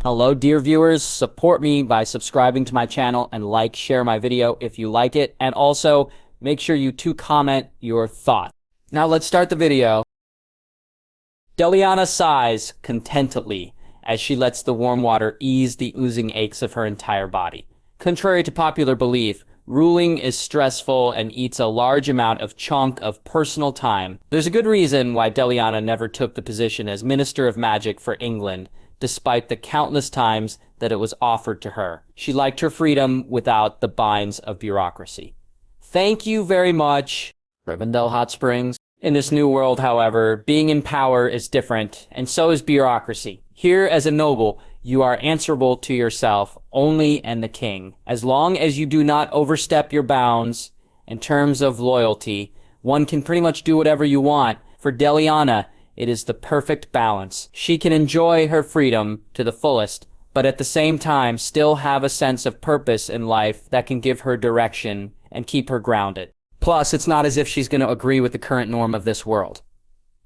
Hello, dear viewers. Support me by subscribing to my channel and share my video if you like it. And also, make sure you comment your thoughts. Now let's start the video. Deliana sighs contentedly as she lets the warm water ease the oozing aches of her entire body. Contrary to popular belief, ruling is stressful and eats a large amount of chunk of personal time. There's a good reason why Deliana never took the position as Minister of Magic for England, despite the countless times that it was offered to her. She liked her freedom without the binds of bureaucracy. Thank you very much, Rivendell Hot Springs. In this new world, however, being in power is different, and so is bureaucracy. Here, as a noble, you are answerable to yourself only and the king. As long as you do not overstep your bounds in terms of loyalty, one can pretty much do whatever you want. For Deliana, it is the perfect balance. She can enjoy her freedom to the fullest, but at the same time still have a sense of purpose in life that can give her direction and keep her grounded. Plus, it's not as if she's going to agree with the current norm of this world.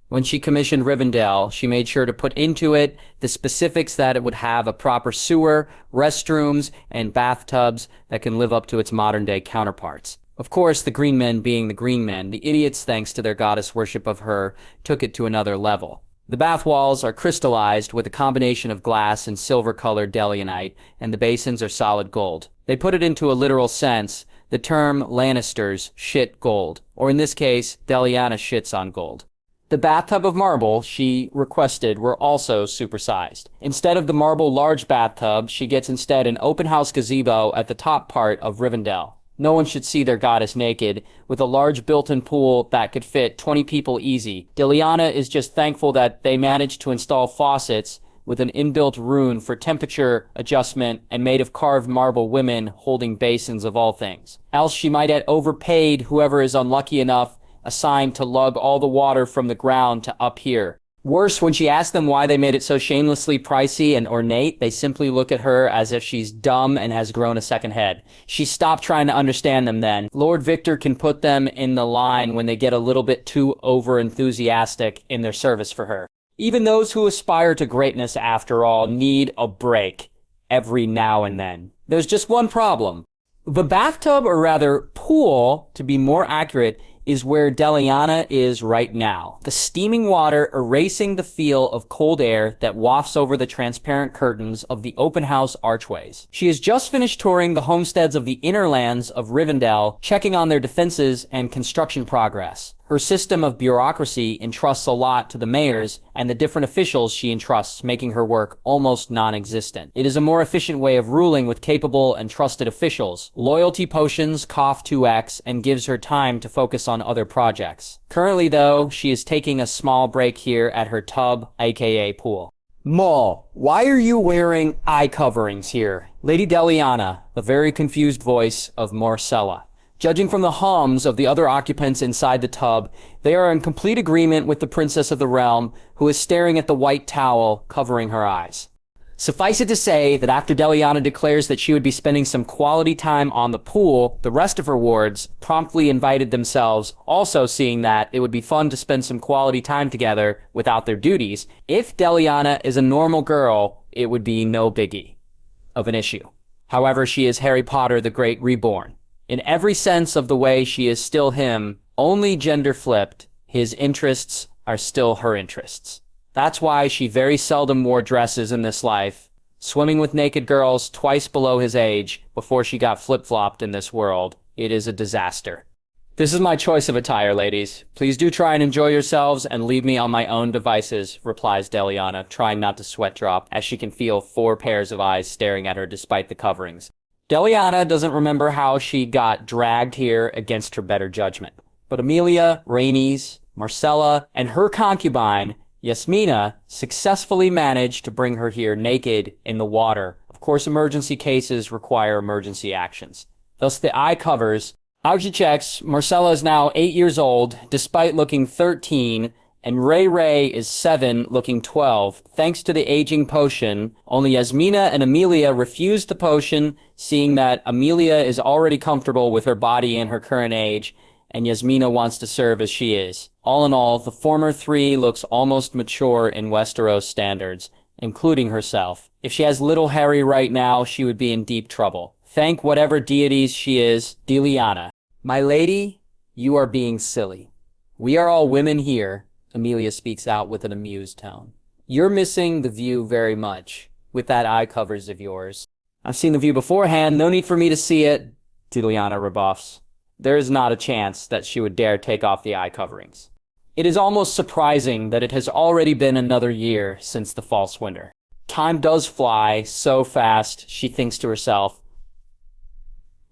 When she commissioned Rivendell, she made sure to put into it the specifics that it would have a proper sewer, restrooms, and bathtubs that can live up to its modern-day counterparts. Of course, the green men being the green men, the idiots, thanks to their goddess worship of her, took it to another level. The bath walls are crystallized with a combination of glass and silver-colored Delianite, and the basins are solid gold. They put it into a literal sense. The term Lannisters shit gold, or in this case, Deliana shits on gold. The bathtub of marble she requested were also supersized. Instead of the marble large bathtub, she gets instead an open house gazebo at the top part of Rivendell. No one should see their goddess naked, with a large built-in pool that could fit 20 people easy. Deliana is just thankful that they managed to install faucets with an inbuilt rune for temperature adjustment and made of carved marble women holding basins of all things. Else she might have overpaid whoever is unlucky enough assigned to lug all the water from the ground to up here. Worse, when she asked them why they made it so shamelessly pricey and ornate, they simply look at her as if she's dumb and has grown a second head. She stopped trying to understand them then. Lord Victor can put them in the line when they get a little bit too over-enthusiastic in their service for her. Even those who aspire to greatness, after all, need a break every now and then. There's just one problem. The bathtub, or rather pool, to be more accurate, is where Deliana is right now. The steaming water erasing the feel of cold air that wafts over the transparent curtains of the open house archways. She has just finished touring the homesteads of the inner lands of Rivendell, checking on their defenses and construction progress. Her system of bureaucracy entrusts a lot to the mayors and the different officials she entrusts, making her work almost non-existent. It is a more efficient way of ruling with capable and trusted officials. Loyalty potions cough 2x and gives her time to focus on other projects. Currently, though, she is taking a small break here at her tub, aka pool. Maul, why are you wearing eye coverings here? Lady Deliana, the very confused voice of Marcella. Judging from the hums of the other occupants inside the tub, they are in complete agreement with the Princess of the Realm, who is staring at the white towel covering her eyes. Suffice it to say that after Deliana declares that she would be spending some quality time on the pool, the rest of her wards promptly invited themselves, also seeing that it would be fun to spend some quality time together without their duties. If Deliana is a normal girl, it would be no biggie of an issue. However, she is Harry Potter the Great Reborn. In every sense of the way she is still him, only gender flipped, his interests are still her interests. That's why she very seldom wore dresses in this life, swimming with naked girls twice below his age before she got flip-flopped in this world. It is a disaster. This is my choice of attire, ladies. Please do try and enjoy yourselves and leave me on my own devices, replies Deliana, trying not to sweat drop as she can feel 4 pairs of eyes staring at her despite the coverings. Deliana doesn't remember how she got dragged here against her better judgment. But Emilia, Rhaenys, Marcella, and her concubine, Yasmina, successfully managed to bring her here naked in the water. Of course, emergency cases require emergency actions. Thus, the eye covers. Augie checks, Marcella is now 8 years old, despite looking 13, and Ray is 7, looking 12. Thanks to the aging potion, only Yasmina and Emilia refused the potion, seeing that Emilia is already comfortable with her body and her current age, and Yasmina wants to serve as she is. All in all, the former 3 looks almost mature in Westeros standards, including herself. If she has little Harry right now, she would be in deep trouble. Thank whatever deities she is, Deliana. My lady, you are being silly. We are all women here, Emilia speaks out with an amused tone. You're missing the view very much, with that eye covers of yours. I've seen the view beforehand, no need for me to see it, Deliana rebuffs. There is not a chance that she would dare take off the eye coverings. It is almost surprising that it has already been another year since the false winter. Time does fly so fast, she thinks to herself.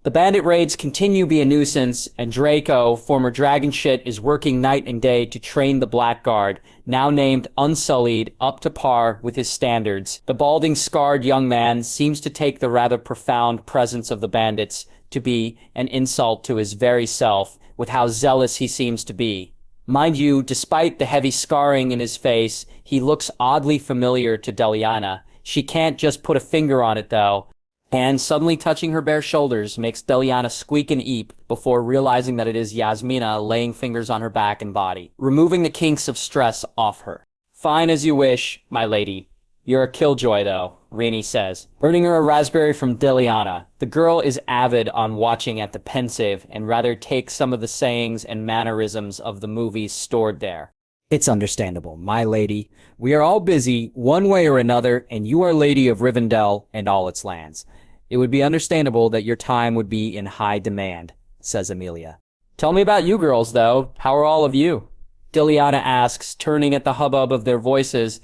The bandit raids continue to be a nuisance, and Draco, former dragon shit, is working night and day to train the Blackguard, now named Unsullied, up to par with his standards. The balding, scarred young man seems to take the rather profound presence of the bandits to be an insult to his very self, with how zealous he seems to be. Mind you, despite the heavy scarring in his face, he looks oddly familiar to Deliana. She can't just put a finger on it, though. And suddenly touching her bare shoulders makes Deliana squeak and eep before realizing that it is Yasmina laying fingers on her back and body, removing the kinks of stress off her. Fine as you wish, my lady. You're a killjoy, though, Rainey says, earning her a raspberry from Deliana. The girl is avid on watching at the pensive and rather takes some of the sayings and mannerisms of the movies stored there. It's understandable, my lady. We are all busy, one way or another, and you are lady of Rivendell and all its lands. It would be understandable that your time would be in high demand, says Emilia. Tell me about you girls, though. How are all of you? Deliana asks, turning at the hubbub of their voices.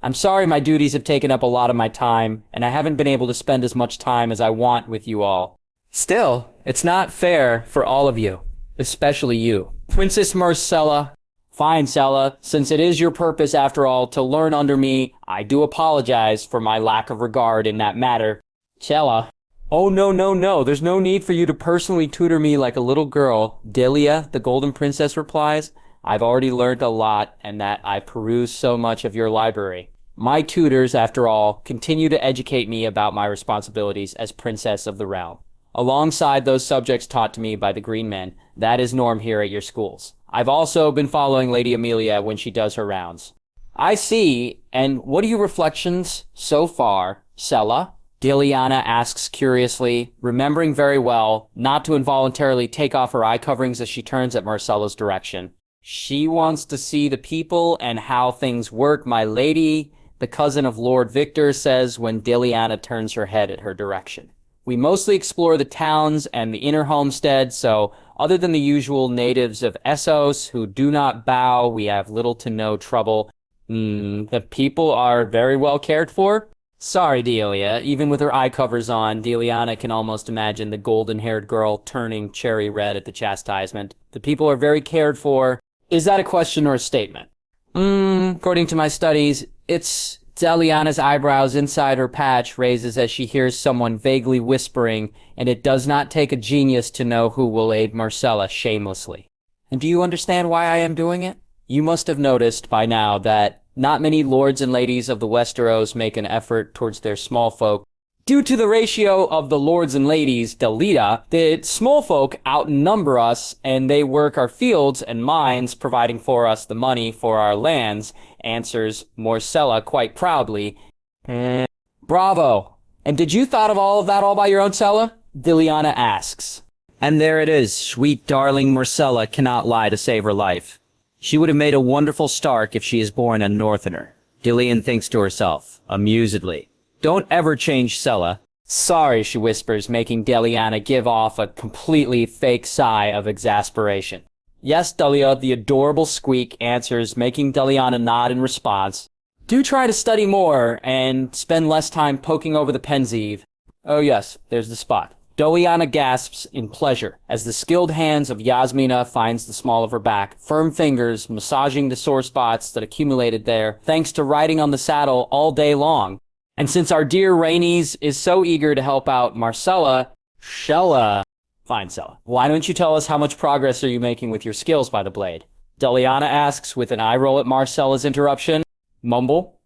I'm sorry my duties have taken up a lot of my time, and I haven't been able to spend as much time as I want with you all. Still, it's not fair for all of you, especially you. Princess Marcella. Fine, Sella. Since it is your purpose, after all, to learn under me, I do apologize for my lack of regard in that matter. Cella. Oh, no. There's no need for you to personally tutor me like a little girl. Delia, the Golden Princess, replies. I've already learned a lot, and that I peruse so much of your library. My tutors, after all, continue to educate me about my responsibilities as Princess of the Realm. Alongside those subjects taught to me by the Green Men, that is norm here at your schools. I've also been following Lady Emilia when she does her rounds. I see, and what are your reflections so far, Sella? Deliana asks curiously, remembering very well not to involuntarily take off her eye coverings as she turns at Marcella's direction. She wants to see the people and how things work, my lady, the cousin of Lord Victor says when Deliana turns her head at her direction. We mostly explore the towns and the inner homestead, so other than the usual natives of Essos who do not bow, we have little to no trouble. The people are very well cared for? Sorry, Delia. Even with her eye covers on, Deliana can almost imagine the golden-haired girl turning cherry red at the chastisement. The people are very cared for. Is that a question or a statement? According to my studies, it's... Deliana's eyebrows inside her patch raises as she hears someone vaguely whispering, and it does not take a genius to know who will aid Marcella shamelessly. And do you understand why I am doing it? You must have noticed by now that not many lords and ladies of the Westeros make an effort towards their small folk. Due to the ratio of the lords and ladies, Delita, the small folk outnumber us, and they work our fields and mines, providing for us the money for our lands, answers Marcella quite proudly. Bravo! And did you thought of all of that all by your own, Sella? Deliana asks. And there it is, sweet darling Marcella cannot lie to save her life. She would have made a wonderful Stark if she is born a Northerner. Delian thinks to herself, amusedly. Don't ever change Sella. Sorry, she whispers, making Deliana give off a completely fake sigh of exasperation. Yes, Delia, the adorable squeak answers, making Deliana nod in response. Do try to study more, and spend less time poking over the Pensieve. Oh yes, there's the spot. Deliana gasps in pleasure, as the skilled hands of Yasmina finds the small of her back, firm fingers massaging the sore spots that accumulated there, thanks to riding on the saddle all day long. And since our dear Rainey's is so eager to help out Marcella, Fine, Sella. Why don't you tell us how much progress are you making with your skills by the blade? Deliana asks with an eye roll at Marcella's interruption. Mumble?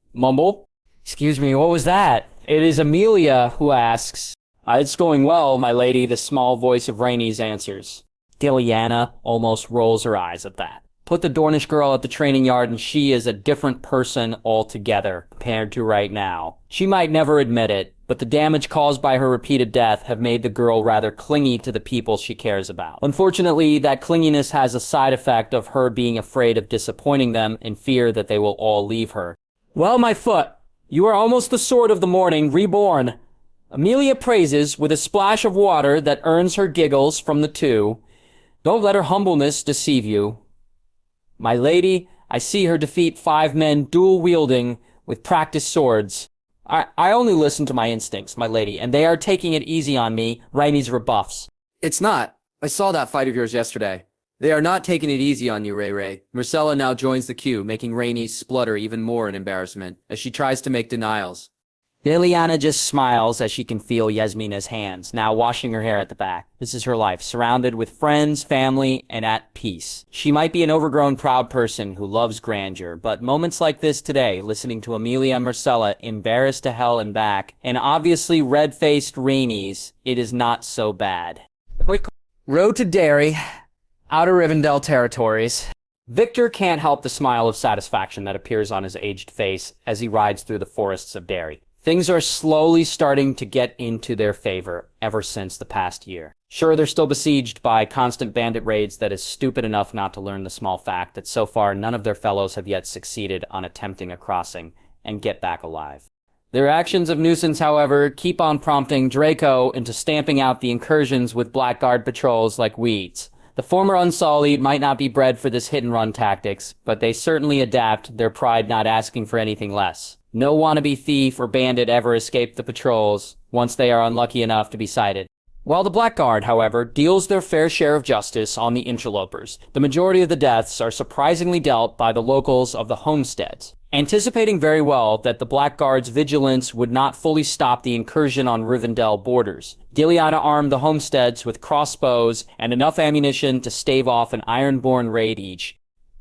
Excuse me, what was that? It is Emilia who asks. It's going well, my lady, the small voice of Rainey's answers. Deliana almost rolls her eyes at that. Put the Dornish girl at the training yard and she is a different person altogether compared to right now. She might never admit it, but the damage caused by her repeated death have made the girl rather clingy to the people she cares about. Unfortunately, that clinginess has a side effect of her being afraid of disappointing them in fear that they will all leave her. Well, my foot, you are almost the sword of the morning, reborn. Amelia praises with a splash of water that earns her giggles from the two. Don't let her humbleness deceive you. My lady, I see her defeat 5 men dual-wielding with practiced swords. I only listen to my instincts, my lady, and they are taking it easy on me, Rhaenys rebuffs. It's not. I saw that fight of yours yesterday. They are not taking it easy on you, Ray. Myrcella now joins the queue, making Rhaenys splutter even more in embarrassment, as she tries to make denials. Liliana just smiles as she can feel Yasmina's hands, now washing her hair at the back. This is her life, surrounded with friends, family, and at peace. She might be an overgrown, proud person who loves grandeur, but moments like this today, listening to Amelia and Myrcella embarrassed to hell and back, and obviously red-faced Rhaenys, it is not so bad. Road to Derry, Outer Rivendell territories. Victor can't help the smile of satisfaction that appears on his aged face as he rides through the forests of Derry. Things are slowly starting to get into their favor ever since the past year. Sure, they're still besieged by constant bandit raids that is stupid enough not to learn the small fact that so far none of their fellows have yet succeeded on attempting a crossing and get back alive. Their actions of nuisance, however, keep on prompting Draco into stamping out the incursions with Blackguard patrols like weeds. The former Unsullied might not be bred for this hit-and-run tactics, but they certainly adapt, their pride not asking for anything less. No wannabe thief or bandit ever escaped the patrols once they are unlucky enough to be sighted. While the Blackguard, however, deals their fair share of justice on the interlopers, the majority of the deaths are surprisingly dealt by the locals of the homesteads. Anticipating very well that the Blackguard's vigilance would not fully stop the incursion on Rivendell borders, Liliana armed the homesteads with crossbows and enough ammunition to stave off an Ironborn raid each.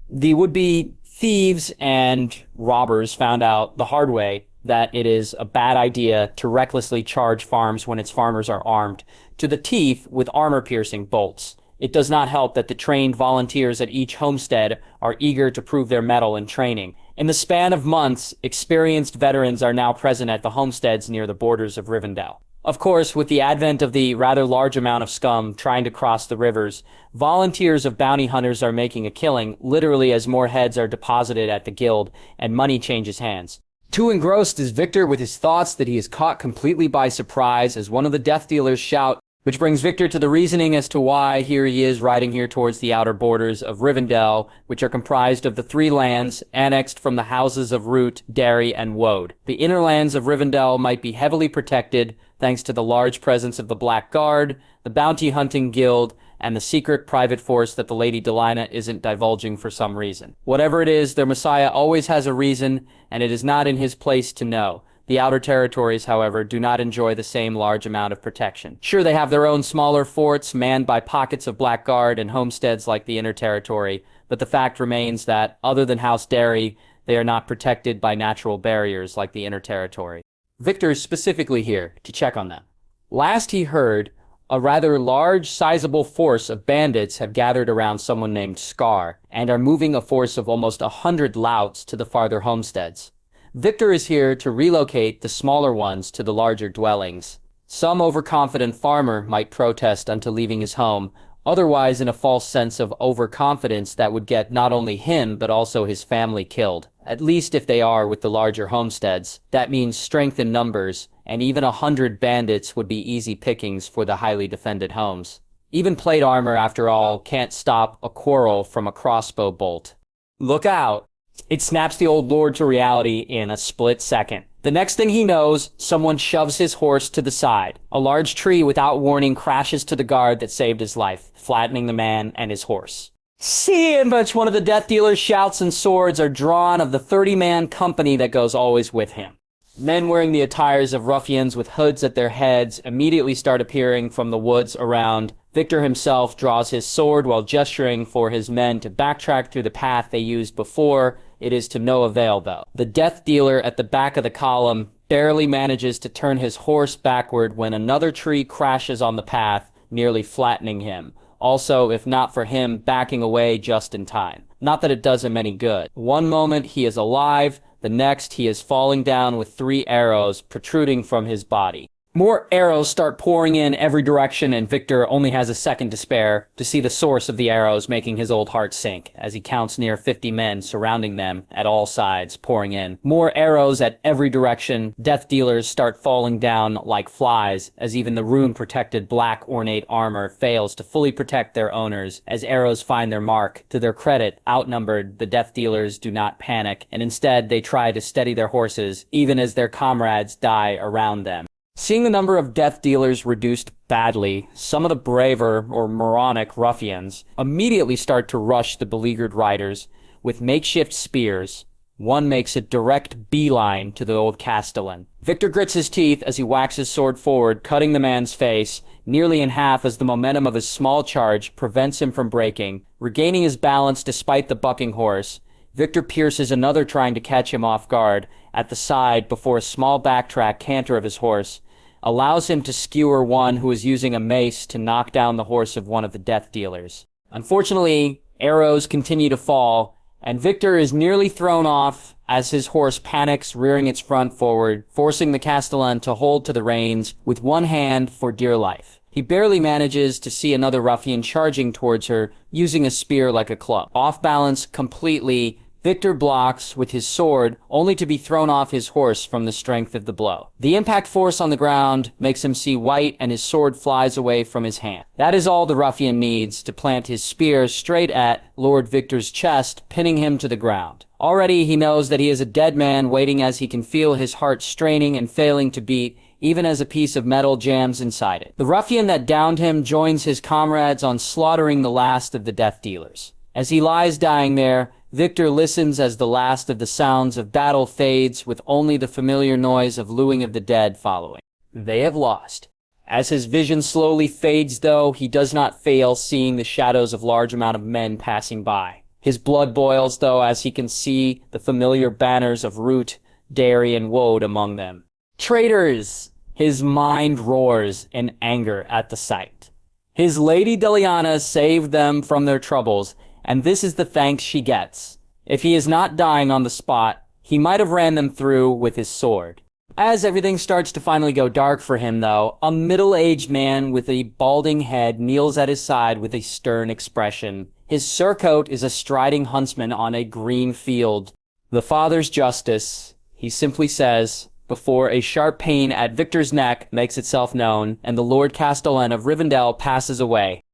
The would-be thieves and robbers found out the hard way that it is a bad idea to recklessly charge farms when its farmers are armed to the teeth with armor-piercing bolts. It does not help that the trained volunteers at each homestead are eager to prove their mettle in training. In the span of months, experienced veterans are now present at the homesteads near the borders of Rivendell. Of course, with the advent of the rather large amount of scum trying to cross the rivers, volunteers of bounty hunters are making a killing, literally as more heads are deposited at the guild and money changes hands. Too engrossed is Victor with his thoughts that he is caught completely by surprise as one of the death dealers shout, which brings Victor to the reasoning as to why here he is riding here towards the outer borders of Rivendell, which are comprised of the 3 lands annexed from the houses of Root, Derry, and Woad. The inner lands of Rivendell might be heavily protected thanks to the large presence of the Black Guard, the Bounty Hunting Guild, and the secret private force that the Lady Delina isn't divulging for some reason. Whatever it is, their Messiah always has a reason, and it is not in his place to know. The outer territories, however, do not enjoy the same large amount of protection. Sure, they have their own smaller forts manned by pockets of Blackguard and homesteads like the inner territory, but the fact remains that, other than House Derry, they are not protected by natural barriers like the inner territory. Victor is specifically here to check on them. Last he heard, a rather large, sizable force of bandits have gathered around someone named Scar, and are moving a force of almost 100 louts to the farther homesteads. Victor is here to relocate the smaller ones to the larger dwellings. Some overconfident farmer might protest until leaving his home, otherwise in a false sense of overconfidence that would get not only him but also his family killed. At least if they are with the larger homesteads. That means strength in numbers, and even 100 bandits would be easy pickings for the highly defended homes. Even plate armor, after all, can't stop a quarrel from a crossbow bolt. Look out! It snaps the old lord to reality in a split second. The next thing he knows, someone shoves his horse to the side. A large tree without warning crashes to the guard that saved his life, flattening the man and his horse. See in which one of the death dealer's shouts and swords are drawn of the 30-man company that goes always with him. Men wearing the attires of ruffians with hoods at their heads immediately start appearing from the woods around. Victor himself draws his sword while gesturing for his men to backtrack through the path they used before. It is to no avail, though. The death dealer at the back of the column barely manages to turn his horse backward when another tree crashes on the path, nearly flattening him. Also, if not for him, backing away just in time. Not that it does him any good. One moment he is alive, the next he is falling down with 3 arrows protruding from his body. More arrows start pouring in every direction, and Victor only has a second to spare to see the source of the arrows, making his old heart sink as he counts near 50 men surrounding them at all sides, pouring in. More arrows at every direction. Death dealers start falling down like flies as even the rune-protected black ornate armor fails to fully protect their owners as arrows find their mark. To their credit, outnumbered, the death dealers do not panic, and instead they try to steady their horses even as their comrades die around them. Seeing the number of death dealers reduced badly, some of the braver or moronic ruffians immediately start to rush the beleaguered riders with makeshift spears. One makes a direct beeline to the old castellan. Victor grits his teeth as he whacks his sword forward, cutting the man's face nearly in half as the momentum of his small charge prevents him from breaking. Regaining his balance despite the bucking horse, Victor pierces another trying to catch him off guard at the side before a small backtrack canter of his horse allows him to skewer one who is using a mace to knock down the horse of one of the death dealers. Unfortunately, arrows continue to fall, and Victor is nearly thrown off as his horse panics, rearing its front forward, forcing the castellan to hold to the reins with one hand for dear life. He barely manages to see another ruffian charging towards her, using a spear like a club. Off balance completely, Victor blocks with his sword, only to be thrown off his horse from the strength of the blow. The impact force on the ground makes him see white, and his sword flies away from his hand. That is all the ruffian needs to plant his spear straight at Lord Victor's chest, pinning him to the ground. Already he knows that he is a dead man waiting as he can feel his heart straining and failing to beat, even as a piece of metal jams inside it. The ruffian that downed him joins his comrades on slaughtering the last of the death dealers. As he lies dying there, Victor listens as the last of the sounds of battle fades, with only the familiar noise of looing of the dead following. They have lost. As his vision slowly fades, though, he does not fail seeing the shadows of large amount of men passing by. His blood boils, though, as he can see the familiar banners of Root, Derry, and Woad among them. Traitors! His mind roars in anger at the sight. His lady Deliana saved them from their troubles, and this is the thanks she gets. If he is not dying on the spot, he might have ran them through with his sword. As everything starts to finally go dark for him, though, a middle-aged man with a balding head kneels at his side with a stern expression. His surcoat is a striding huntsman on a green field. The Father's justice, he simply says, before a sharp pain at Victor's neck makes itself known, and the Lord Castellan of Rivendell passes away.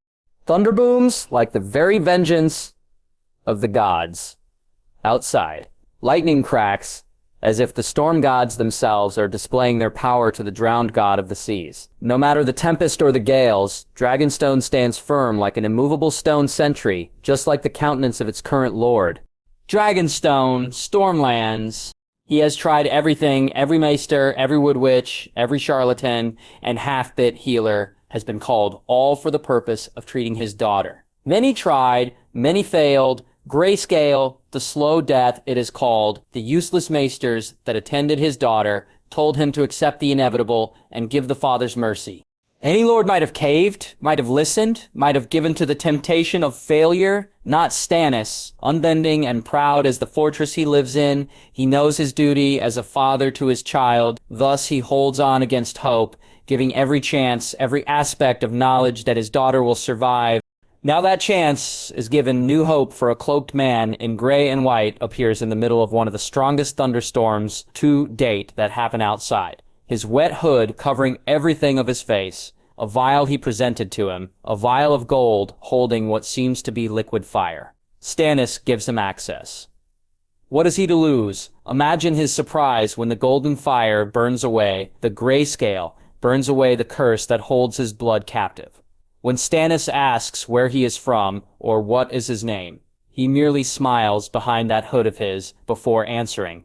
Thunder booms like the very vengeance of the gods. Outside, lightning cracks as if the storm gods themselves are displaying their power to the drowned god of the seas. No matter the tempest or the gales, Dragonstone stands firm like an immovable stone sentry, just like the countenance of its current lord. Dragonstone, Stormlands. He has tried everything, every maester, every wood witch, every charlatan, and half-bit healer has been called, all for the purpose of treating his daughter. Many tried, many failed. Grayscale, the slow death it is called, the useless maesters that attended his daughter, told him to accept the inevitable and give the Father's mercy. Any lord might have caved, might have listened, might have given to the temptation of failure. Not Stannis. Unbending and proud as the fortress he lives in, he knows his duty as a father to his child. Thus he holds on against hope, giving every chance, every aspect of knowledge that his daughter will survive. Now that chance is given, new hope for a cloaked man in gray and white appears in the middle of one of the strongest thunderstorms to date that happen outside. His wet hood covering everything of his face, a vial he presented to him, a vial of gold holding what seems to be liquid fire. Stannis gives him access. What is he to lose? Imagine his surprise when the golden fire burns away, the grayscale burns away the curse that holds his blood captive. When Stannis asks where he is from, or what is his name, he merely smiles behind that hood of his before answering.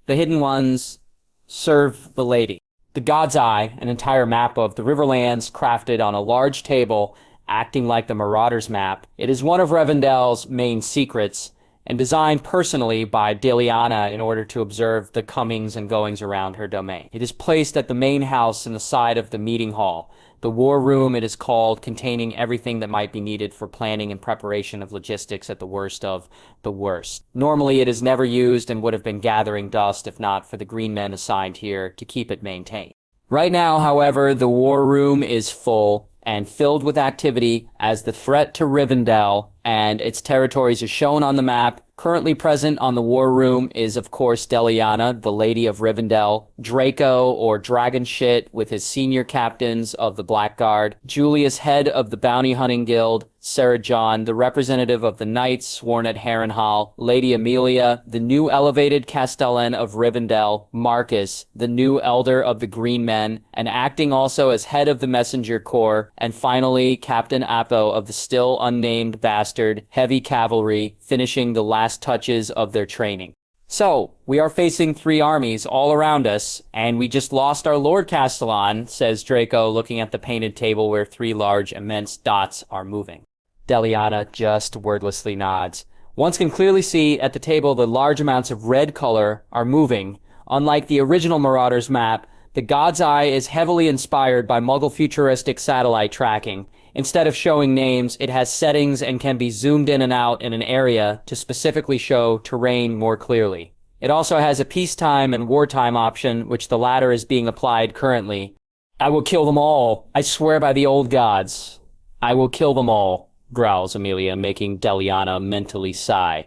The Hidden Ones serve the lady. The God's Eye, an entire map of the Riverlands crafted on a large table, acting like the Marauder's map. It is one of Rivendell's main secrets, and designed personally by Deliana in order to observe the comings and goings around her domain. It is placed at the main house in the side of the meeting hall. The war room, it is called, containing everything that might be needed for planning and preparation of logistics at the worst of the worst. Normally, it is never used and would have been gathering dust if not for the green men assigned here to keep it maintained. Right now, however, the war room is full and filled with activity as the threat to Rivendell and its territories are shown on the map. Currently present on the war room is, of course, Deliana, the Lady of Rivendell, Draco, or Dragon Shit, with his senior captains of the Blackguard, Julius, head of the Bounty Hunting Guild, Sarah John, the representative of the Knights sworn at Harrenhal, Lady Amelia, the new elevated Castellan of Rivendell, Marcus, the new Elder of the Green Men, and acting also as head of the Messenger Corps, and finally, Captain Apo of the still unnamed bastard Heavy Cavalry, finishing the last touches of their training. So, we are facing 3 armies all around us, and we just lost our Lord Castellan, says Draco, looking at the painted table where 3 large, immense dots are moving. Deliana just wordlessly nods. One can clearly see at the table the large amounts of red color are moving. Unlike the original Marauders map, the God's Eye is heavily inspired by Muggle futuristic satellite tracking. Instead of showing names, it has settings and can be zoomed in and out in an area to specifically show terrain more clearly. It also has a peacetime and wartime option, which the latter is being applied currently. I will kill them all. I swear by the old gods. I will kill them all, growls Amelia, making Deliana mentally sigh.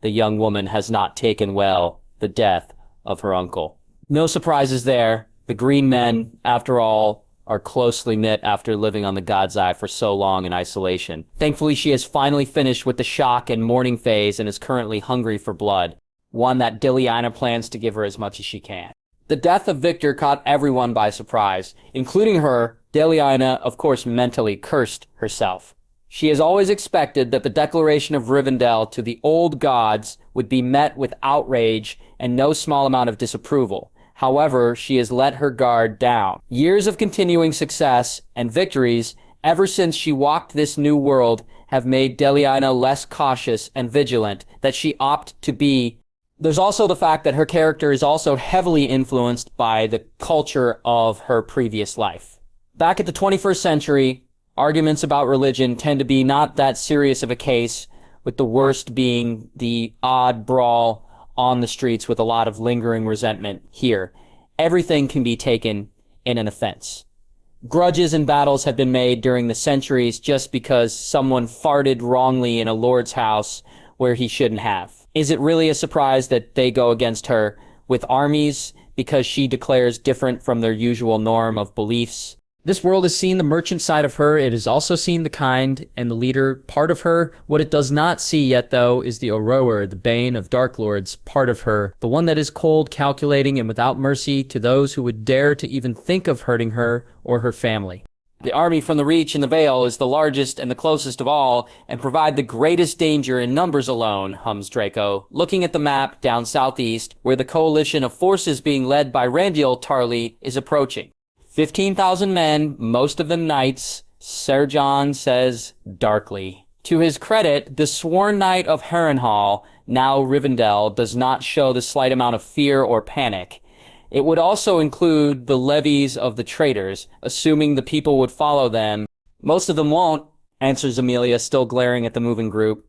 The young woman has not taken well the death of her uncle. No surprises there. The Green Men, after all, are closely knit after living on the God's Eye for so long in isolation. Thankfully, she has finally finished with the shock and mourning phase and is currently hungry for blood, one that Deliana plans to give her as much as she can. The death of Victor caught everyone by surprise, including her. Deliana, of course, mentally cursed herself. She has always expected that the declaration of Rivendell to the old gods would be met with outrage and no small amount of disapproval. However, she has let her guard down. Years of continuing success and victories ever since she walked this new world have made Deliana less cautious and vigilant that she opt to be. There's also the fact that her character is also heavily influenced by the culture of her previous life. Back at the 21st century, arguments about religion tend to be not that serious of a case, with the worst being the odd brawl on the streets with a lot of lingering resentment. Here, everything can be taken in an offense. Grudges and battles have been made during the centuries just because someone farted wrongly in a lord's house where he shouldn't have. Is it really a surprise that they go against her with armies because she declares different from their usual norm of beliefs? This world has seen the merchant side of her. It has also seen the kind and the leader part of her. What it does not see yet, though, is the Aurora, the bane of Dark Lords part of her. The one that is cold, calculating, and without mercy to those who would dare to even think of hurting her or her family. The army from the Reach and the Vale is the largest and the closest of all, and provide the greatest danger in numbers alone, hums Draco, looking at the map down southeast, where the coalition of forces being led by Randyll Tarly is approaching. 15,000 men, most of them knights, Sir John says darkly. To his credit, the sworn knight of Harrenhal, now Rivendell, does not show the slight amount of fear or panic. It would also include the levies of the traitors, assuming the people would follow them. Most of them won't, answers Amelia, still glaring at the moving group.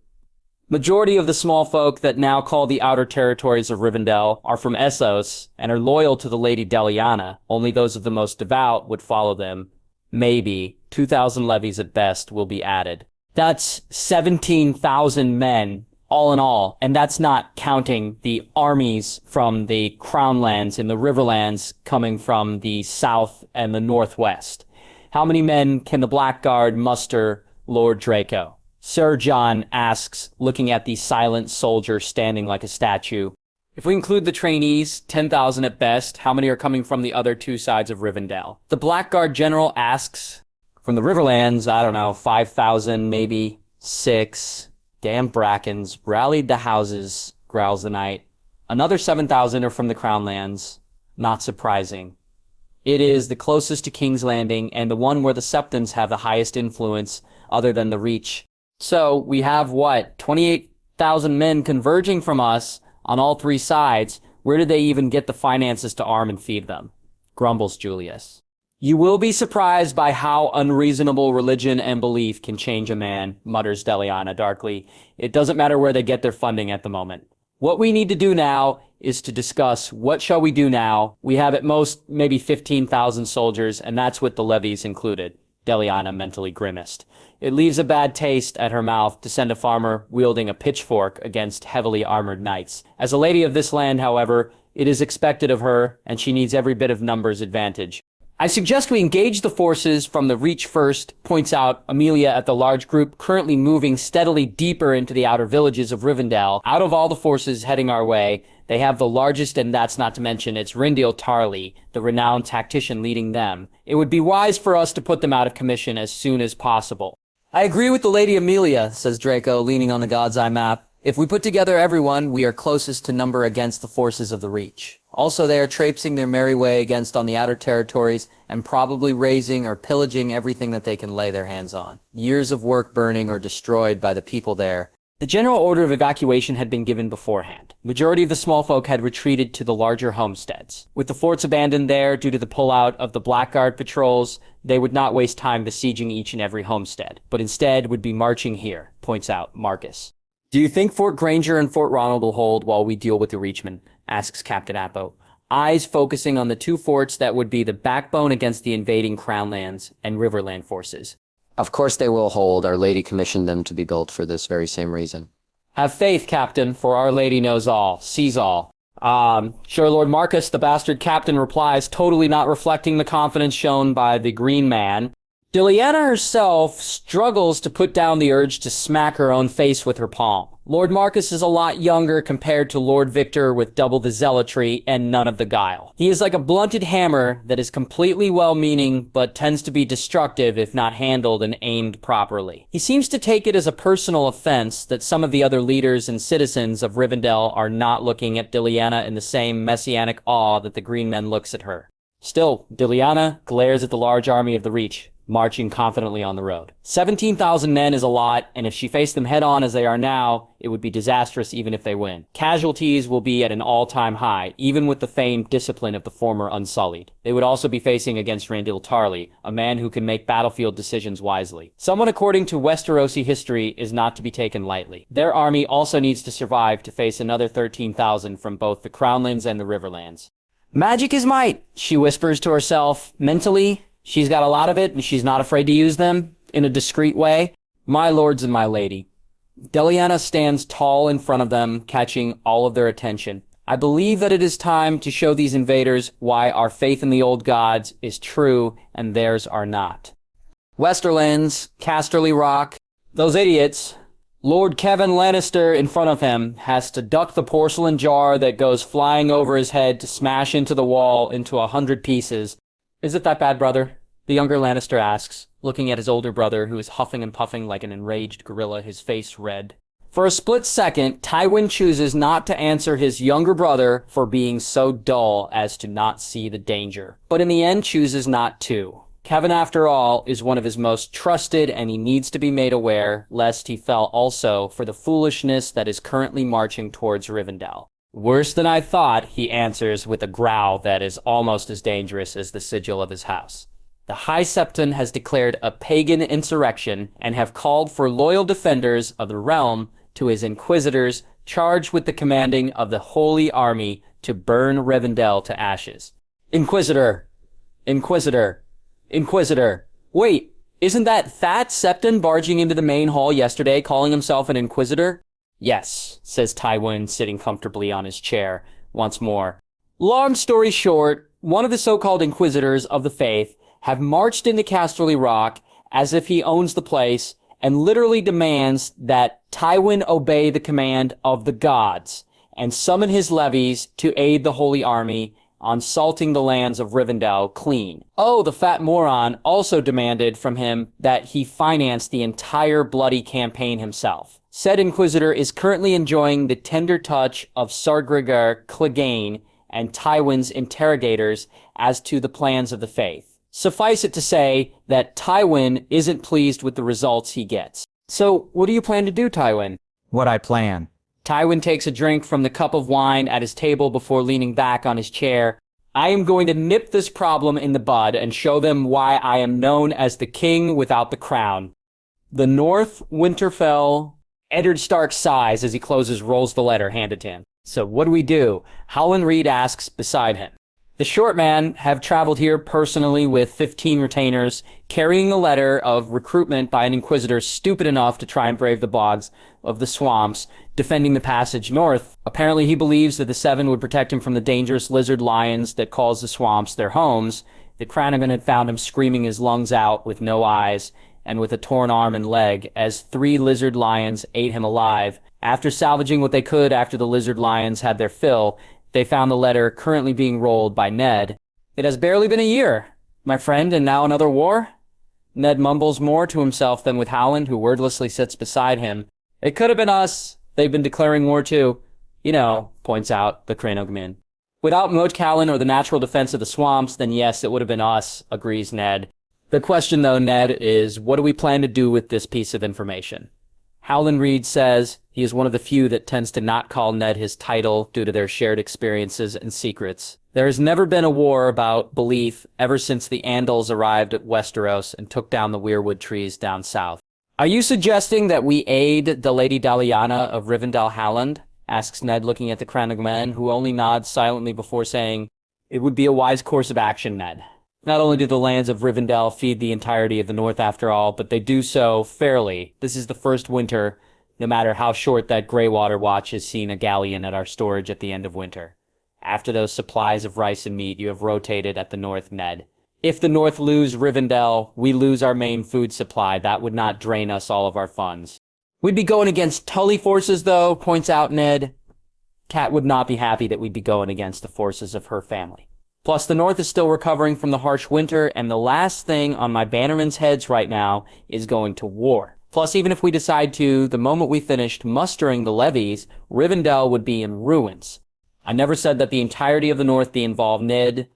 Majority of the small folk that now call the outer territories of Rivendell are from Essos and are loyal to the Lady Deliana. Only those of the most devout would follow them. Maybe 2,000 levies at best will be added. That's 17,000 men, all in all, and that's not counting the armies from the Crownlands and the Riverlands coming from the south and the northwest. How many men can the Blackguard muster, Lord Draco? Sir John asks, looking at the silent soldier standing like a statue. If we include the trainees, 10,000 at best, how many are coming from the other 2 sides of Rivendell? The Blackguard general asks, from the Riverlands, I don't know, 5,000, maybe 6. Damn Brackens, rallied the houses, growls the knight. Another 7,000 are from the Crownlands. Not surprising. It is the closest to King's Landing and the one where the Septons have the highest influence other than the Reach. So we have what, 28 17,000 men converging from us on all three sides. Where did they even get the finances to arm and feed them? Grumbles Julius. You will be surprised by how unreasonable religion and belief can change a man, mutters Deliana darkly. It doesn't matter where they get their funding at the moment. What we need to do now is to discuss what shall we do now. We have at most maybe 15,000 soldiers, and that's with the levies included. Deliana mentally grimaced. It leaves a bad taste at her mouth to send a farmer wielding a pitchfork against heavily armored knights. As a lady of this land, however, it is expected of her, and she needs every bit of numbers advantage. I suggest we engage the forces from the Reach first, points out Amelia at the large group currently moving steadily deeper into the outer villages of Rivendell. Out of all the forces heading our way, they have the largest, and that's not to mention it's Rindil Tarly, the renowned tactician leading them. It would be wise for us to put them out of commission as soon as possible. I agree with the Lady Amelia, says Draco, leaning on the God's Eye map. If we put together everyone, we are closest to number against the forces of the Reach. Also, they are traipsing their merry way against on the outer territories and probably razing or pillaging everything that they can lay their hands on. Years of work burning or destroyed by the people there. The general order of evacuation had been given beforehand. Majority of the small folk had retreated to the larger homesteads. With the forts abandoned there due to the pullout of the Blackguard patrols, they would not waste time besieging each and every homestead, but instead would be marching here, points out Marcus. Do you think Fort Granger and Fort Ronald will hold while we deal with the Reachmen? Asks Captain Appo, eyes focusing on the two forts that would be the backbone against the invading Crownlands and Riverland forces. Of course they will hold. Our Lady commissioned them to be built for this very same reason. Have faith, Captain, for Our Lady knows all, sees all. Sure, Lord Marcus, the bastard captain replies, totally not reflecting the confidence shown by the Green Man. Deliana herself struggles to put down the urge to smack her own face with her palm. Lord Marcus is a lot younger compared to Lord Victor with double the zealotry and none of the guile. He is like a blunted hammer that is completely well-meaning but tends to be destructive if not handled and aimed properly. He seems to take it as a personal offense that some of the other leaders and citizens of Rivendell are not looking at Deliana in the same messianic awe that the Green Men looks at her. Still, Deliana glares at the large army of the Reach, marching confidently on the road. 17,000 men is a lot, and if she faced them head-on as they are now, it would be disastrous even if they win. Casualties will be at an all-time high, even with the famed discipline of the former Unsullied. They would also be facing against Randil Tarly, a man who can make battlefield decisions wisely. Someone according to Westerosi history is not to be taken lightly. Their army also needs to survive to face another 13,000 from both the Crownlands and the Riverlands. Magic is might, she whispers to herself, mentally. She's got a lot of it, and she's not afraid to use them in a discreet way. My lords and my lady. Deliana stands tall in front of them, catching all of their attention. I believe that it is time to show these invaders why our faith in the old gods is true and theirs are not. Westerlands, Casterly Rock, those idiots. Lord Kevin Lannister in front of him has to duck the porcelain jar that goes flying over his head to smash into the wall into 100 pieces. Is it that bad, brother? The younger Lannister asks, looking at his older brother, who is huffing and puffing like an enraged gorilla, his face red. For a split second, Tywin chooses not to answer his younger brother for being so dull as to not see the danger, but in the end chooses not to. Kevin, after all, is one of his most trusted, and he needs to be made aware, lest he fell also for the foolishness that is currently marching towards Rivendell. Worse than I thought, he answers with a growl that is almost as dangerous as the sigil of his house. The High Septon has declared a pagan insurrection and have called for loyal defenders of the realm to his inquisitors charged with the commanding of the Holy Army to burn Rivendell to ashes. Inquisitor! Inquisitor! Inquisitor! Wait, isn't that fat Septon barging into the main hall yesterday calling himself an inquisitor? Yes, says Tywin, sitting comfortably on his chair once more. Long story short, one of the so-called inquisitors of the faith have marched into Casterly Rock as if he owns the place and literally demands that Tywin obey the command of the gods and summon his levies to aid the Holy Army on salting the lands of Rivendell clean. Oh, the fat moron also demanded from him that he finance the entire bloody campaign himself. Said Inquisitor is currently enjoying the tender touch of Sargrigar Clegane and Tywin's interrogators as to the plans of the faith. Suffice it to say that Tywin isn't pleased with the results he gets. So, what do you plan to do, Tywin? What I plan. Tywin takes a drink from the cup of wine at his table before leaning back on his chair. I am going to nip this problem in the bud and show them why I am known as the king without the crown. The North Winterfell. Eddard Stark sighs as he closes, rolls the letter handed to him. So what do we do? Howland Reed asks beside him. The short man have traveled here personally with 15 retainers, carrying a letter of recruitment by an inquisitor stupid enough to try and brave the bogs of the swamps, defending the passage north. Apparently he believes that the Seven would protect him from the dangerous lizard lions that calls the swamps their homes. The Cranagan had found him screaming his lungs out with no eyes and with a torn arm and leg as 3 lizard lions ate him alive. After salvaging what they could after the lizard lions had their fill, they found the letter currently being rolled by Ned. It has barely been a year, my friend, and now another war? Ned mumbles more to himself than with Howland, who wordlessly sits beside him. It could have been us. They've been declaring war too. You know, points out the Cranoman. Without Moat Callan or the natural defense of the swamps, then yes, it would have been us, agrees Ned. The question though, Ned, is what do we plan to do with this piece of information? Howland Reed says he is one of the few that tends to not call Ned his title due to their shared experiences and secrets. There has never been a war about belief ever since the Andals arrived at Westeros and took down the weirwood trees down south. Are you suggesting that we aid the Lady Daliana of Rivendell Howland? Asks Ned, looking at the Cranoman, who only nods silently before saying, it would be a wise course of action, Ned. Not only do the lands of Rivendell feed the entirety of the North after all, but they do so fairly. This is the first winter, no matter how short that Greywater watch has seen a galleon at our storage at the end of winter. After those supplies of rice and meat you have rotated at the North, Ned. If the North lose Rivendell, we lose our main food supply. That would not drain us all of our funds. We'd be going against Tully forces, though, points out Ned. Cat would not be happy that we'd be going against the forces of her family. Plus, the North is still recovering from the harsh winter, and the last thing on my bannermen's heads right now is going to war. Plus, even if we decide to, the moment we finished mustering the levies, Rivendell would be in ruins. I never said that the entirety of the North be involved, Ned.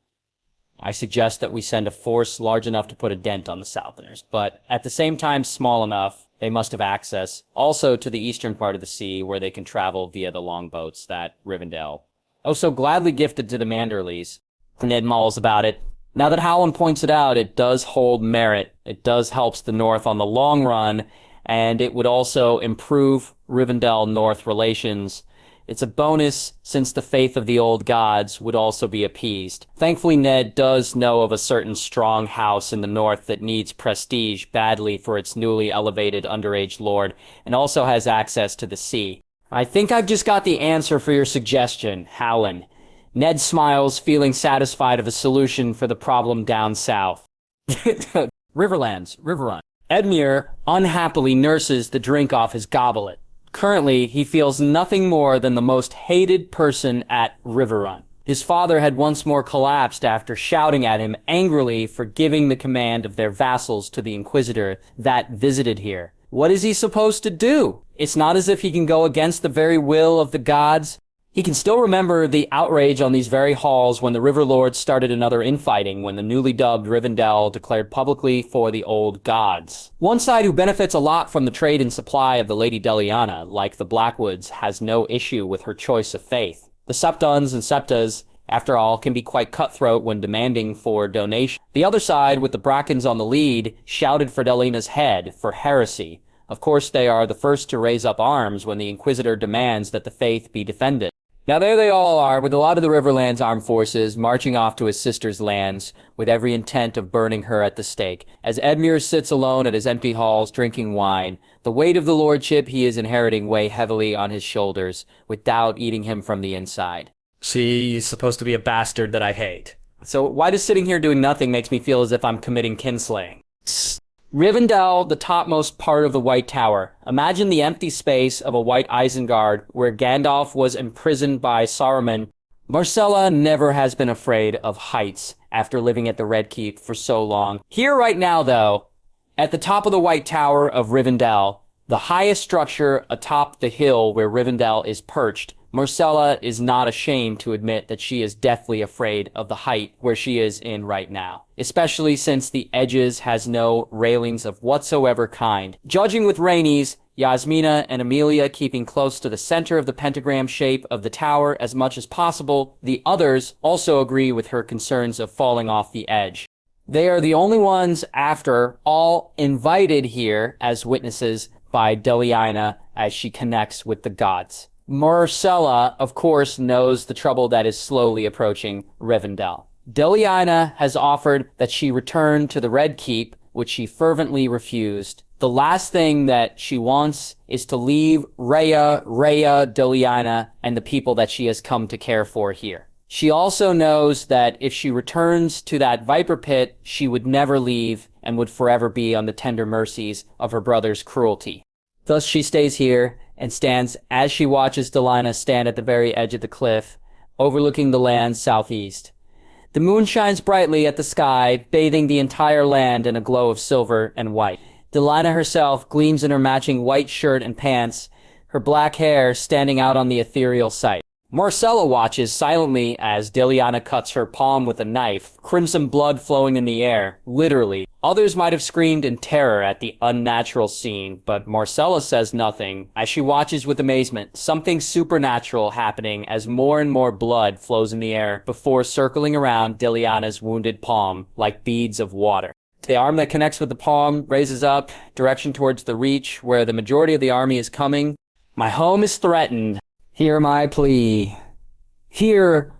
I suggest that we send a force large enough to put a dent on the Southerners, but at the same time small enough they must have access also to the eastern part of the sea where they can travel via the longboats that Rivendell oh so gladly gifted to the Manderleys. Ned mauls about it. Now that Howland points it out, it does hold merit. It does helps the North on the long run, and it would also improve Rivendell-North relations. It's a bonus since the faith of the old gods would also be appeased. Thankfully, Ned does know of a certain strong house in the North that needs prestige badly for its newly elevated underage lord, and also has access to the sea. I think I've just got the answer for your suggestion, Howland. Ned smiles, feeling satisfied of a solution for the problem down south. Riverrun. Edmure unhappily nurses the drink off his goblet. Currently, he feels nothing more than the most hated person at Riverrun. His father had once more collapsed after shouting at him angrily for giving the command of their vassals to the Inquisitor that visited here. What is he supposed to do? It's not as if he can go against the very will of the gods. He can still remember the outrage on these very halls when the River Lords started another infighting when the newly dubbed Rivendell declared publicly for the old gods. One side who benefits a lot from the trade and supply of the Lady Daliana, like the Blackwoods, has no issue with her choice of faith. The Septons and Septas, after all, can be quite cutthroat when demanding for donation. The other side, with the Brackens on the lead, shouted for Dalina's head, for heresy. Of course, they are the first to raise up arms when the Inquisitor demands that the faith be defended. Now there they all are, with a lot of the Riverlands armed forces, marching off to his sister's lands, with every intent of burning her at the stake. As Edmure sits alone at his empty halls, drinking wine, the weight of the lordship he is inheriting weigh heavily on his shoulders, with doubt eating him from the inside. She's supposed to be a bastard that I hate. So why does sitting here doing nothing makes me feel as if I'm committing kinslaying? Rivendell, the topmost part of the White Tower. Imagine the empty space of a White Isengard where Gandalf was imprisoned by Saruman. Marcella never has been afraid of heights after living at the Red Keep for so long. Here right now, though, at the top of the White Tower of Rivendell, the highest structure atop the hill where Rivendell is perched, Marcella is not ashamed to admit that she is deathly afraid of the height where she is in right now, especially since the edges has no railings of whatsoever kind. Judging with Rhaenys, Yasmina and Amelia keeping close to the center of the pentagram shape of the tower as much as possible. The others also agree with her concerns of falling off the edge. They are the only ones, after all, invited here as witnesses by Deliana as she connects with the gods. Myrcella, of course, knows the trouble that is slowly approaching Rivendell. Deliana has offered that she return to the Red Keep, which she fervently refused. The last thing that she wants is to leave Rhea, Deliana, and the people that she has come to care for here. She also knows that if she returns to that viper pit, she would never leave and would forever be on the tender mercies of her brother's cruelty. Thus she stays here and stands as she watches Deliana stand at the very edge of the cliff, overlooking the land southeast. The moon shines brightly at the sky, bathing the entire land in a glow of silver and white. Deliana herself gleams in her matching white shirt and pants, her black hair standing out on the ethereal sight. Myrcella watches silently as Deliana cuts her palm with a knife, crimson blood flowing in the air, literally. Others might have screamed in terror at the unnatural scene, but Myrcella says nothing as she watches with amazement, something supernatural happening as more and more blood flows in the air before circling around Deliana's wounded palm like beads of water. The arm that connects with the palm raises up, direction towards the Reach, where the majority of the army is coming. My home is threatened. Hear my plea. Hear,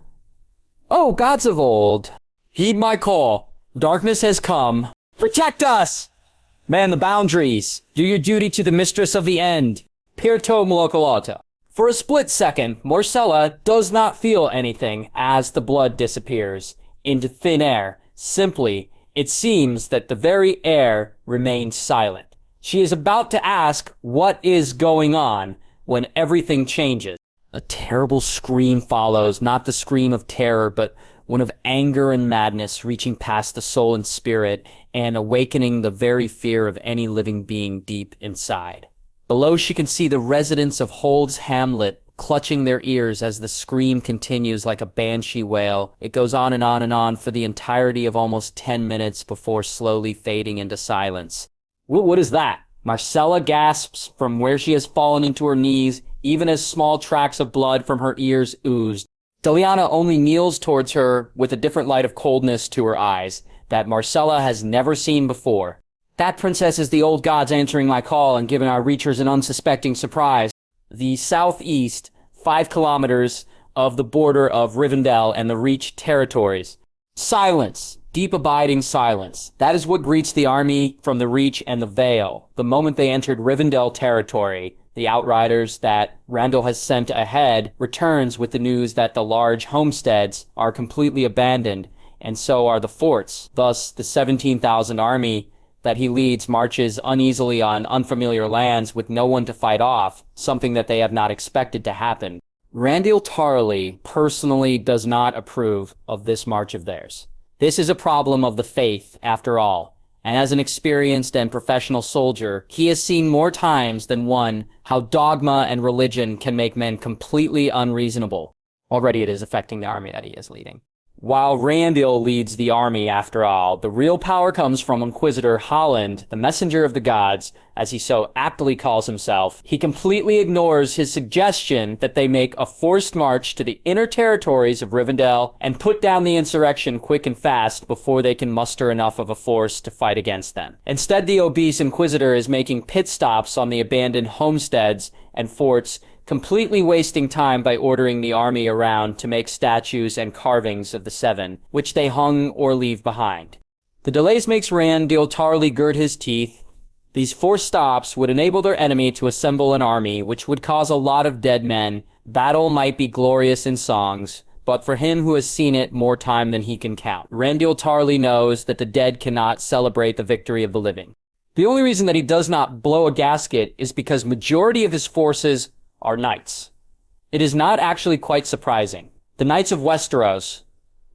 oh gods of old, heed my call. Darkness has come. Protect us! Man the boundaries. Do your duty to the mistress of the end. Pirto Molokolata. For a split second, Myrcella does not feel anything as the blood disappears into thin air. Simply, it seems that the very air remains silent. She is about to ask what is going on when everything changes. A terrible scream follows, not the scream of terror, but one of anger and madness reaching past the soul and spirit and awakening the very fear of any living being deep inside. Below she can see the residents of Hold's Hamlet clutching their ears as the scream continues like a banshee wail. It goes on and on and on for the entirety of almost 10 minutes before slowly fading into silence. What is that? Myrcella gasps from where she has fallen into her knees, even as small tracts of blood from her ears oozed. Deliana only kneels towards her with a different light of coldness to her eyes that Myrcella has never seen before. That princess is the old gods answering my call and giving our reachers an unsuspecting surprise. The southeast, 5 kilometers of the border of Rivendell and the Reach territories. Silence. Deep abiding silence. That is what greets the army from the Reach and the Vale. The moment they entered Rivendell territory, the outriders that Randall has sent ahead returns with the news that the large homesteads are completely abandoned, and so are the forts. Thus, the 17,000 army that he leads marches uneasily on unfamiliar lands with no one to fight off, something that they have not expected to happen. Randyll Tarly personally does not approve of this march of theirs. This is a problem of the faith, after all, and as an experienced and professional soldier, he has seen more times than one how dogma and religion can make men completely unreasonable. Already it is affecting the army that he is leading. While Randyll leads the army, after all, the real power comes from Inquisitor Holland, the messenger of the gods, as he so aptly calls himself. He completely ignores his suggestion that they make a forced march to the inner territories of Rivendell and put down the insurrection quick and fast before they can muster enough of a force to fight against them. Instead, the obese Inquisitor is making pit stops on the abandoned homesteads and forts, completely wasting time by ordering the army around to make statues and carvings of the Seven, which they hung or leave behind. The delays makes Randyll Tarly gird his teeth. These forced stops would enable their enemy to assemble an army, which would cause a lot of dead men. Battle might be glorious in songs, but for him who has seen it more time than he can count, Randyll Tarly knows that the dead cannot celebrate the victory of the living. The only reason that he does not blow a gasket is because majority of his forces are knights. It is not actually quite surprising. The knights of Westeros,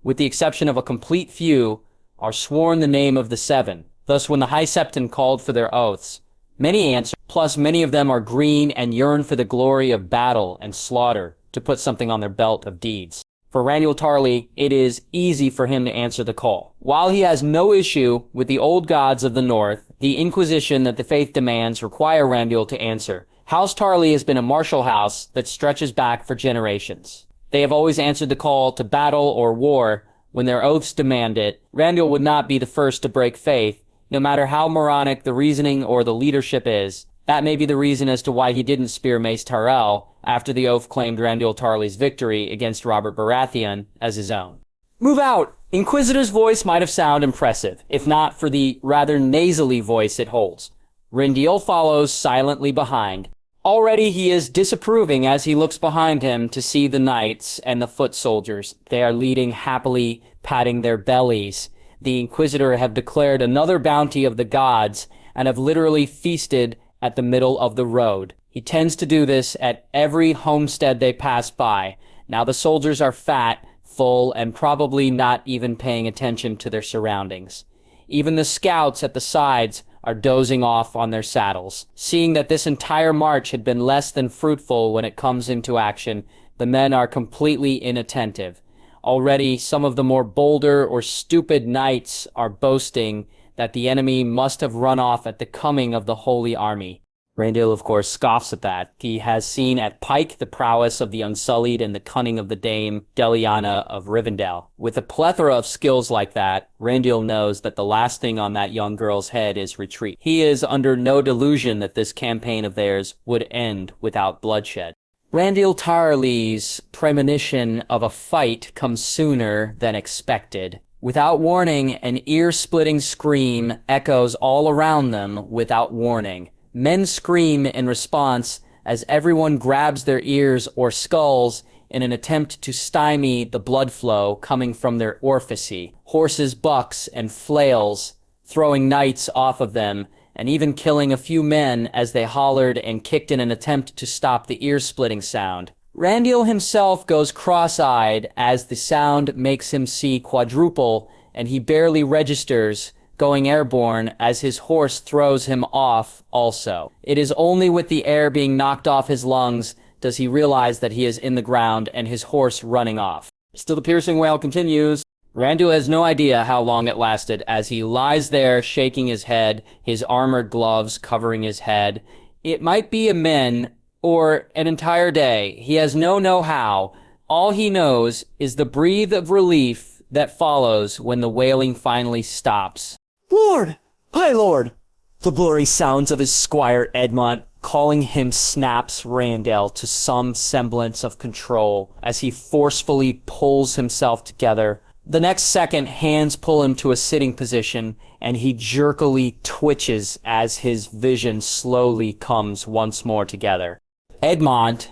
with the exception of a complete few, are sworn the name of the Seven. Thus, when the High Septon called for their oaths, many answered, plus many of them are green and yearn for the glory of battle and slaughter to put something on their belt of deeds. For Randyll Tarly, it is easy for him to answer the call. While he has no issue with the old gods of the North, the Inquisition that the faith demands require Randyll to answer. House Tarly has been a martial house that stretches back for generations. They have always answered the call to battle or war when their oaths demand it. Randyll would not be the first to break faith, no matter how moronic the reasoning or the leadership is. That may be the reason as to why he didn't spear Mace Tyrell after the oath claimed Randyll Tarly's victory against Robert Baratheon as his own. Move out! Inquisitor's voice might have sounded impressive, if not for the rather nasally voice it holds. Randyll follows silently behind. Already he is disapproving as he looks behind him to see the knights and the foot soldiers. They are leading happily, patting their bellies. The Inquisitor have declared another bounty of the gods and have literally feasted at the middle of the road. He tends to do this at every homestead they pass by. Now the soldiers are fat, full, and probably not even paying attention to their surroundings. Even the scouts at the sides are dozing off on their saddles. Seeing that this entire march had been less than fruitful when it comes into action, the men are completely inattentive. Already, some of the more bolder or stupid knights are boasting that the enemy must have run off at the coming of the Holy Army. Randyll, of course, scoffs at that. He has seen at Pike the prowess of the Unsullied and the cunning of the Dame Deliana of Rivendell. With a plethora of skills like that, Randyll knows that the last thing on that young girl's head is retreat. He is under no delusion that this campaign of theirs would end without bloodshed. Randyll Tarly's premonition of a fight comes sooner than expected. Without warning, an ear-splitting scream echoes all around them without warning. Men scream in response as everyone grabs their ears or skulls in an attempt to stymie the blood flow coming from their orifice. Horses bucks and flails, throwing knights off of them, and even killing a few men as they hollered and kicked in an attempt to stop the ear-splitting sound. Randyll himself goes cross-eyed as the sound makes him see quadruple, and he barely registers, going airborne as his horse throws him off also. It is only with the air being knocked off his lungs does he realize that he is in the ground and his horse running off. Still the piercing wail continues. Randyll has no idea how long it lasted as he lies there shaking his head, his armored gloves covering his head. It might be a min or an entire day. He has no know-how. All he knows is the breath of relief that follows when the wailing finally stops. Lord! "My lord!" The blurry sounds of his squire Edmure calling him snaps Randyll to some semblance of control as he forcefully pulls himself together. The next second, hands pull him to a sitting position, and he jerkily twitches as his vision slowly comes once more together. Edmure,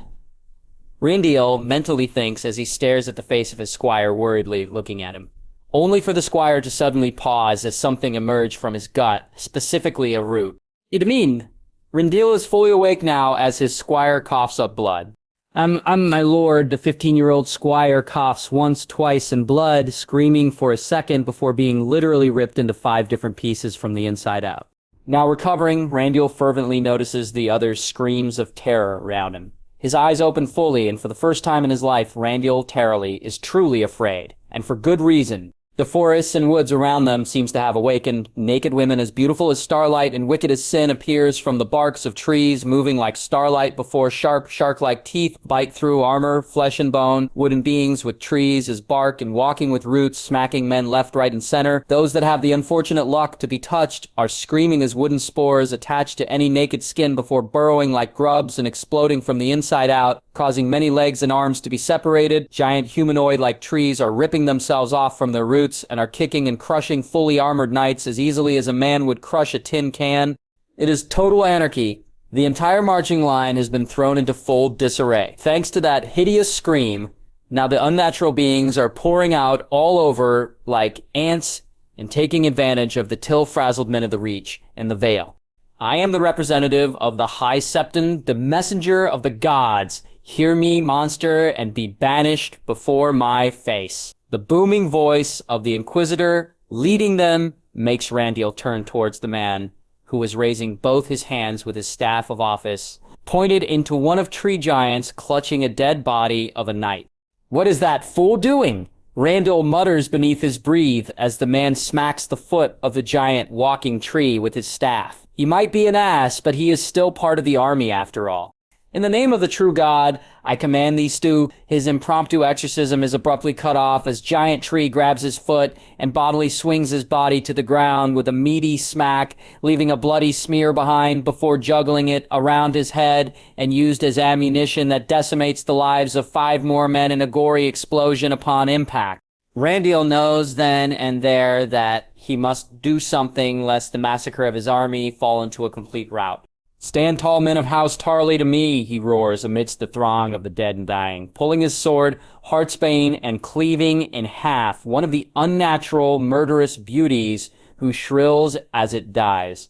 Randyll mentally thinks as he stares at the face of his squire worriedly looking at him, only for the squire to suddenly pause as something emerged from his gut, specifically a root. Edmure, Randyll is fully awake now as his squire coughs up blood. I'm my lord, the 15-year-old squire coughs once, twice in blood, screaming for a second before being literally ripped into 5 different pieces from the inside out. Now recovering, Randyll fervently notices the other's screams of terror around him. His eyes open fully, and for the first time in his life, Randyll Tarly is truly afraid, and for good reason. The forests and woods around them seems to have awakened. Naked women as beautiful as starlight and wicked as sin appears from the barks of trees, moving like starlight before sharp, shark-like teeth bite through armor, flesh and bone. Wooden beings with trees as bark and walking with roots, smacking men left, right, and center. Those that have the unfortunate luck to be touched are screaming as wooden spores attached to any naked skin before burrowing like grubs and exploding from the inside out, causing many legs and arms to be separated. Giant humanoid-like trees are ripping themselves off from their roots and are kicking and crushing fully armored knights as easily as a man would crush a tin can. It is total anarchy. The entire marching line has been thrown into full disarray. Thanks to that hideous scream, now the unnatural beings are pouring out all over like ants and taking advantage of the till-frazzled men of the Reach and the Vale. I am the representative of the High Septon, the messenger of the gods. Hear me, monster, and be banished before my face. The booming voice of the Inquisitor leading them makes Randyll turn towards the man who was raising both his hands with his staff of office, pointed into one of tree giants clutching a dead body of a knight. "What is that fool doing?" Randall mutters beneath his breath as the man smacks the foot of the giant walking tree with his staff. He might be an ass, but he is still part of the army after all. "In the name of the true God, I command thee, Stu." His impromptu exorcism is abruptly cut off as giant tree grabs his foot and bodily swings his body to the ground with a meaty smack, leaving a bloody smear behind before juggling it around his head and used as ammunition that decimates the lives of 5 more men in a gory explosion upon impact. Randall knows then and there that he must do something lest the massacre of his army fall into a complete rout. "Stand tall, men of House Tarly, to me," he roars amidst the throng of the dead and dying, pulling his sword, Heartsbane, and cleaving in half one of the unnatural, murderous beauties who shrills as it dies.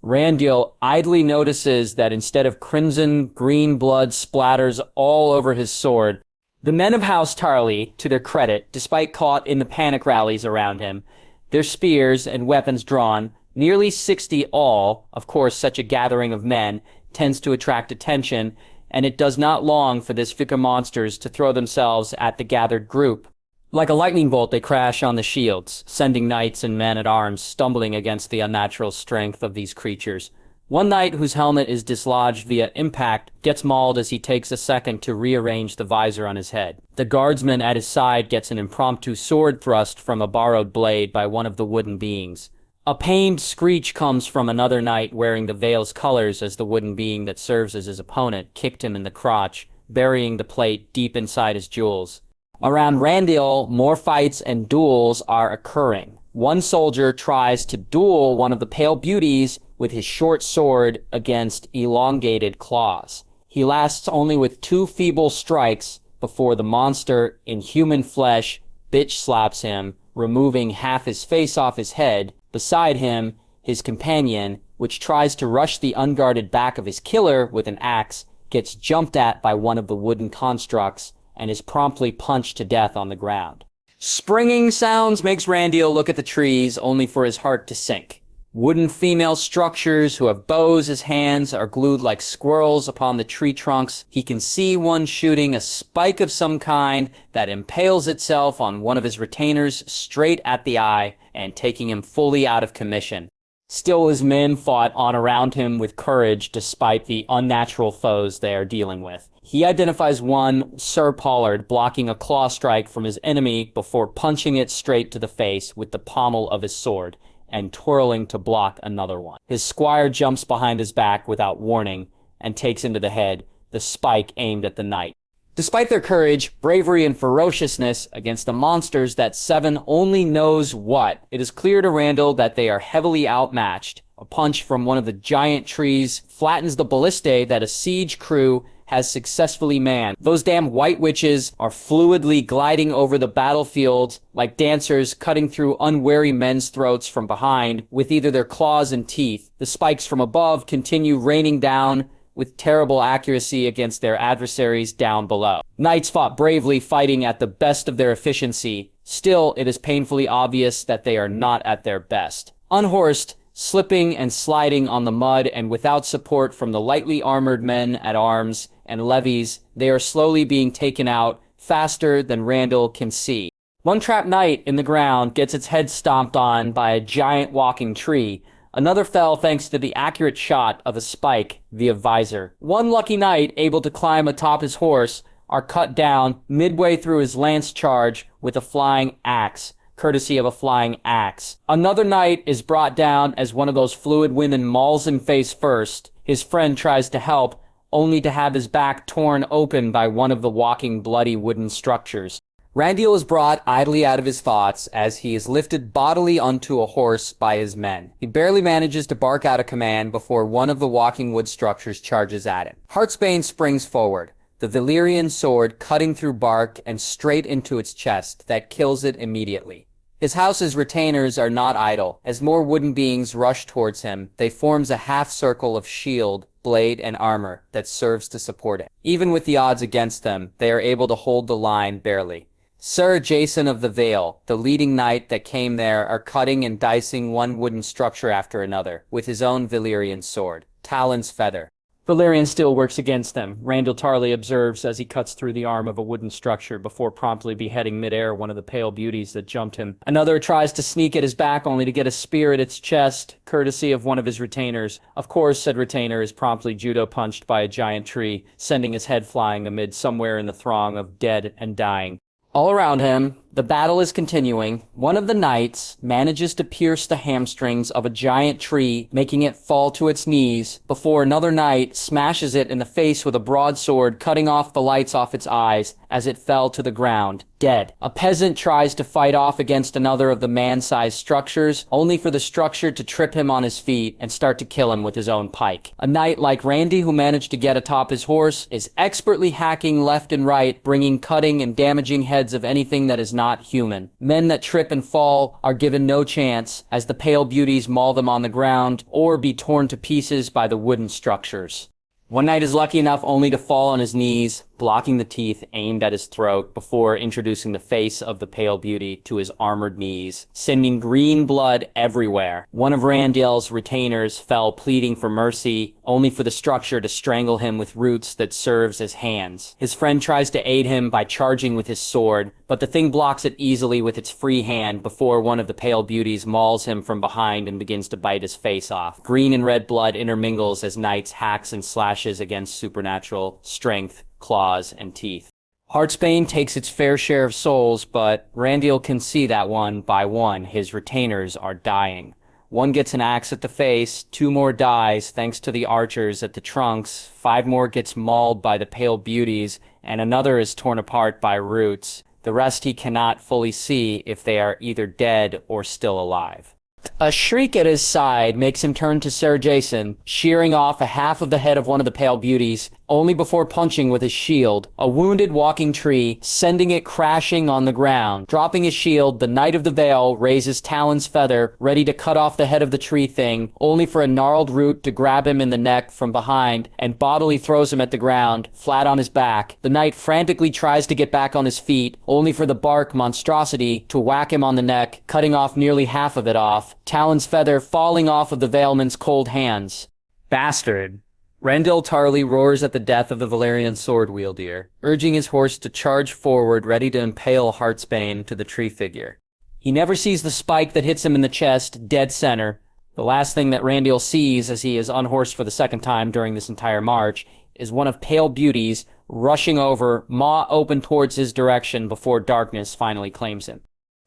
Randall idly notices that instead of crimson, green blood splatters all over his sword. The men of House Tarly, to their credit, despite caught in the panic rallies around him, their spears and weapons drawn, nearly 60 all. Of course, such a gathering of men tends to attract attention, and it does not long for this figure monsters to throw themselves at the gathered group. Like a lightning bolt, they crash on the shields, sending knights and men-at-arms stumbling against the unnatural strength of these creatures. One knight whose helmet is dislodged via impact gets mauled as he takes a second to rearrange the visor on his head. The guardsman at his side gets an impromptu sword thrust from a borrowed blade by one of the wooden beings. A pained screech comes from another knight wearing the Vale's colors as the wooden being that serves as his opponent kicked him in the crotch, burying the plate deep inside his jewels. Around Randall, more fights and duels are occurring. One soldier tries to duel one of the pale beauties with his short sword against elongated claws. He lasts only with 2 feeble strikes before the monster in human flesh bitch slaps him, removing half his face off his head. Beside him, his companion, which tries to rush the unguarded back of his killer with an axe, gets jumped at by one of the wooden constructs and is promptly punched to death on the ground. Springing sounds makes Randall look at the trees, only for his heart to sink. Wooden female structures who have bows as hands are glued like squirrels upon the tree trunks. He can see one shooting a spike of some kind that impales itself on one of his retainers straight at the eye and taking him fully out of commission. Still, his men fought on around him with courage despite the unnatural foes they are dealing with. He identifies one, Sir Pollard, blocking a claw strike from his enemy before punching it straight to the face with the pommel of his sword and twirling to block another one. His squire jumps behind his back without warning and takes him to the head, the spike aimed at the knight. Despite their courage, bravery, and ferociousness against the monsters that Seven only knows what, it is clear to Randall that they are heavily outmatched. A punch from one of the giant trees flattens the ballistae that a siege crew has successfully manned. Those damn white witches are fluidly gliding over the battlefield like dancers cutting through unwary men's throats from behind with either their claws and teeth. The spikes from above continue raining down with terrible accuracy against their adversaries down below. Knights fought bravely, fighting at the best of their efficiency. Still, it is painfully obvious that they are not at their best. Unhorsed, slipping and sliding on the mud, and without support from the lightly armored men at arms and levies, they are slowly being taken out faster than Randall can see. One trapped knight in the ground gets its head stomped on by a giant walking tree. Another fell thanks to the accurate shot of a spike via visor. One lucky knight, able to climb atop his horse, are cut down midway through his lance charge with a flying axe, courtesy of a flying axe. Another knight is brought down as one of those fluid women mauls him face first. His friend tries to help, only to have his back torn open by one of the walking bloody wooden structures. Randall is brought idly out of his thoughts as he is lifted bodily onto a horse by his men. He barely manages to bark out a command before one of the walking wood structures charges at him. Heartsbane springs forward, the Valyrian sword cutting through bark and straight into its chest that kills it immediately. His house's retainers are not idle. As more wooden beings rush towards him, they forms a half-circle of shield, blade, and armor that serves to support it. Even with the odds against them, they are able to hold the line barely. Sir Jason of the Vale, the leading knight that came there, are cutting and dicing one wooden structure after another with his own Valyrian sword, Talon's Feather. Valyrian still works against them, Randyll Tarly observes as he cuts through the arm of a wooden structure before promptly beheading midair one of the pale beauties that jumped him. Another tries to sneak at his back only to get a spear at its chest, courtesy of one of his retainers. Of course, said retainer is promptly judo punched by a giant tree, sending his head flying amid somewhere in the throng of dead and dying. All around him, the battle is continuing. One of the knights manages to pierce the hamstrings of a giant tree, making it fall to its knees, before another knight smashes it in the face with a broadsword, cutting off the lights off its eyes as it fell to the ground, dead. A peasant tries to fight off against another of the man-sized structures, only for the structure to trip him on his feet and start to kill him with his own pike. A knight like Randy, who managed to get atop his horse, is expertly hacking left and right, bringing cutting and damaging heads of anything that is not human. Men that trip and fall are given no chance, as the pale beauties maul them on the ground or be torn to pieces by the wooden structures. One knight is lucky enough only to fall on his knees, blocking the teeth aimed at his throat before introducing the face of the pale beauty to his armored knees, sending green blood everywhere. One of Randall's retainers fell pleading for mercy, only for the structure to strangle him with roots that serves as hands. His friend tries to aid him by charging with his sword, but the thing blocks it easily with its free hand before one of the pale beauties mauls him from behind and begins to bite his face off. Green and red blood intermingles as Knights hacks and slashes against supernatural strength, claws, and teeth. Heartsbane takes its fair share of souls, but Randyll can see that one by one his retainers are dying. One gets an axe at the face, 2 more dies thanks to the archers at the trunks, 5 more gets mauled by the pale beauties, and another is torn apart by roots. The rest he cannot fully see if they are either dead or still alive. A shriek at his side makes him turn to Sir Jason, shearing off a half of the head of one of the pale beauties, only before punching with his shield a wounded walking tree, sending it crashing on the ground. Dropping his shield, the Knight of the Vale raises Talon's feather, ready to cut off the head of the tree thing, only for a gnarled root to grab him in the neck from behind and bodily throws him at the ground, flat on his back. The knight frantically tries to get back on his feet, only for the bark monstrosity to whack him on the neck, cutting off nearly half of it off, Talon's feather falling off of the Valeman's cold hands. Bastard. Randyll Tarly roars at the death of the Valyrian sword wielder, urging his horse to charge forward, ready to impale Heartsbane to the tree figure. He never sees the spike that hits him in the chest, dead center. The last thing that Randyll sees as he is unhorsed for the second time during this entire march is one of pale beauties rushing over, maw open towards his direction before darkness finally claims him.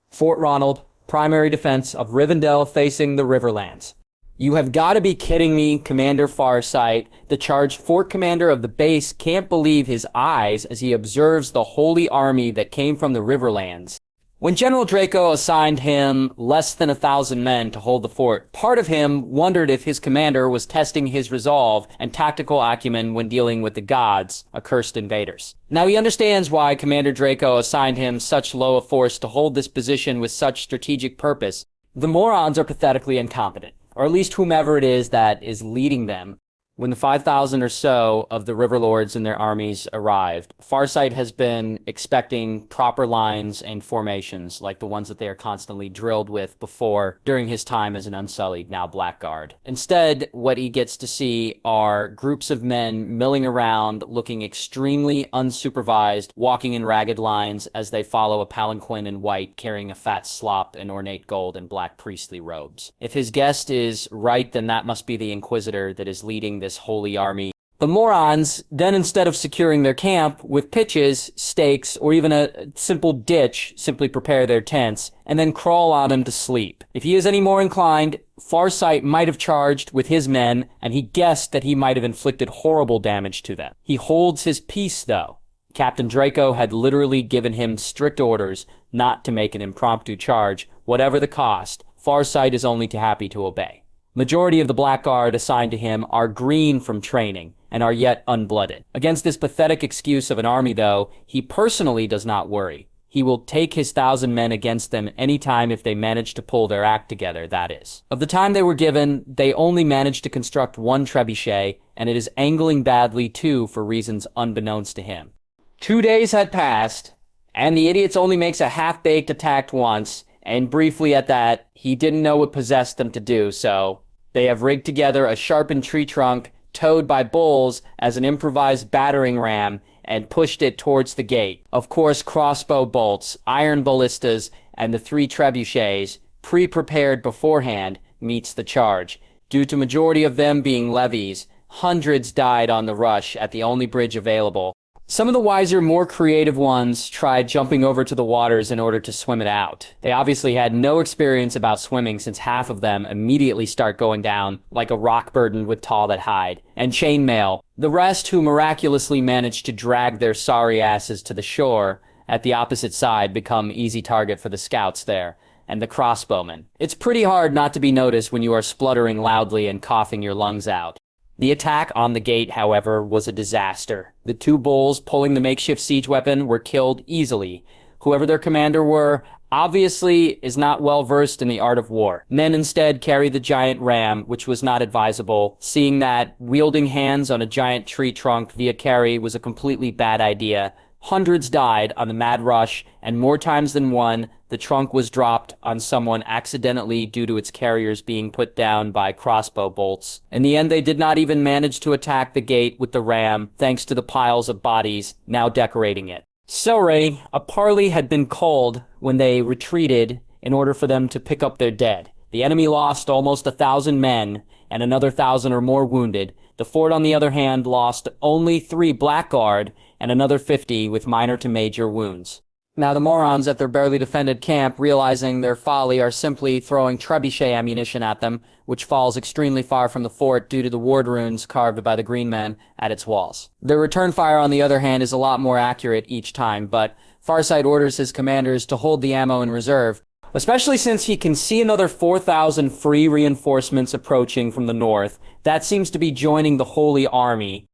Fort Ronald, primary defense of Rivendell facing the Riverlands. You have got to be kidding me, Commander Farsight. The charged fort commander of the base can't believe his eyes as he observes the holy army that came from the Riverlands. When General Draco assigned him less than 1,000 men to hold the fort, part of him wondered if his commander was testing his resolve and tactical acumen when dealing with the gods, accursed invaders. Now he understands why Commander Draco assigned him such low a force to hold this position with such strategic purpose. The morons are pathetically incompetent, or at least whomever it is that is leading them. When the 5,000 or so of the Riverlords and their armies arrived, Farsight has been expecting proper lines and formations like the ones that they are constantly drilled with before during his time as an Unsullied, now Blackguard. Instead, what he gets to see are groups of men milling around, looking extremely unsupervised, walking in ragged lines as they follow a palanquin in white, carrying a fat slop in ornate gold and black priestly robes. If his guest is right, then that must be the Inquisitor that is leading this holy army. The morons then, instead of securing their camp with pitches, stakes, or even a simple ditch, simply prepare their tents and then crawl on them to sleep. If he is any more inclined, Farsight might have charged with his men, and he guessed that he might have inflicted horrible damage to them. He holds his peace, though. Captain Draco had literally given him strict orders not to make an impromptu charge, whatever the cost. Farsight is only too happy to obey. Majority of the Blackguard assigned to him are green from training and are yet unblooded. Against this pathetic excuse of an army, though, he personally does not worry. He will take his 1,000 men against them any time if they manage to pull their act together, that is. Of the time they were given, they only managed to construct 1 trebuchet, and it is angling badly too for reasons unbeknownst to him. 2 days had passed, and the idiots only makes a half-baked attack once, and briefly at that, he didn't know what possessed them to do, so they have rigged together a sharpened tree trunk, towed by bulls as an improvised battering ram and pushed it towards the gate. Of course, crossbow bolts, iron ballistas, and the 3 trebuchets, pre-prepared beforehand, meets the charge. Due to majority of them being levies, hundreds died on the rush at the only bridge available. Some of the wiser, more creative ones tried jumping over to the waters in order to swim it out. They obviously had no experience about swimming, since half of them immediately start going down like a rock burdened with tall hide and chainmail. The rest, who miraculously managed to drag their sorry asses to the shore at the opposite side, become easy target for the scouts there and the crossbowmen. It's pretty hard not to be noticed when you are spluttering loudly and coughing your lungs out. The attack on the gate, however, was a disaster. The 2 bulls pulling the makeshift siege weapon were killed easily. Whoever their commander were, obviously is not well versed in the art of war. Men instead carried the giant ram, which was not advisable, seeing that wielding hands on a giant tree trunk via carry was a completely bad idea. Hundreds died on the mad rush, and more times than one, the trunk was dropped on someone accidentally due to its carriers being put down by crossbow bolts. In the end, they did not even manage to attack the gate with the ram, thanks to the piles of bodies now decorating it. So, Ray, a parley had been called when they retreated in order for them to pick up their dead. The enemy lost almost 1,000 men, and another 1,000 or more wounded. The fort, on the other hand, lost only 3 blackguard, and another 50 with minor to major wounds. Now the morons at their barely defended camp, realizing their folly, are simply throwing trebuchet ammunition at them, which falls extremely far from the fort due to the ward runes carved by the green men at its walls. Their return fire, on the other hand, is a lot more accurate each time, but Farsight orders his commanders to hold the ammo in reserve, especially since he can see another 4,000 free reinforcements approaching from the north. That seems to be joining the Holy Army.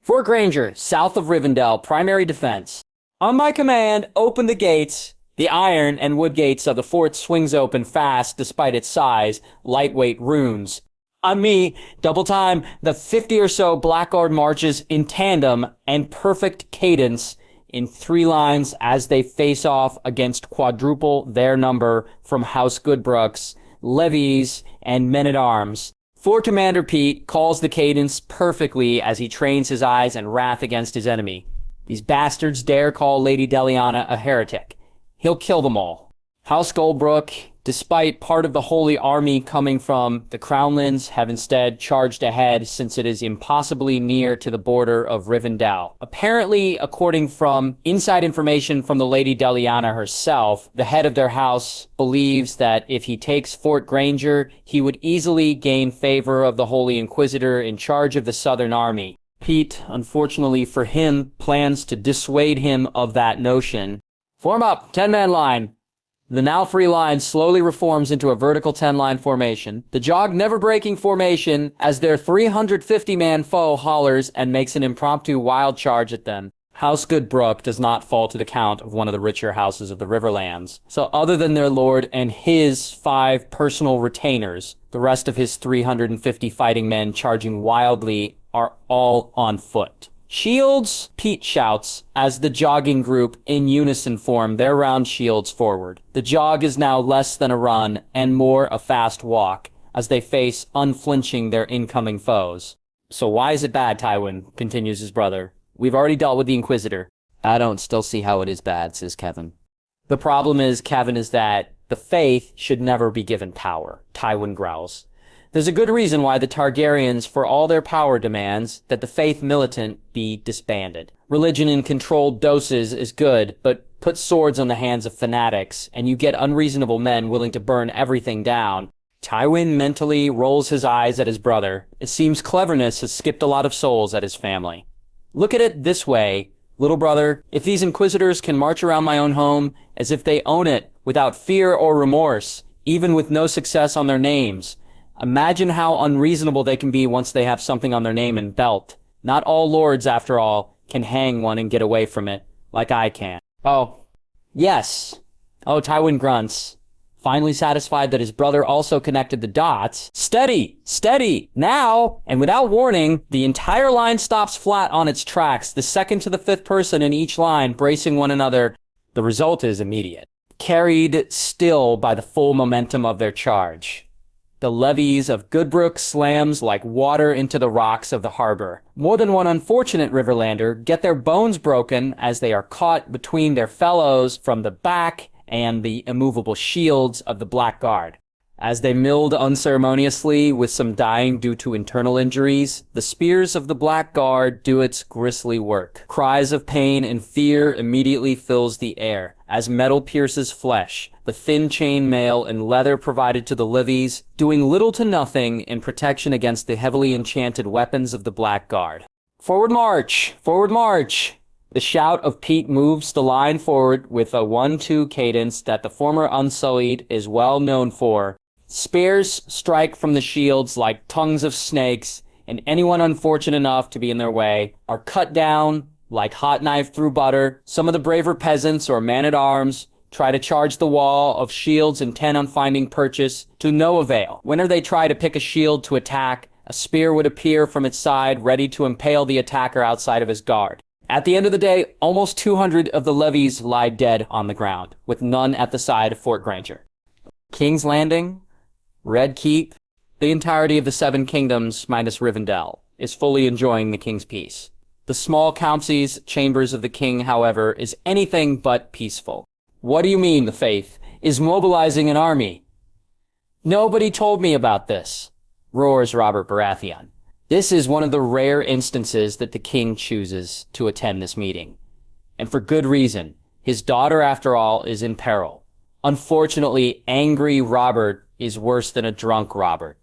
Fort Granger, south of Rivendell, primary defense. On my command, open the gates. The iron and wood gates of the fort swings open fast despite its size, lightweight runes. On me, double time, the 50 or so blackguard marches in tandem and perfect cadence in 3 lines as they face off against quadruple their number from House Goodbrooks, levies, and men-at-arms. Fort Commander Pete calls the cadence perfectly as he trains his eyes and wrath against his enemy. These bastards dare call Lady Deliana a heretic. He'll kill them all. House Goldbrook, despite part of the Holy Army coming from the Crownlands, have instead charged ahead since it is impossibly near to the border of Rivendell. Apparently, according from inside information from the Lady Deliana herself, the head of their house believes that if he takes Fort Granger, he would easily gain favor of the Holy Inquisitor in charge of the Southern Army. Pete, unfortunately for him, plans to dissuade him of that notion. Form up, 10-man line. The now free line slowly reforms into a vertical 10-line formation, the jog never-breaking formation as their 350-man foe hollers and makes an impromptu wild charge at them. House Goodbrook does not fall to the count of one of the richer houses of the Riverlands, so other than their lord and his 5 personal retainers, the rest of his 350 fighting men charging wildly are all on foot. Shields, Pete shouts, as the jogging group in unison form their round shields forward. The jog is now less than a run, and more a fast walk, as they face unflinching their incoming foes. So why is it bad, Tywin? Continues his brother. We've already dealt with the Inquisitor. I don't still see how it is bad, says Kevin. The problem is, Kevin, is that the Faith should never be given power, Tywin growls. There's a good reason why the Targaryens, for all their power demands, that the Faith militant be disbanded. Religion in controlled doses is good, but put swords on the hands of fanatics, and you get unreasonable men willing to burn everything down. Tywin mentally rolls his eyes at his brother. It seems cleverness has skipped a lot of souls at his family. Look at it this way, little brother. If these Inquisitors can march around my own home as if they own it, without fear or remorse, even with no success on their names, imagine how unreasonable they can be once they have something on their name and belt. Not all lords, after all, can hang one and get away from it, like I can. Oh, yes. Oh, Tywin grunts, finally satisfied that his brother also connected the dots. Steady! Steady! Now! And without warning, the entire line stops flat on its tracks, the second to the 5th person in each line bracing one another. The result is immediate. Carried still by the full momentum of their charge. The levees of Goodbrook slams like water into the rocks of the harbor. More than one unfortunate Riverlander get their bones broken as they are caught between their fellows from the back and the immovable shields of the Black Guard. As they milled unceremoniously, with some dying due to internal injuries, the spears of the Black Guard do its grisly work. Cries of pain and fear immediately fills the air, as metal pierces flesh, the thin chain mail and leather provided to the levies, doing little to nothing in protection against the heavily enchanted weapons of the Black Guard. Forward march! Forward march! The shout of Pete moves the line forward with a 1-2 cadence that the former Unsullied is well known for. Spears strike from the shields like tongues of snakes, and anyone unfortunate enough to be in their way are cut down like hot knife through butter. Some of the braver peasants or man-at-arms try to charge the wall of shields intent on finding purchase, to no avail. Whenever they try to pick a shield to attack, a spear would appear from its side ready to impale the attacker outside of his guard. At the end of the day, almost 200 of the levies lie dead on the ground, with none at the side of Fort Granger. King's Landing, Red Keep, the entirety of the Seven Kingdoms minus Rivendell, is fully enjoying the King's peace. The small Council's chambers of the King, however, is anything but peaceful. What do you mean, the Faith is mobilizing an army? Nobody told me about this, roars Robert Baratheon. This is one of the rare instances that the King chooses to attend this meeting. And for good reason. His daughter, after all, is in peril. Unfortunately, angry Robert is worse than a drunk Robert.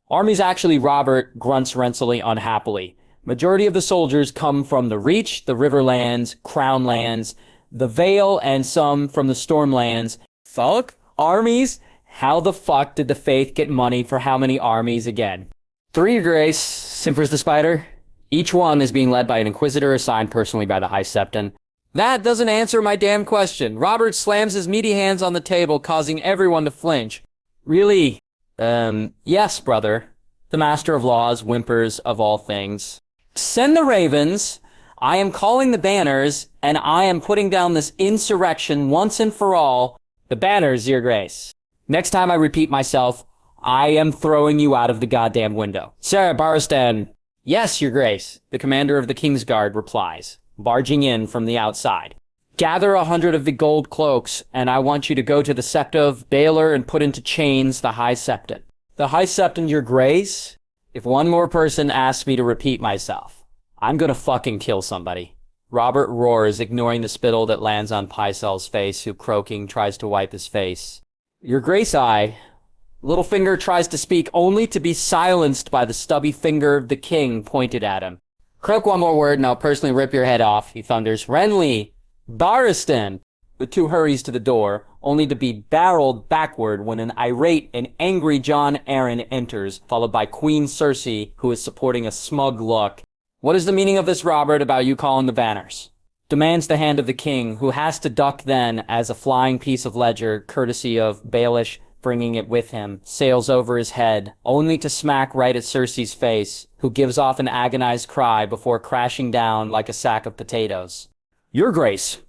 Armies actually, Robert grunts Rensselaer unhappily. Majority of the soldiers come from the Reach, the Riverlands, Crownlands, the Vale, and some from the Stormlands. Fuck? Armies? How the fuck did the Faith get money for how many armies again? 3, Your Grace, simpers the Spider. Each one is being led by an Inquisitor assigned personally by the High Septon. That doesn't answer my damn question. Robert slams his meaty hands on the table, causing everyone to flinch. Really? Yes, brother. The Master of Laws whimpers of all things. Send the ravens. I am calling the banners, and I am putting down this insurrection once and for all. The banners, Your Grace. Next time I repeat myself, I am throwing you out of the goddamn window. Sir Barristan. Yes, Your Grace, the commander of the King's Guard replies, barging in from the outside. Gather 100 of the gold cloaks, and I want you to go to the Sept of Baelor and put into chains the High Septon. The High Septon, Your Grace? If one more person asks me to repeat myself, I'm gonna fucking kill somebody. Robert roars, ignoring the spittle that lands on Pycelle's face, who, croaking, tries to wipe his face. Your Grace, Littlefinger tries to speak, only to be silenced by the stubby finger of the King pointed at him. Croak one more word and I'll personally rip your head off, he thunders. Renly! Barristan! The two hurries to the door, only to be barreled backward when an irate and angry Jon Arryn enters, followed by Queen Cersei, who is supporting a smug look. What is the meaning of this, Robert, about you calling the banners? Demands the hand of the King, who has to duck then as a flying piece of ledger, courtesy of Baelish, bringing it with him, sails over his head, only to smack right at Cersei's face, who gives off an agonized cry before crashing down like a sack of potatoes. Your Grace!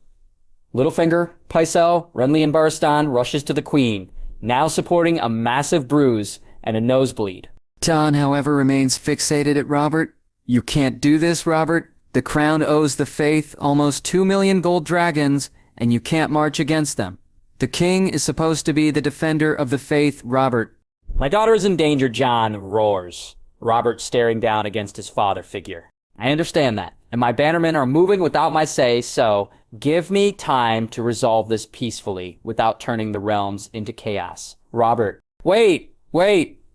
Littlefinger, Pycelle, Renly, and Barristan rushes to the Queen, now supporting a massive bruise and a nosebleed. Jon, however, remains fixated at Robert. You can't do this, Robert. The crown owes the Faith almost 2 million gold dragons, and you can't march against them. The King is supposed to be the defender of the Faith, Robert. My daughter is in danger, Jon roars, Robert staring down against his father figure. I understand that, and my bannermen are moving without my say, so give me time to resolve this peacefully without turning the realms into chaos. Robert. Wait!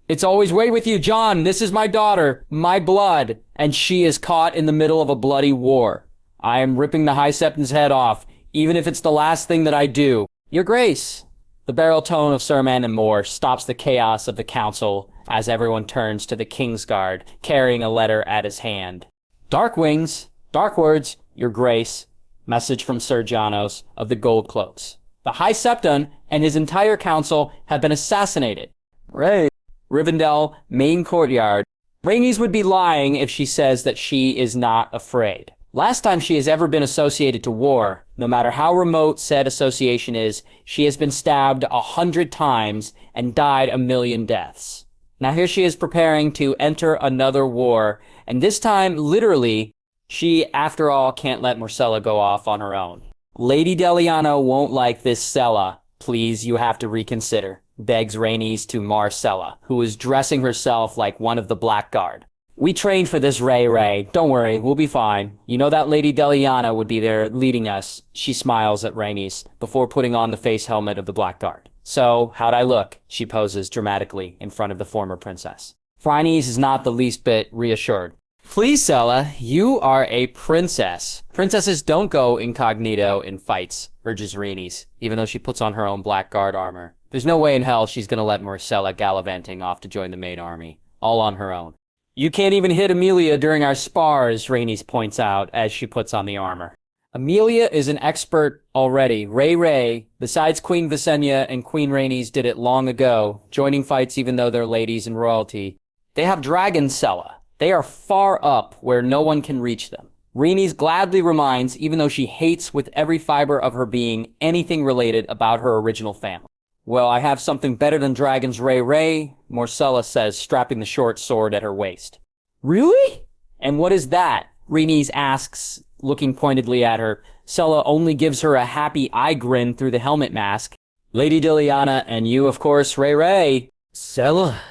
It's always wait with you, Jon! This is my daughter, my blood, and she is caught in the middle of a bloody war. I am ripping the High Septon's head off, even if it's the last thing that I do. Your Grace! The barrel tone of Sir Mandon Moore stops the chaos of the council as everyone turns to the King's Guard, carrying a letter at his hand. Dark wings, dark words, Your Grace. Message from Sir Janos of the Gold Cloaks. The High Septon and his entire council have been assassinated. Right. Rivendell, main courtyard. Rhaenys would be lying if she says that she is not afraid. Last time she has ever been associated to war, no matter how remote said association is, she has been stabbed 100 times and died 1,000,000 deaths. Now here she is preparing to enter another war, and this time, literally, she, after all, can't let Myrcella go off on her own. Lady Deliana won't like this Cella. Please, you have to reconsider, begs Rhaenys to Myrcella, who is dressing herself like one of the Blackguard. We trained for this, Ray. Don't worry, we'll be fine. You know that Lady Deliana would be there leading us. She smiles at Rhaenys before putting on the face helmet of the Blackguard. So, how'd I look? She poses dramatically in front of the former princess. Rhaenys is not the least bit reassured. Please, Cella, you are a princess. Princesses don't go incognito in fights, urges Rhaenys, even though she puts on her own Blackguard armor. There's no way in hell she's gonna let Myrcella gallivanting off to join the main army, all on her own. You can't even hit Emilia during our spars, Rhaenys points out as she puts on the armor. Emilia is an expert already. Ray, besides Queen Visenya and Queen Rhaenys did it long ago, joining fights even though they're ladies and royalty. They have dragons, Cella. They are far up where no one can reach them. Rhaenys gladly reminds, even though she hates with every fiber of her being anything related about her original family. Well, I have something better than dragons, Ray, Myrcella says, strapping the short sword at her waist. Really? And what is that? Rhaenys asks, looking pointedly at her. Cella only gives her a happy eye grin through the helmet mask. Lady Deliana, and you, of course, Ray. Cella?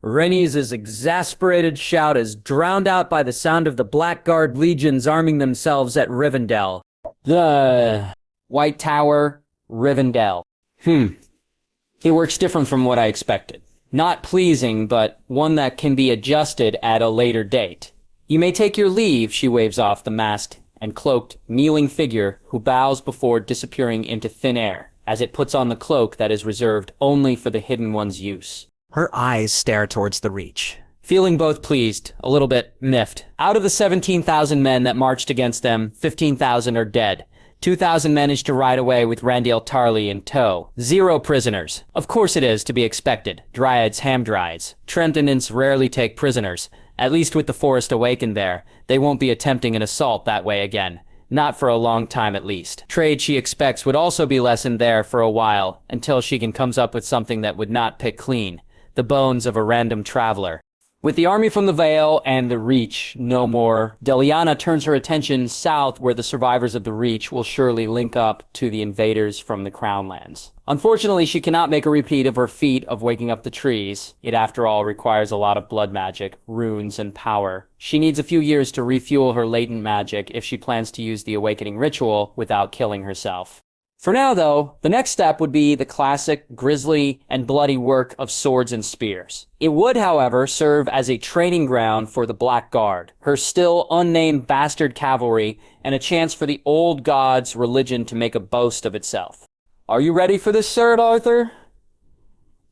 Rhaenys' exasperated shout is drowned out by the sound of the Blackguard legions arming themselves at Rivendell. The White Tower, Rivendell. It works different from what I expected. Not pleasing, but one that can be adjusted at a later date. You may take your leave, she waves off the masked and cloaked, kneeling figure who bows before disappearing into thin air, as it puts on the cloak that is reserved only for the Hidden One's use. Her eyes stare towards the Reach. Feeling both pleased, a little bit miffed. Out of the 17,000 men that marched against them, 15,000 are dead. 2,000 managed to ride away with Randyll Tarly in tow. 0 prisoners. Of course it is to be expected. Dryads, Hamdrides. Trentonants rarely take prisoners. At least with the forest awakened there. They won't be attempting an assault that way again. Not for a long time at least. Trade, she expects, would also be lessened there for a while, until she comes up with something that would not pick clean. The bones of a random traveler. With the army from the Vale and the Reach no more, Deliana turns her attention south where the survivors of the Reach will surely link up to the invaders from the Crownlands. Unfortunately, she cannot make a repeat of her feat of waking up the trees. It, after all, requires a lot of blood magic, runes, and power. She needs a few years to refuel her latent magic if she plans to use the awakening ritual without killing herself. For now, though, the next step would be the classic, grisly, and bloody work of swords and spears. It would, however, serve as a training ground for the Black Guard, her still unnamed bastard cavalry, and a chance for the old god's religion to make a boast of itself. Are you ready for this, Sir Arthur?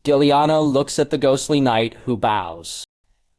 Deliana looks at the ghostly knight, who bows.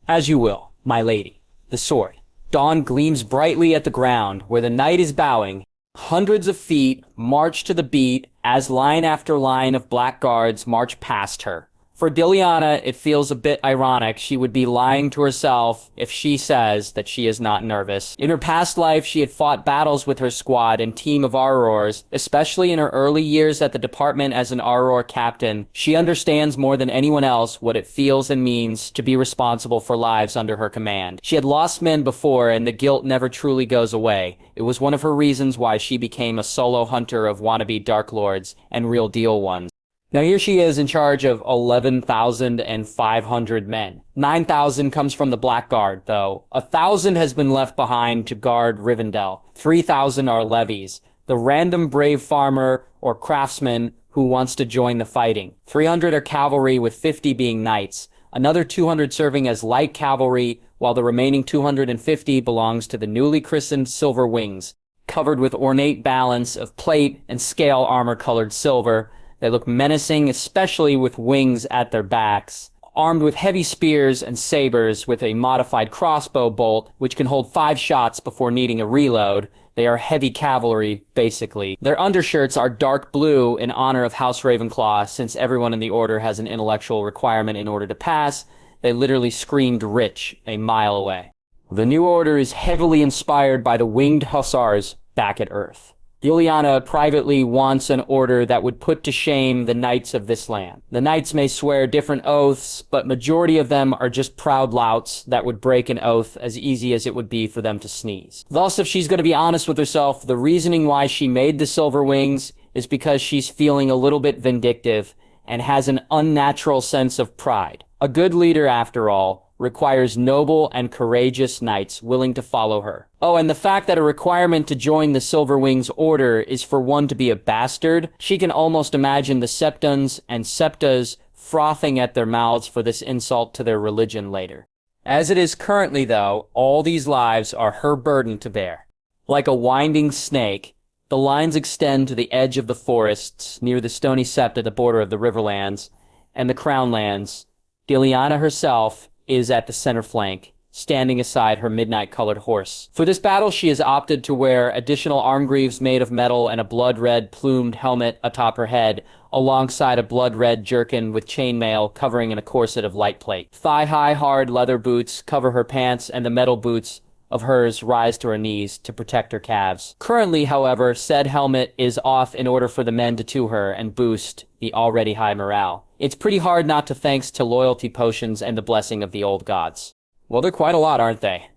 As you will, my lady. The sword. Dawn gleams brightly at the ground, where the knight is bowing. Hundreds of feet march to the beat as line after line of black guards march past her. For Deliana, it feels a bit ironic she would be lying to herself if she says that she is not nervous. In her past life, she had fought battles with her squad and team of Aurors, especially in her early years at the department as an Auror captain. She understands more than anyone else what it feels and means to be responsible for lives under her command. She had lost men before, and the guilt never truly goes away. It was one of her reasons why she became a solo hunter of wannabe Dark Lords and real deal ones. Now here she is in charge of 11,500 men. 9,000 comes from the Black Guard, though. 1,000 has been left behind to guard Rivendell. 3,000 are levies. The random brave farmer or craftsman who wants to join the fighting. 300 are cavalry, with 50 being knights. Another 200 serving as light cavalry, while the remaining 250 belongs to the newly christened Silver Wings, covered with ornate balance of plate and scale armor-colored silver. They look menacing, especially with wings at their backs. Armed with heavy spears and sabers with a modified crossbow bolt, which can hold 5 shots before needing a reload. They are heavy cavalry, basically. Their undershirts are dark blue in honor of House Ravenclaw, since everyone in the Order has an intellectual requirement in order to pass. They literally screamed rich a mile away. The new Order is heavily inspired by the winged hussars back at Earth. Ileana privately wants an order that would put to shame the knights of this land. The knights may swear different oaths, but majority of them are just proud louts that would break an oath as easy as it would be for them to sneeze. Thus, if she's going to be honest with herself, the reasoning why she made the Silver Wings is because she's feeling a little bit vindictive and has an unnatural sense of pride. A good leader, after all, requires noble and courageous knights willing to follow her. Oh, and the fact that a requirement to join the Silver Wings order is for one to be a bastard, she can almost imagine the Septons and Septas frothing at their mouths for this insult to their religion later. As it is currently, though, all these lives are her burden to bear. Like a winding snake, the lines extend to the edge of the forests near the stony sept at the border of the Riverlands and the Crownlands. Ileana herself is at the center flank, standing aside her midnight-colored horse. For this battle, she has opted to wear additional arm greaves made of metal and a blood-red plumed helmet atop her head, alongside a blood-red jerkin with chainmail covering in a corset of light plate. Thigh-high hard leather boots cover her pants, and the metal boots of hers rise to her knees to protect her calves. Currently, however, said helmet is off in order for the men to her and boost the already high morale. It's pretty hard not to thanks to loyalty potions and the blessing of the old gods. Well, they're quite a lot, aren't they?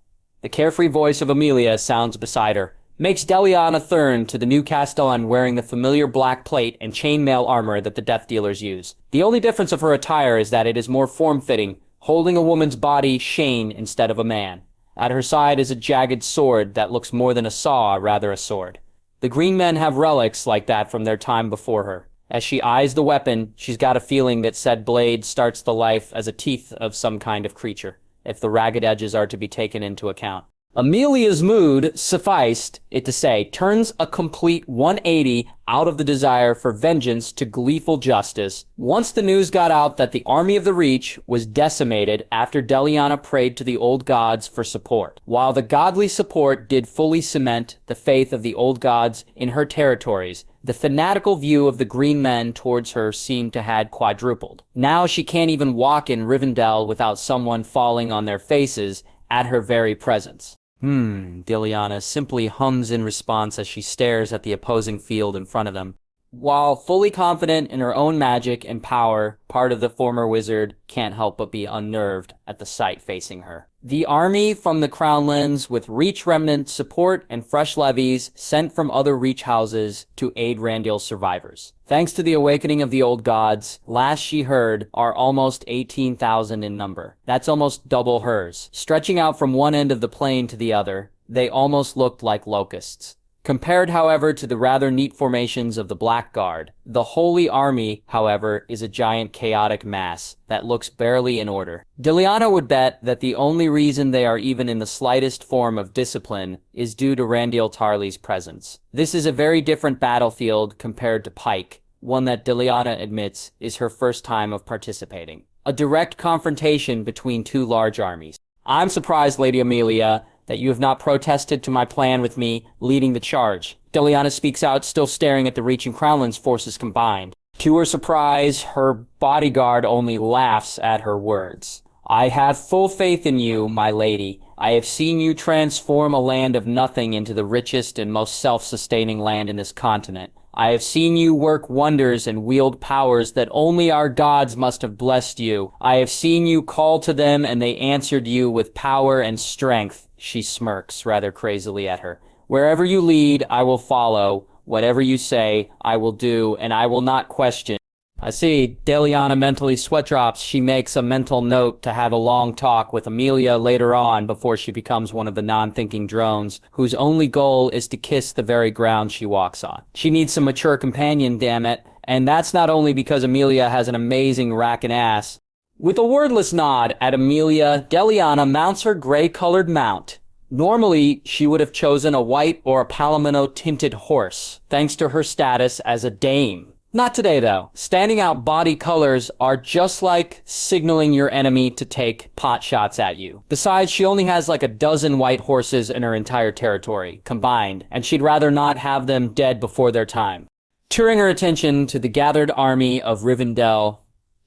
The carefree voice of Emilia sounds beside her, makes Deliana Thurn to the new Castellan wearing the familiar black plate and chainmail armor that the Death Dealers use. The only difference of her attire is that it is more form-fitting, holding a woman's body Shane instead of a man. At her side is a jagged sword that looks more than a saw, rather a sword. The green men have relics like that from their time before her. As she eyes the weapon, she's got a feeling that said blade starts the life as a teeth of some kind of creature, if the ragged edges are to be taken into account. Emilia's mood, sufficed it to say, turns a complete 180 out of the desire for vengeance to gleeful justice once the news got out that the army of the Reach was decimated after Deliana prayed to the old gods for support. While the godly support did fully cement the faith of the old gods in her territories, the fanatical view of the green men towards her seemed to had quadrupled. Now she can't even walk in Rivendell without someone falling on their faces at her very presence. Deliana simply hums in response as she stares at the opposing field in front of them. While fully confident in her own magic and power, part of the former wizard can't help but be unnerved at the sight facing her. The army from the Crownlands with Reach remnant support and fresh levies sent from other Reach houses to aid Randall's survivors. Thanks to the awakening of the old gods, last she heard are almost 18,000 in number. That's almost double hers. Stretching out from one end of the plain to the other, they almost looked like locusts. Compared, however, to the rather neat formations of the Black Guard, the Holy Army, however, is a giant chaotic mass that looks barely in order. Deliana would bet that the only reason they are even in the slightest form of discipline is due to Randyll Tarly's presence. This is a very different battlefield compared to Pike, one that Deliana admits is her first time of participating. A direct confrontation between two large armies. I'm surprised, Lady Amelia, that you have not protested to my plan with me leading the charge. Deliana speaks out, still staring at the Reach and Crownlands forces combined. To her surprise, her bodyguard only laughs at her words. I have full faith in you, my lady. I have seen you transform a land of nothing into the richest and most self-sustaining land in this continent. I have seen you work wonders and wield powers that only our gods must have blessed you. I have seen you call to them and they answered you with power and strength. She smirks rather crazily at her. Wherever you lead, I will follow. Whatever you say, I will do, and I will not question. I see. Deliana mentally sweat drops. She makes a mental note to have a long talk with Amelia later on before she becomes one of the non-thinking drones, whose only goal is to kiss the very ground she walks on. She needs some mature companion, damn it, and that's not only because Amelia has an amazing rackin' ass. With a wordless nod at Amelia, Deliana mounts her gray-colored mount. Normally, she would have chosen a white or a palomino-tinted horse, thanks to her status as a dame. Not today, though. Standing out body colors are just like signaling your enemy to take pot shots at you. Besides, she only has like a dozen white horses in her entire territory, combined, and she'd rather not have them dead before their time. Turning her attention to the gathered army of Rivendell,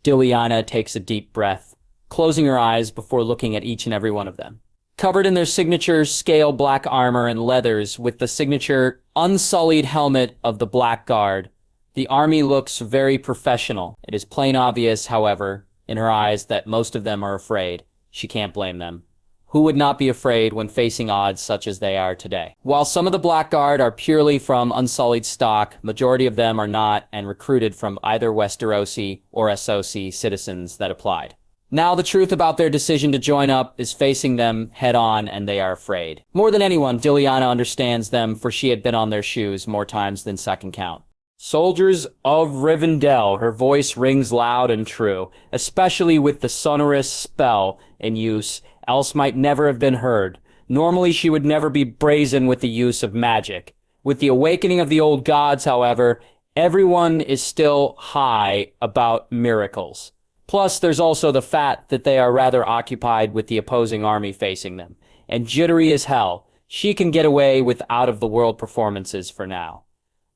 Deliana takes a deep breath, closing her eyes before looking at each and every one of them. Covered in their signature scale black armor and leathers with the signature unsullied helmet of the Black Guard, the army looks very professional. It is plain obvious, however, in her eyes that most of them are afraid. She can't blame them. Who would not be afraid when facing odds such as they are today? While some of the Black Guard are purely from unsullied stock, majority of them are not and recruited from either Westerosi or Essosi citizens that applied. Now the truth about their decision to join up is facing them head-on, and they are afraid. More than anyone, Diliana understands them, for she had been on their shoes more times than second count. Soldiers of Rivendell, her voice rings loud and true, especially with the sonorous spell in use, else might never have been heard. Normally she would never be brazen with the use of magic. With the awakening of the old gods, however, everyone is still high about miracles. Plus, there's also the fact that they are rather occupied with the opposing army facing them. And jittery as hell. She can get away with out-of-the-world performances for now.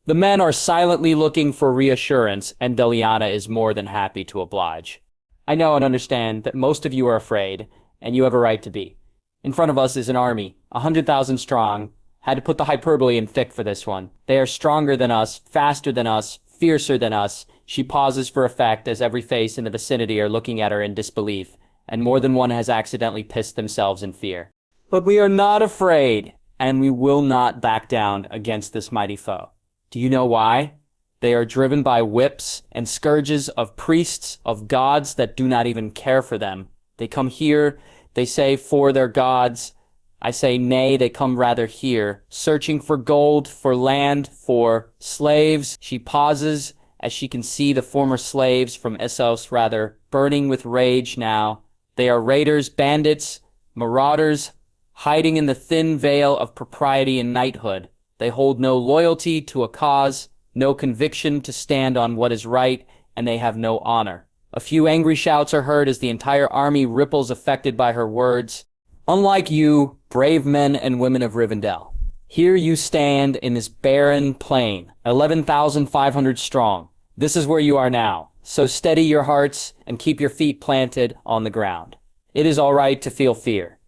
The men are silently looking for reassurance, and Diliana is more than happy to oblige. I know and understand that most of you are afraid, and you have a right to be. In front of us is an army, 100,000 strong. Had to put the hyperbole in thick for this one. They are stronger than us, faster than us, fiercer than us. She pauses for effect as every face in the vicinity are looking at her in disbelief, and more than one has accidentally pissed themselves in fear. But we are not afraid, and we will not back down against this mighty foe. Do you know why? They are driven by whips and scourges of priests of gods that do not even care for them. They come here, they say for their gods. I say nay, they come rather here, searching for gold, for land, for slaves. She pauses as she can see the former slaves from Essos rather, burning with rage now. They are raiders, bandits, marauders, hiding in the thin veil of propriety and knighthood. They hold no loyalty to a cause, no conviction to stand on what is right, and they have no honor. A few angry shouts are heard as the entire army ripples affected by her words. Unlike you, brave men and women of Rivendell, here you stand in this barren plain, 11,500 strong. This is where you are now. So steady your hearts and keep your feet planted on the ground. It is all right to feel fear,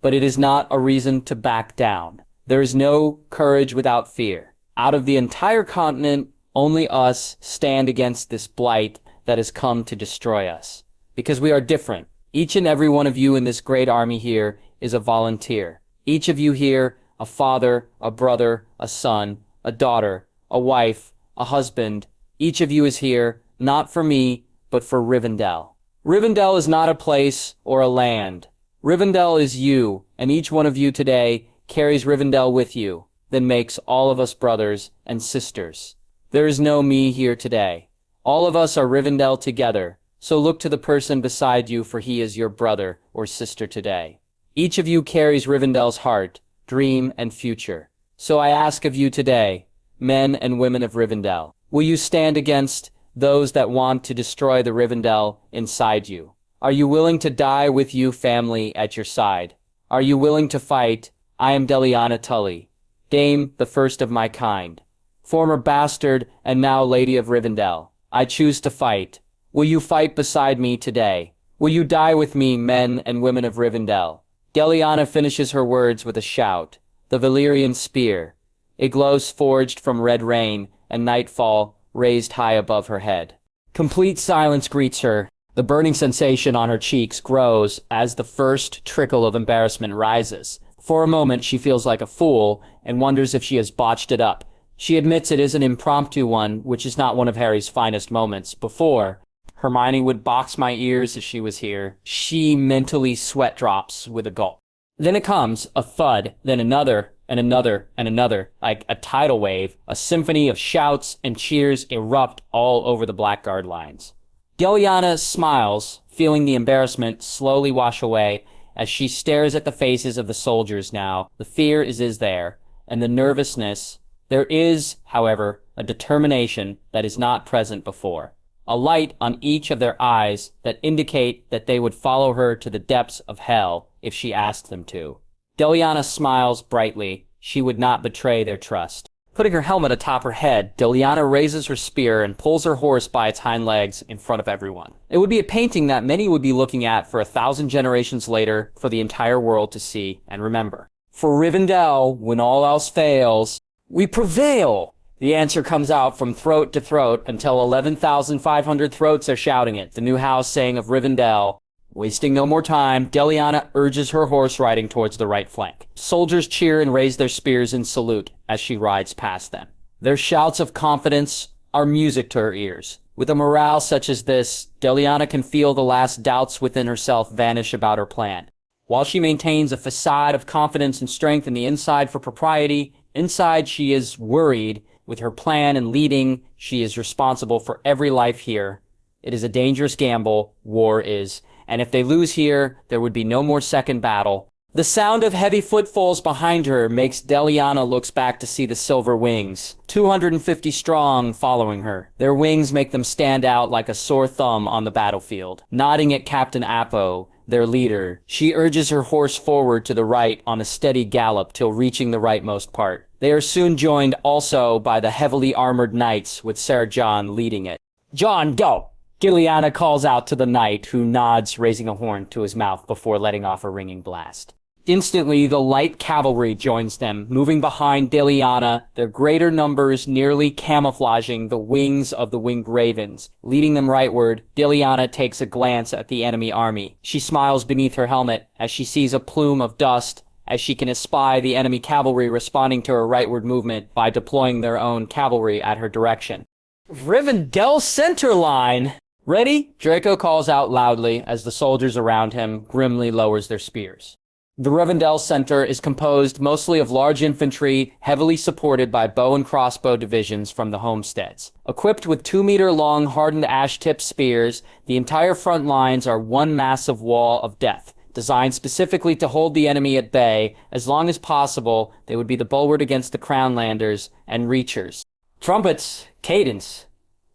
but it is not a reason to back down. There is no courage without fear. Out of the entire continent, only us stand against this blight that has come to destroy us. Because we are different. Each and every one of you in this great army here is a volunteer. Each of you here, a father, a brother, a son, a daughter, a wife, a husband. Each of you is here, not for me, but for Rivendell. Rivendell is not a place or a land. Rivendell is you, and each one of you today carries Rivendell with you, then makes all of us brothers and sisters. There is no me here today. All of us are Rivendell together, so look to the person beside you, for he is your brother or sister today. Each of you carries Rivendell's heart, dream, and future. So I ask of you today, men and women of Rivendell, will you stand against those that want to destroy the Rivendell inside you? Are you willing to die with you family at your side? Are you willing to fight? I am Diliana Tully, Dame, the first of my kind, former bastard and now Lady of Rivendell. I choose to fight. Will you fight beside me today? Will you die with me, men and women of Rivendell? Diliana finishes her words with a shout. The Valyrian spear. It glows forged from red rain and nightfall raised high above her head. Complete silence greets her. The burning sensation on her cheeks grows as the first trickle of embarrassment rises. For a moment she feels like a fool and wonders if she has botched it up. She admits it is an impromptu one, which is not one of Harry's finest moments. Before, Hermione would box my ears if she was here. She mentally sweat drops with a gulp. Then it comes, a thud, then another, and another, and another, like a tidal wave. A symphony of shouts and cheers erupt all over the Blackguard lines. Diliana smiles, feeling the embarrassment slowly wash away as she stares at the faces of the soldiers now. The fear is there, and the nervousness. There is, however, a determination that is not present before. A light on each of their eyes that indicate that they would follow her to the depths of hell if she asked them to. Diliana smiles brightly. She would not betray their trust. Putting her helmet atop her head, Deliana raises her spear and pulls her horse by its hind legs in front of everyone. It would be a painting that many would be looking at for 1,000 generations later for the entire world to see and remember. For Rivendell, when all else fails, we prevail! The answer comes out from throat to throat until 11,500 throats are shouting it, the new house saying of Rivendell. Wasting no more time, Deliana urges her horse riding towards the right flank. Soldiers cheer and raise their spears in salute as she rides past them. Their shouts of confidence are music to her ears. With a morale such as this, Deliana can feel the last doubts within herself vanish about her plan. While she maintains a facade of confidence and strength in the inside for propriety, inside she is worried. With her plan and leading, she is responsible for every life here. It is a dangerous gamble, war is, and if they lose here, there would be no more second battle. The sound of heavy footfalls behind her makes Deliana looks back to see the silver wings, 250 strong, following her. Their wings make them stand out like a sore thumb on the battlefield. Nodding at Captain Apo, their leader, she urges her horse forward to the right on a steady gallop till reaching the rightmost part. They are soon joined also by the heavily armored knights, with Sir John leading it. "John, go!" Deliana calls out to the knight, who nods, raising a horn to his mouth before letting off a ringing blast. Instantly, the light cavalry joins them, moving behind Deliana, their greater numbers nearly camouflaging the wings of the winged ravens. Leading them rightward, Deliana takes a glance at the enemy army. She smiles beneath her helmet as she sees a plume of dust, as she can espy the enemy cavalry responding to her rightward movement by deploying their own cavalry at her direction. "Rivendell center line! Ready?" Draco calls out loudly as the soldiers around him grimly lowers their spears. The Rivendell center is composed mostly of large infantry, heavily supported by bow and crossbow divisions from the homesteads. Equipped with 2-meter-long hardened ash-tipped spears, the entire front lines are one massive wall of death. Designed specifically to hold the enemy at bay, as long as possible, they would be the bulwark against the Crownlanders and Reachers. "Trumpets, cadence,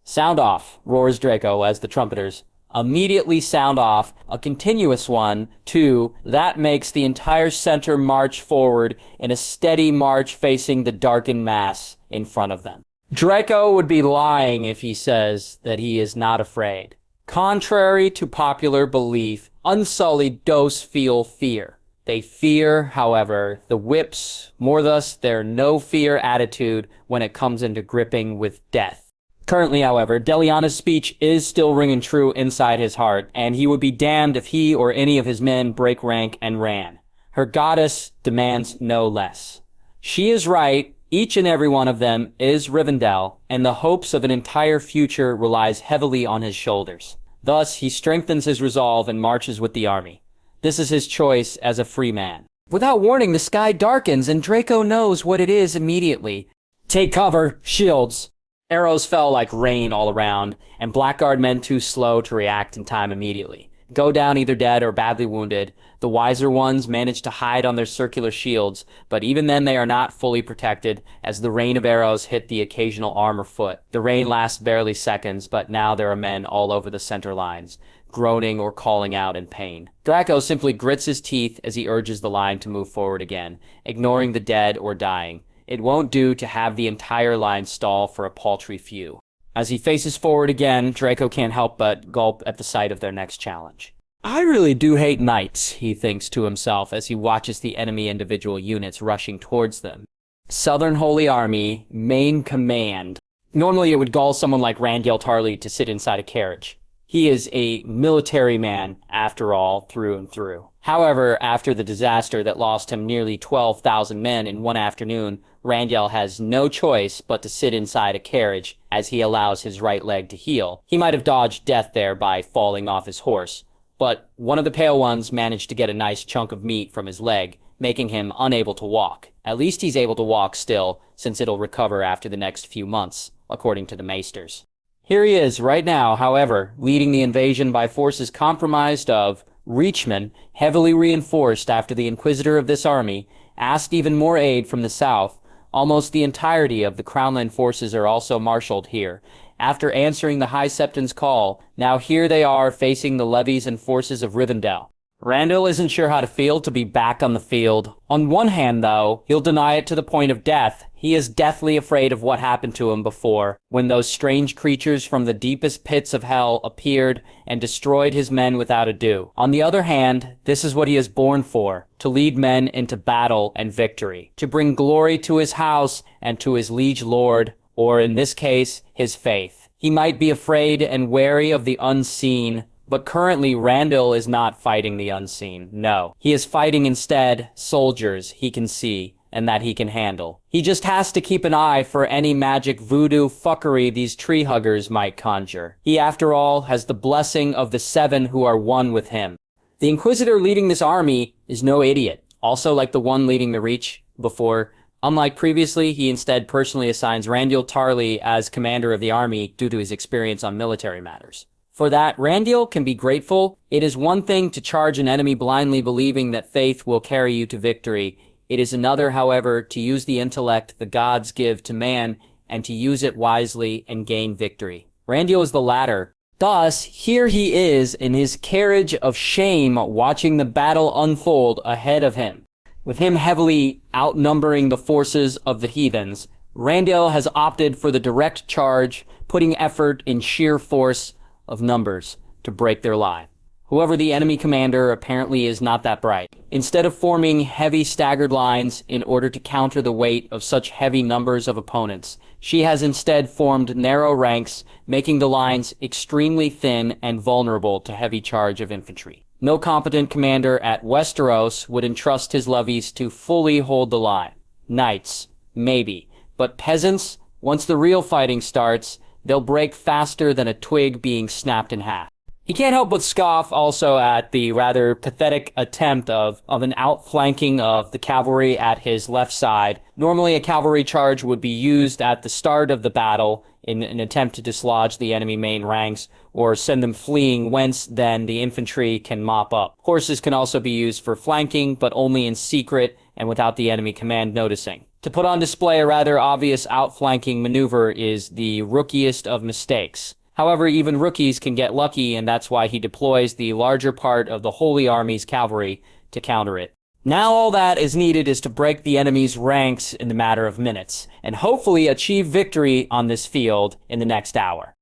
sound off," roars Draco as the trumpeters immediately sound off, a continuous one, too, that makes the entire center march forward in a steady march facing the darkened mass in front of them. Draco would be lying if he says that he is not afraid. Contrary to popular belief, Unsullied does feel fear. They fear, however, the whips, more thus their no-fear attitude when it comes into gripping with death. Currently, however, Deliana's speech is still ringing true inside his heart, and he would be damned if he or any of his men break rank and ran. Her goddess demands no less. She is right, each and every one of them is Rivendell, and the hopes of an entire future relies heavily on his shoulders. Thus, he strengthens his resolve and marches with the army. This is his choice as a free man. Without warning, the sky darkens, and Draco knows what it is immediately. "Take cover, shields!" Arrows fell like rain all around, and Blackguard men too slow to react in time immediately go down either dead or badly wounded. The wiser ones manage to hide on their circular shields, but even then they are not fully protected, as the rain of arrows hit the occasional arm or foot. The rain lasts barely seconds, but now there are men all over the center lines, groaning or calling out in pain. Draco simply grits his teeth as he urges the line to move forward again, ignoring the dead or dying. It won't do to have the entire line stall for a paltry few. As he faces forward again, Draco can't help but gulp at the sight of their next challenge. "I really do hate knights," he thinks to himself as he watches the enemy individual units rushing towards them. Southern Holy Army, main command. Normally it would gall someone like Randyll Tarly to sit inside a carriage. He is a military man, after all, through and through. However, after the disaster that lost him nearly 12,000 men in one afternoon, Randyll has no choice but to sit inside a carriage as he allows his right leg to heal. He might have dodged death there by falling off his horse, but one of the Pale Ones managed to get a nice chunk of meat from his leg, making him unable to walk. At least he's able to walk still, since it'll recover after the next few months, according to the Maesters. Here he is right now, however, leading the invasion by forces compromised of Reachman, heavily reinforced after the Inquisitor of this army asked even more aid from the south. Almost the entirety of the Crownland forces are also marshaled here. After answering the High Septon's call, now here they are facing the levies and forces of Rivendell. Randall isn't sure how to feel to be back on the field. On one hand, though, he'll deny it to the point of death. He is deathly afraid of what happened to him before, when those strange creatures from the deepest pits of hell appeared and destroyed his men without ado. On the other hand, this is what he is born for, to lead men into battle and victory, to bring glory to his house and to his liege lord, or in this case, his faith. He might be afraid and wary of the unseen, but currently Randall is not fighting the unseen, no. He is fighting instead soldiers he can see and that he can handle. He just has to keep an eye for any magic voodoo fuckery these tree huggers might conjure. He, after all, has the blessing of the 7 who are one with him. The Inquisitor leading this army is no idiot. Also, like the one leading the Reach before, unlike previously, he instead personally assigns Randyll Tarly as commander of the army due to his experience on military matters. For that, Randyll can be grateful. It is one thing to charge an enemy blindly believing that faith will carry you to victory. It is another, however, to use the intellect the gods give to man and to use it wisely and gain victory. Randyll is the latter. Thus, here he is in his carriage of shame watching the battle unfold ahead of him. With him heavily outnumbering the forces of the heathens, Randyll has opted for the direct charge, putting effort in sheer force of numbers to break their line. However, the enemy commander apparently is not that bright. Instead of forming heavy staggered lines in order to counter the weight of such heavy numbers of opponents, she has instead formed narrow ranks, making the lines extremely thin and vulnerable to heavy charge of infantry. No competent commander at Westeros would entrust his levies to fully hold the line. Knights, maybe, but peasants, once the real fighting starts, they'll break faster than a twig being snapped in half. He can't help but scoff also at the rather pathetic attempt of an outflanking of the cavalry at his left side. Normally a cavalry charge would be used at the start of the battle in an attempt to dislodge the enemy main ranks or send them fleeing, whence then the infantry can mop up. Horses can also be used for flanking, but only in secret and without the enemy command noticing. To put on display a rather obvious outflanking maneuver is the rookiest of mistakes. However, even rookies can get lucky, and that's why he deploys the larger part of the Holy Army's cavalry to counter it. Now all that is needed is to break the enemy's ranks in the matter of minutes, and hopefully achieve victory on this field in the next hour.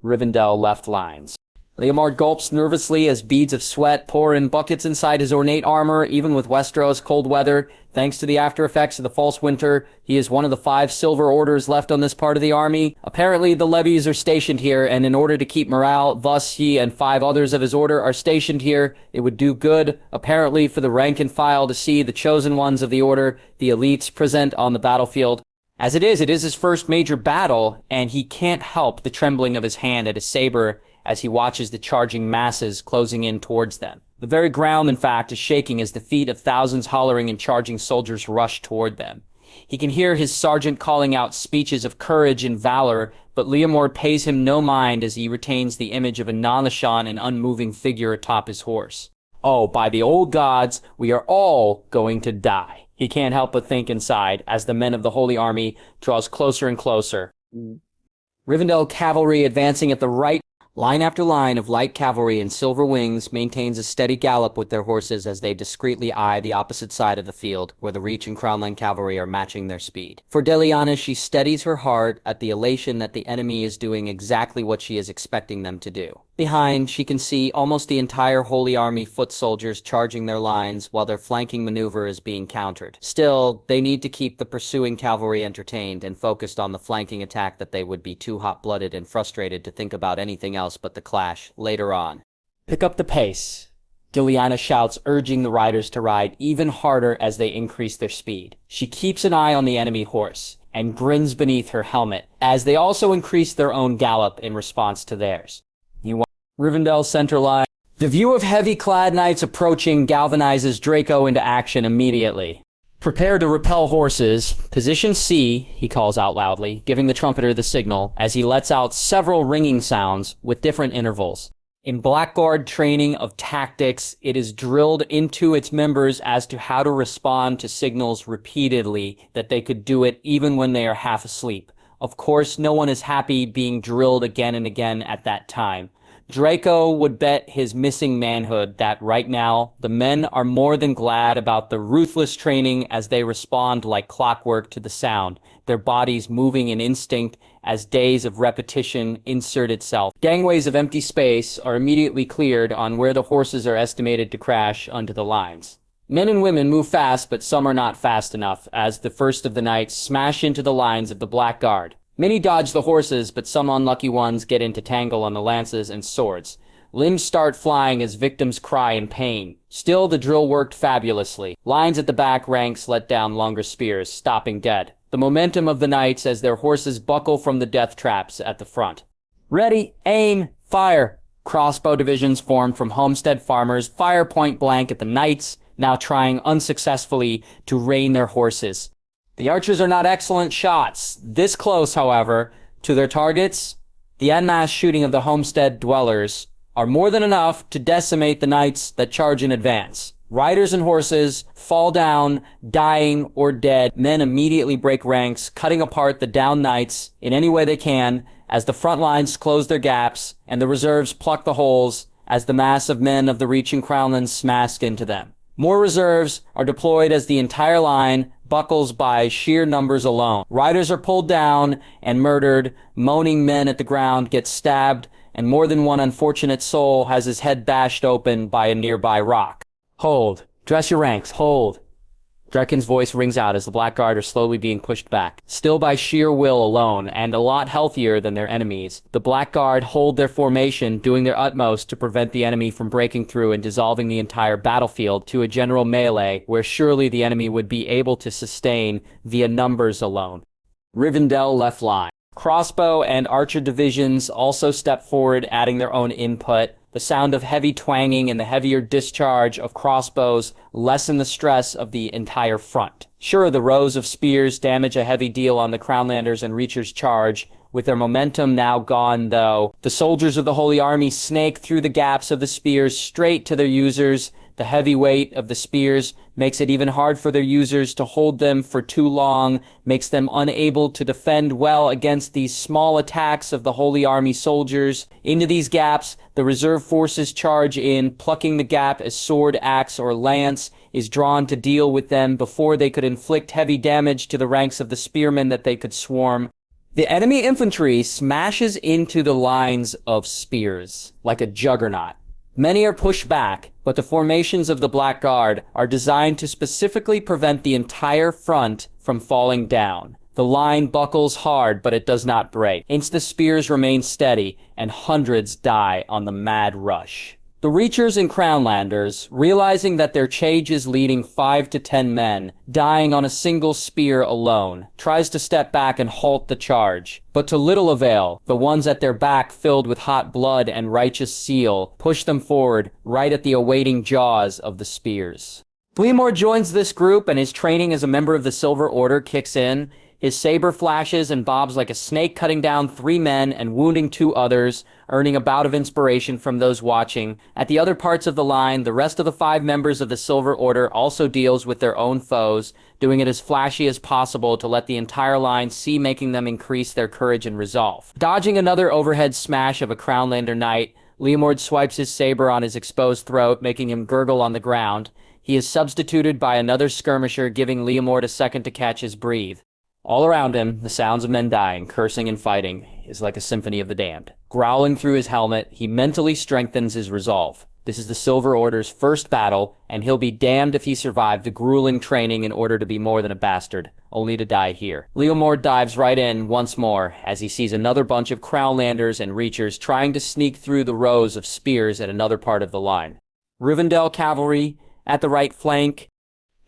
Rivendell left lines. Leomord gulps nervously as beads of sweat pour in buckets inside his ornate armor, even with Westeros' cold weather. Thanks to the after effects of the false winter, he is one of the 5 silver orders left on this part of the army. Apparently, the levies are stationed here, and in order to keep morale, thus he and 5 others of his order are stationed here. It would do good, apparently, for the rank and file to see the chosen ones of the order, the elites, present on the battlefield. As it is his first major battle, and he can't help the trembling of his hand at his saber as he watches the charging masses closing in towards them. The very ground, in fact, is shaking as the feet of thousands hollering and charging soldiers rush toward them. He can hear his sergeant calling out speeches of courage and valor, but Leomord pays him no mind as he retains the image of a non-Ashan and unmoving figure atop his horse. Oh, by the old gods, we are all going to die. He can't help but think inside as the men of the Holy Army draws closer and closer. Rivendell cavalry advancing at the right. Line after line of light cavalry in silver wings maintains a steady gallop with their horses as they discreetly eye the opposite side of the field, where the Reach and Crownland cavalry are matching their speed. For Deliana, she steadies her heart at the elation that the enemy is doing exactly what she is expecting them to do. Behind, she can see almost the entire Holy Army foot soldiers charging their lines while their flanking maneuver is being countered. Still, they need to keep the pursuing cavalry entertained and focused on the flanking attack that they would be too hot-blooded and frustrated to think about anything else but the clash later on. Pick up the pace, Gilliana shouts, urging the riders to ride even harder as they increase their speed. She keeps an eye on the enemy horse and grins beneath her helmet as they also increase their own gallop in response to theirs. Rivendell center line. The view of heavy-clad knights approaching galvanizes Draco into action immediately. Prepare to repel horses. Position C, he calls out loudly, giving the trumpeter the signal as he lets out several ringing sounds with different intervals. In Blackguard training of tactics, it is drilled into its members as to how to respond to signals repeatedly, that they could do it even when they are half asleep. Of course, no one is happy being drilled again and again at that time. Draco would bet his missing manhood that right now, the men are more than glad about the ruthless training as they respond like clockwork to the sound, their bodies moving in instinct as days of repetition insert itself. Gangways of empty space are immediately cleared on where the horses are estimated to crash onto the lines. Men and women move fast, but some are not fast enough, as the first of the knights smash into the lines of the Black Guard. Many dodge the horses, but some unlucky ones get into tangle on the lances and swords. Limbs start flying as victims cry in pain. Still, the drill worked fabulously. Lines at the back ranks let down longer spears, stopping dead. The momentum of the knights as their horses buckle from the death traps at the front. Ready, aim, fire! Crossbow divisions formed from homestead farmers fire point blank at the knights, now trying unsuccessfully to rein their horses. The archers are not excellent shots. This close, however, to their targets, the en masse shooting of the homestead dwellers are more than enough to decimate the knights that charge in advance. Riders and horses fall down, dying or dead. Men immediately break ranks, cutting apart the downed knights in any way they can as the front lines close their gaps and the reserves pluck the holes as the mass of men of the reaching crownlands smash into them. More reserves are deployed as the entire line buckles by sheer numbers alone. Riders are pulled down and murdered, moaning men at the ground get stabbed, and more than one unfortunate soul has his head bashed open by a nearby rock. Hold. Dress your ranks. Hold. Drekken's voice rings out as the Black Guard are slowly being pushed back. Still by sheer will alone, and a lot healthier than their enemies, the Black Guard hold their formation, doing their utmost to prevent the enemy from breaking through and dissolving the entire battlefield to a general melee where surely the enemy would be able to sustain via numbers alone. Rivendell left line. Crossbow and archer divisions also step forward, adding their own input. The sound of heavy twanging and the heavier discharge of crossbows lessen the stress of the entire front. Sure, the rows of spears damage a heavy deal on the Crownlanders and Reachers' charge. With their momentum now gone, though, the soldiers of the Holy Army snake through the gaps of the spears straight to their users. The heavy weight of the spears makes it even hard for their users to hold them for too long, makes them unable to defend well against these small attacks of the Holy Army soldiers. Into these gaps, the reserve forces charge in, plucking the gap as sword, axe, or lance is drawn to deal with them before they could inflict heavy damage to the ranks of the spearmen that they could swarm. The enemy infantry smashes into the lines of spears like a juggernaut. Many are pushed back, but the formations of the Black Guard are designed to specifically prevent the entire front from falling down. The line buckles hard, but it does not break. Hence the spears remain steady, and hundreds die on the mad rush. The Reachers and Crownlanders, realizing that their charge is leading 5 to 10 men, dying on a single spear alone, tries to step back and halt the charge. But to little avail, the ones at their back filled with hot blood and righteous zeal push them forward right at the awaiting jaws of the spears. Bleemore joins this group and his training as a member of the Silver Order kicks in. His saber flashes and bobs like a snake, cutting down 3 men and wounding 2 others, earning a bout of inspiration from those watching. At the other parts of the line, the rest of the 5 members of the Silver Order also deals with their own foes, doing it as flashy as possible to let the entire line see, making them increase their courage and resolve. Dodging another overhead smash of a Crownlander knight, Leomord swipes his saber on his exposed throat, making him gurgle on the ground. He is substituted by another skirmisher, giving Leomord a second to catch his breath. All around him, the sounds of men dying, cursing, and fighting is like a symphony of the damned. Growling through his helmet, he mentally strengthens his resolve. This is the Silver Order's first battle, and he'll be damned if he survived the grueling training in order to be more than a bastard, only to die here. Leomord dives right in once more as he sees another bunch of Crownlanders and Reachers trying to sneak through the rows of spears at another part of the line. Rivendell cavalry at the right flank.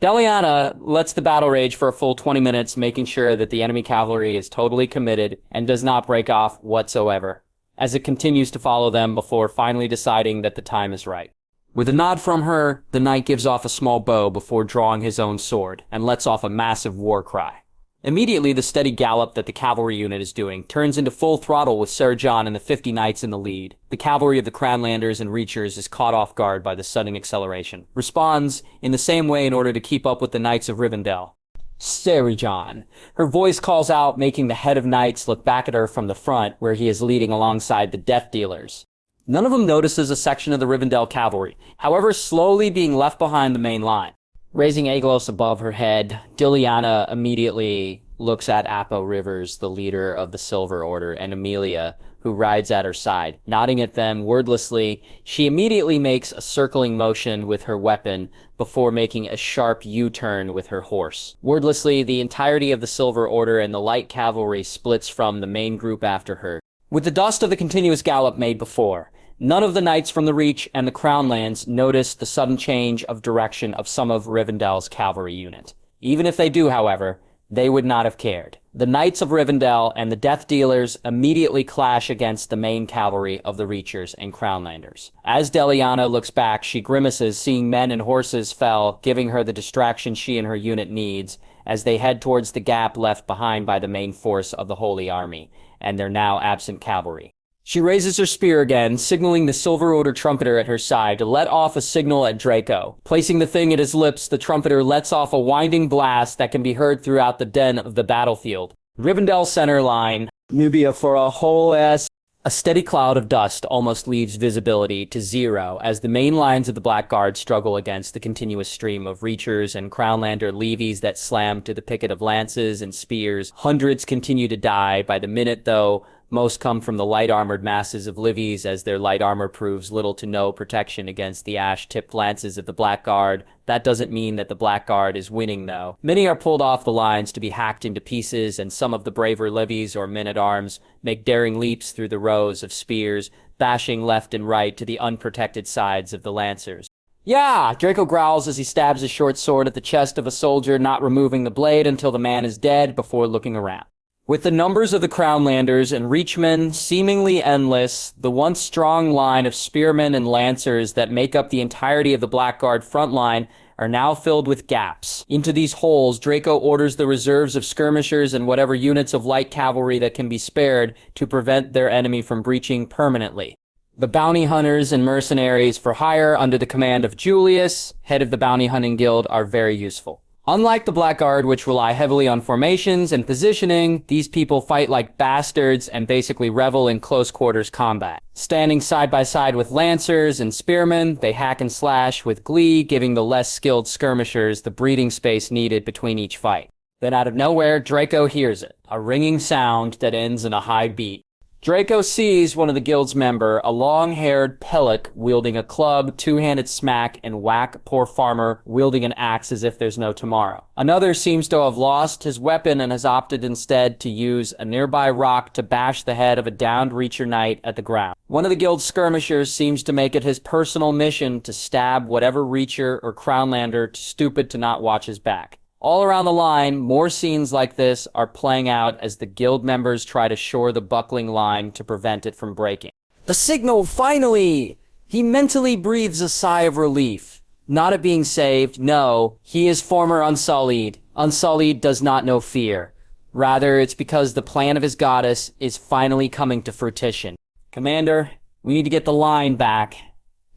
Deliana lets the battle rage for a full 20 minutes, making sure that the enemy cavalry is totally committed and does not break off whatsoever, as it continues to follow them before finally deciding that the time is right. With a nod from her, the knight gives off a small bow before drawing his own sword, and lets off a massive war cry. Immediately, the steady gallop that the cavalry unit is doing turns into full throttle with Sir John and the 50 knights in the lead. The cavalry of the Crownlanders and Reachers is caught off guard by the sudden acceleration. Responds in the same way in order to keep up with the Knights of Rivendell. Sir John. Her voice calls out, making the head of knights look back at her from the front, where he is leading alongside the death dealers. None of them notices a section of the Rivendell cavalry, however slowly being left behind the main line. Raising Aeglos above her head, Diliana immediately looks at Appo Rivers, the leader of the Silver Order, and Amelia, who rides at her side. Nodding at them wordlessly, she immediately makes a circling motion with her weapon before making a sharp U-turn with her horse. Wordlessly, the entirety of the Silver Order and the light cavalry splits from the main group after her. With the dust of the continuous gallop made before, none of the knights from the Reach and the Crownlands notice the sudden change of direction of some of Rivendell's cavalry unit. Even if they do, however, they would not have cared. The Knights of Rivendell and the Death Dealers immediately clash against the main cavalry of the Reachers and Crownlanders. As Deliana looks back, she grimaces, seeing men and horses fell, giving her the distraction she and her unit needs, as they head towards the gap left behind by the main force of the Holy Army, and their now absent cavalry. She raises her spear again, signaling the Silver Order trumpeter at her side to let off a signal at Draco. Placing the thing at his lips, the trumpeter lets off a winding blast that can be heard throughout the den of the battlefield. Rivendell center line, Nubia for a whole ass. A steady cloud of dust almost leaves visibility to zero as the main lines of the Blackguard struggle against the continuous stream of Reachers and Crownlander levies that slam to the picket of lances and spears. Hundreds continue to die by the minute, though. Most come from the light-armored masses of Livies, as their light armor proves little to no protection against the ash-tipped lances of the Blackguard. That doesn't mean that the Blackguard is winning, though. Many are pulled off the lines to be hacked into pieces, and some of the braver Livies or men-at-arms make daring leaps through the rows of spears, bashing left and right to the unprotected sides of the Lancers. Yeah! Draco growls as he stabs his short sword at the chest of a soldier, not removing the blade until the man is dead before looking around. With the numbers of the Crownlanders and Reachmen seemingly endless, the once strong line of spearmen and lancers that make up the entirety of the Blackguard front line are now filled with gaps. Into these holes, Draco orders the reserves of skirmishers and whatever units of light cavalry that can be spared to prevent their enemy from breaching permanently. The bounty hunters and mercenaries for hire under the command of Julius, head of the bounty hunting guild, are very useful. Unlike the Blackguard, which rely heavily on formations and positioning, these people fight like bastards and basically revel in close-quarters combat. Standing side by side with lancers and spearmen, they hack and slash with glee, giving the less skilled skirmishers the breathing space needed between each fight. Then out of nowhere, Draco hears it, a ringing sound that ends in a high beat. Draco sees one of the guild's member, a long-haired Pellic wielding a club, two-handed smack, and whack poor farmer wielding an axe as if there's no tomorrow. Another seems to have lost his weapon and has opted instead to use a nearby rock to bash the head of a downed Reacher knight at the ground. One of the guild's skirmishers seems to make it his personal mission to stab whatever Reacher or Crownlander too stupid to not watch his back. All around the line, more scenes like this are playing out as the guild members try to shore the buckling line to prevent it from breaking. The signal, finally! He mentally breathes a sigh of relief. Not at being saved, no, he is former Unsullied. Unsullied does not know fear. Rather, it's because the plan of his goddess is finally coming to fruition. Commander, we need to get the line back,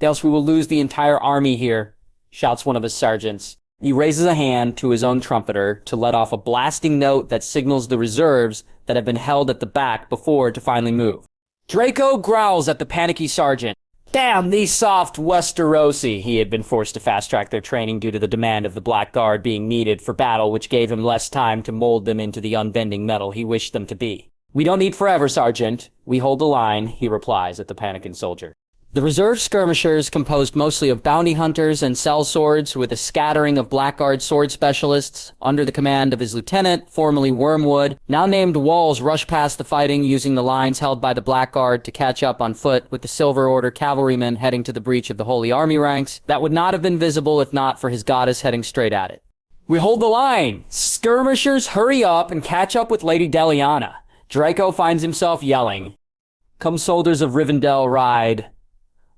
else we will lose the entire army here, shouts one of his sergeants. He raises a hand to his own trumpeter to let off a blasting note that signals the reserves that have been held at the back before to finally move. Draco growls at the panicky sergeant. Damn these soft Westerosi! He had been forced to fast-track their training due to the demand of the Blackguard being needed for battle, which gave him less time to mold them into the unbending metal he wished them to be. We don't need forever, Sergeant. We hold the line, he replies at the panicking soldier. The reserve skirmishers, composed mostly of bounty hunters and sellswords with a scattering of Blackguard sword specialists, under the command of his lieutenant, formerly Wormwood, now named Walls, rush past the fighting using the lines held by the Blackguard to catch up on foot with the Silver Order cavalrymen heading to the breach of the Holy Army ranks that would not have been visible if not for his goddess heading straight at it. We hold the line! Skirmishers, hurry up and catch up with Lady Deliana. Draco finds himself yelling. Come soldiers of Rivendell, ride.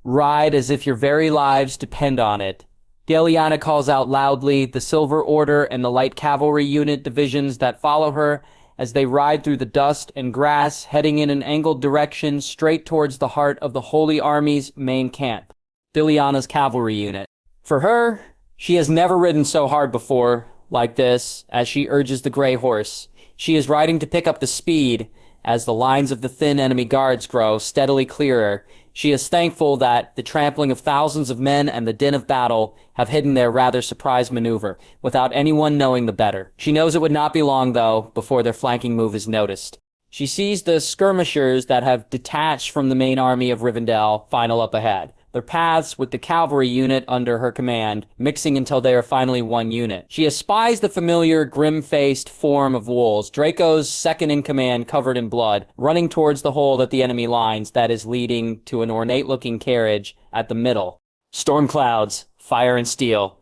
Ride as if your very lives depend on it. Deliana calls out loudly, the Silver Order and the light cavalry unit divisions that follow her as they ride through the dust and grass, heading in an angled direction straight towards the heart of the Holy Army's main camp, Deliana's cavalry unit. For her, she has never ridden so hard before, like this, as she urges the gray horse. She is riding to pick up the speed as the lines of the thin enemy guards grow steadily clearer. She is thankful that the trampling of thousands of men and the din of battle have hidden their rather surprise maneuver, without anyone knowing the better. She knows it would not be long, though, before their flanking move is noticed. She sees the skirmishers that have detached from the main army of Rivendell final up ahead, their paths with the cavalry unit under her command, mixing until they are finally one unit. She espies the familiar grim-faced form of wolves, Draco's second-in-command covered in blood, running towards the hole at the enemy lines that is leading to an ornate-looking carriage at the middle. Storm clouds, fire and steel.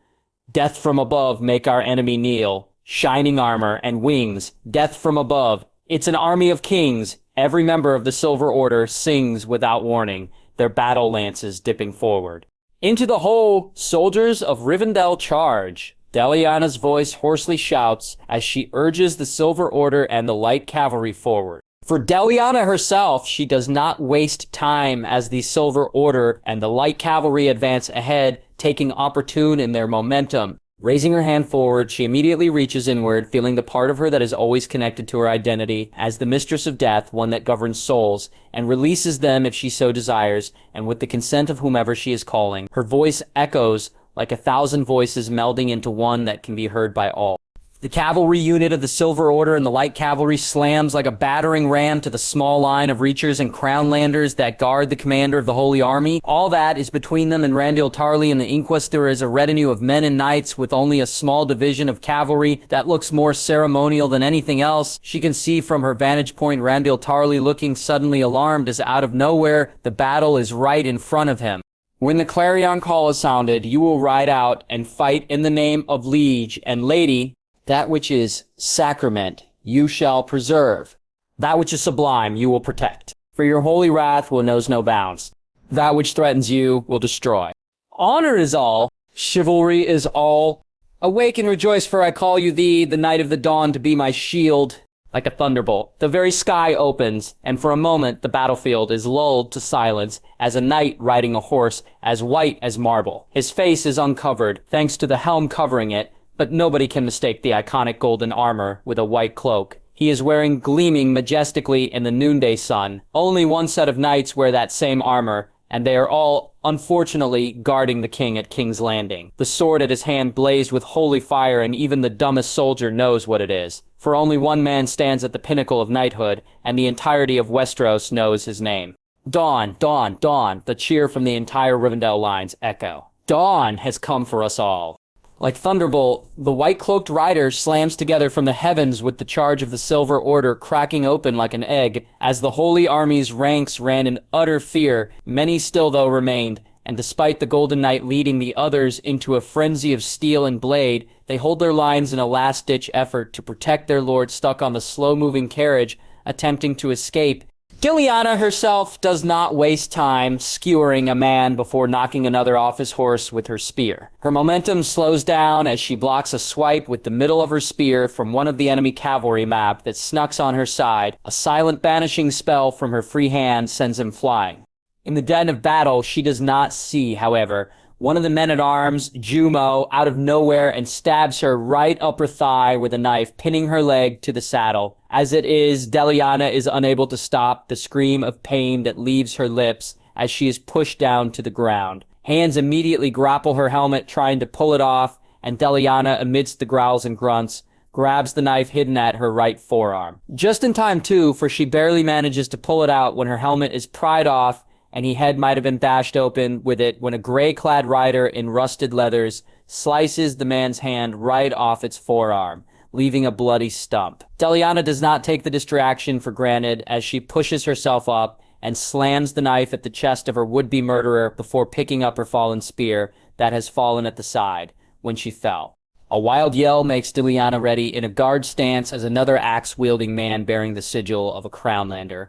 Death from above make our enemy kneel. Shining armor and wings, death from above. It's an army of kings. Every member of the Silver Order sings without warning, their battle lances dipping forward. Into the hole, soldiers of Rivendell charge. Deliana's voice hoarsely shouts as she urges the Silver Order and the light cavalry forward. For Deliana herself, she does not waste time as the Silver Order and the light cavalry advance ahead, taking opportune in their momentum. Raising her hand forward, she immediately reaches inward, feeling the part of her that is always connected to her identity as the mistress of death, one that governs souls, and releases them if she so desires, and with the consent of whomever she is calling. Her voice echoes like 1,000 voices melding into one that can be heard by all. The cavalry unit of the Silver Order and the light cavalry slams like a battering ram to the small line of Reachers and Crownlanders that guard the commander of the Holy Army. All that is between them and Randyll Tarly and the Inquest. There is a retinue of men and knights with only a small division of cavalry that looks more ceremonial than anything else. She can see from her vantage point Randyll Tarly looking suddenly alarmed as out of nowhere the battle is right in front of him. When the clarion call is sounded, you will ride out and fight in the name of liege and lady. That which is sacrament, you shall preserve. That which is sublime, you will protect. For your holy wrath will knows no bounds. That which threatens you will destroy. Honor is all. Chivalry is all. Awake and rejoice, for I call you thee, the night of the dawn, to be my shield. Like a thunderbolt, the very sky opens, and for a moment the battlefield is lulled to silence as a knight riding a horse as white as marble. His face is uncovered, thanks to the helm covering it, but nobody can mistake the iconic golden armor with a white cloak. He is wearing gleaming majestically in the noonday sun. Only one set of knights wear that same armor, and they are all, unfortunately, guarding the king at King's Landing. The sword at his hand blazed with holy fire, and even the dumbest soldier knows what it is. For only one man stands at the pinnacle of knighthood, and the entirety of Westeros knows his name. Dawn, dawn, dawn, the cheer from the entire Rivendell lines echo. Dawn has come for us all. Like thunderbolt, the white-cloaked rider slams together from the heavens with the charge of the Silver Order cracking open like an egg. As the Holy Army's ranks ran in utter fear, many still though remained, and despite the Golden Knight leading the others into a frenzy of steel and blade, they hold their lines in a last-ditch effort to protect their lord stuck on the slow-moving carriage, attempting to escape. Deliana herself does not waste time skewering a man before knocking another off his horse with her spear. Her momentum slows down as she blocks a swipe with the middle of her spear from one of the enemy cavalry map that snucks on her side. A silent banishing spell from her free hand sends him flying. In the den of battle, she does not see, however, one of the men-at-arms, Jumo, out of nowhere and stabs her right upper thigh with a knife, pinning her leg to the saddle. As it is, Deliana is unable to stop the scream of pain that leaves her lips as she is pushed down to the ground. Hands immediately grapple her helmet, trying to pull it off, and Deliana, amidst the growls and grunts, grabs the knife hidden at her right forearm. Just in time, too, for she barely manages to pull it out when her helmet is pried off, and her head might have been bashed open with it when a gray-clad rider in rusted leathers slices the man's hand right off its forearm, leaving a bloody stump. Deliana does not take the distraction for granted as she pushes herself up and slams the knife at the chest of her would-be murderer before picking up her fallen spear that has fallen at the side when she fell. A wild yell makes Deliana ready in a guard stance as another axe-wielding man bearing the sigil of a Crownlander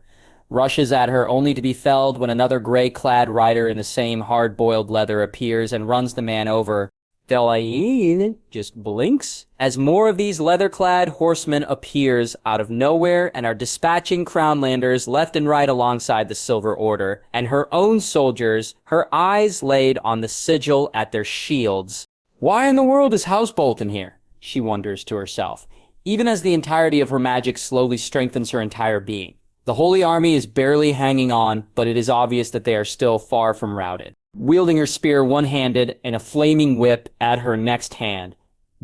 rushes at her only to be felled when another gray-clad rider in the same hard-boiled leather appears and runs the man over. Deliana just blinks as more of these leather-clad horsemen appears out of nowhere and are dispatching Crownlanders left and right alongside the Silver Order, and her own soldiers, her eyes laid on the sigil at their shields. Why in the world is House Bolton here? She wonders to herself, even as the entirety of her magic slowly strengthens her entire being. The Holy Army is barely hanging on, but it is obvious that they are still far from routed. Wielding her spear one-handed and a flaming whip at her next hand,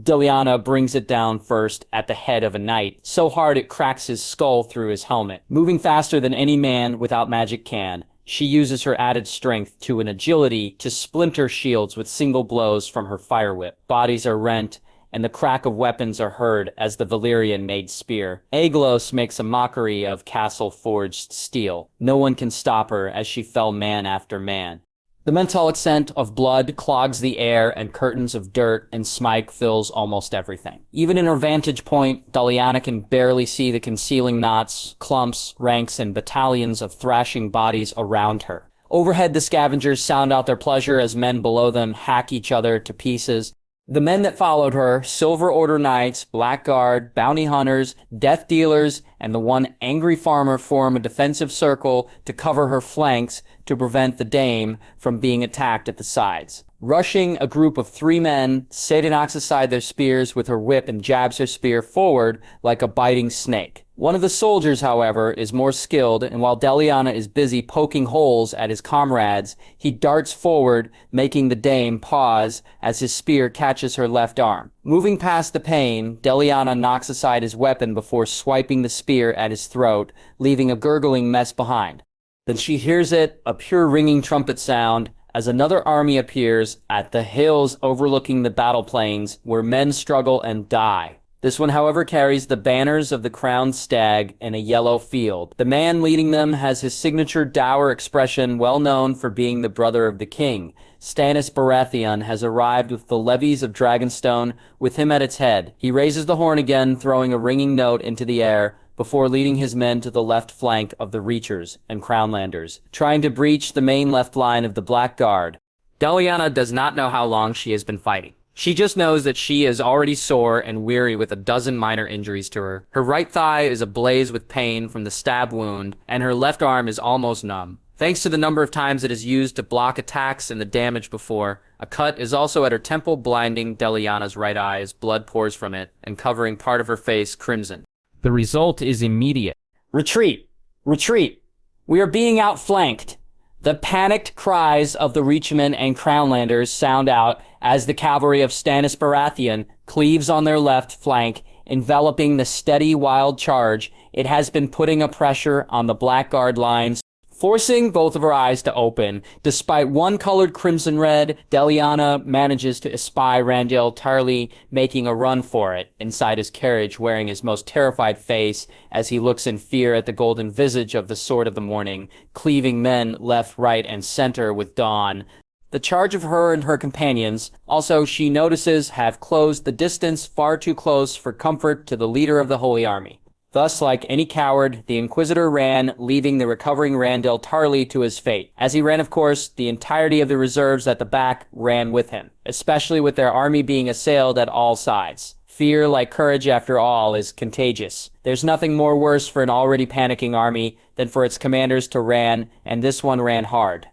Deliana brings it down first at the head of a knight, so hard it cracks his skull through his helmet. Moving faster than any man without magic can, she uses her added strength to an agility to splinter shields with single blows from her fire whip. Bodies are rent, and the crack of weapons are heard as the Valyrian-made spear. Aeglos makes a mockery of castle-forged steel. No one can stop her as she fell man after man. The metallic scent of blood clogs the air, and curtains of dirt and smike fills almost everything. Even in her vantage point, Deliana can barely see the concealing knots, clumps, ranks, and battalions of thrashing bodies around her. Overhead, the scavengers sound out their pleasure as men below them hack each other to pieces. The men that followed her, Silver Order Knights, Blackguard, Bounty Hunters, Death Dealers, and the one angry farmer form a defensive circle to cover her flanks to prevent the dame from being attacked at the sides. Rushing a group of 3 men, Seda knocks aside their spears with her whip and jabs her spear forward like a biting snake. One of the soldiers, however, is more skilled, and while Deliana is busy poking holes at his comrades, he darts forward, making the dame pause as his spear catches her left arm. Moving past the pain, Deliana knocks aside his weapon before swiping the spear at his throat, leaving a gurgling mess behind. Then she hears it, a pure ringing trumpet sound, as another army appears at the hills overlooking the battle plains where men struggle and die. This one, however, carries the banners of the crowned stag in a yellow field. The man leading them has his signature dour expression, well known for being the brother of the king. Stannis Baratheon has arrived with the levies of Dragonstone with him at its head. He raises the horn again, throwing a ringing note into the air, before leading his men to the left flank of the Reachers and Crownlanders, trying to breach the main left line of the Black Guard. Deliana does not know how long she has been fighting. She just knows that she is already sore and weary with a dozen minor injuries to her. Her right thigh is ablaze with pain from the stab wound, and her left arm is almost numb. Thanks to the number of times it is used to block attacks and the damage before, a cut is also at her temple, blinding Deliana's right eye as blood pours from it and covering part of her face crimson. The result is immediate. Retreat! Retreat! We are being outflanked! The panicked cries of the Reachmen and Crownlanders sound out as the cavalry of Stannis Baratheon cleaves on their left flank, enveloping the steady, wild charge. It has been putting a pressure on the Blackguard lines, forcing both of her eyes to open. Despite one colored crimson red, Deliana manages to espy Randyll Tarly making a run for it inside his carriage, wearing his most terrified face as he looks in fear at the golden visage of the Sword of the Morning, cleaving men left, right, and center with dawn. The charge of her and her companions, also she notices, have closed the distance far too close for comfort to the leader of the Holy Army. Thus, like any coward, the Inquisitor ran, leaving the recovering Randyll Tarly to his fate. As he ran, of course, the entirety of the reserves at the back ran with him, especially with their army being assailed at all sides. Fear, like courage after all, is contagious. There's nothing more worse for an already panicking army than for its commanders to ran, and this one ran hard.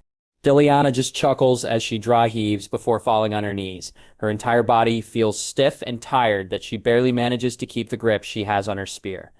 Deliana just chuckles as she dry heaves before falling on her knees. Her entire body feels stiff and tired that she barely manages to keep the grip she has on her spear.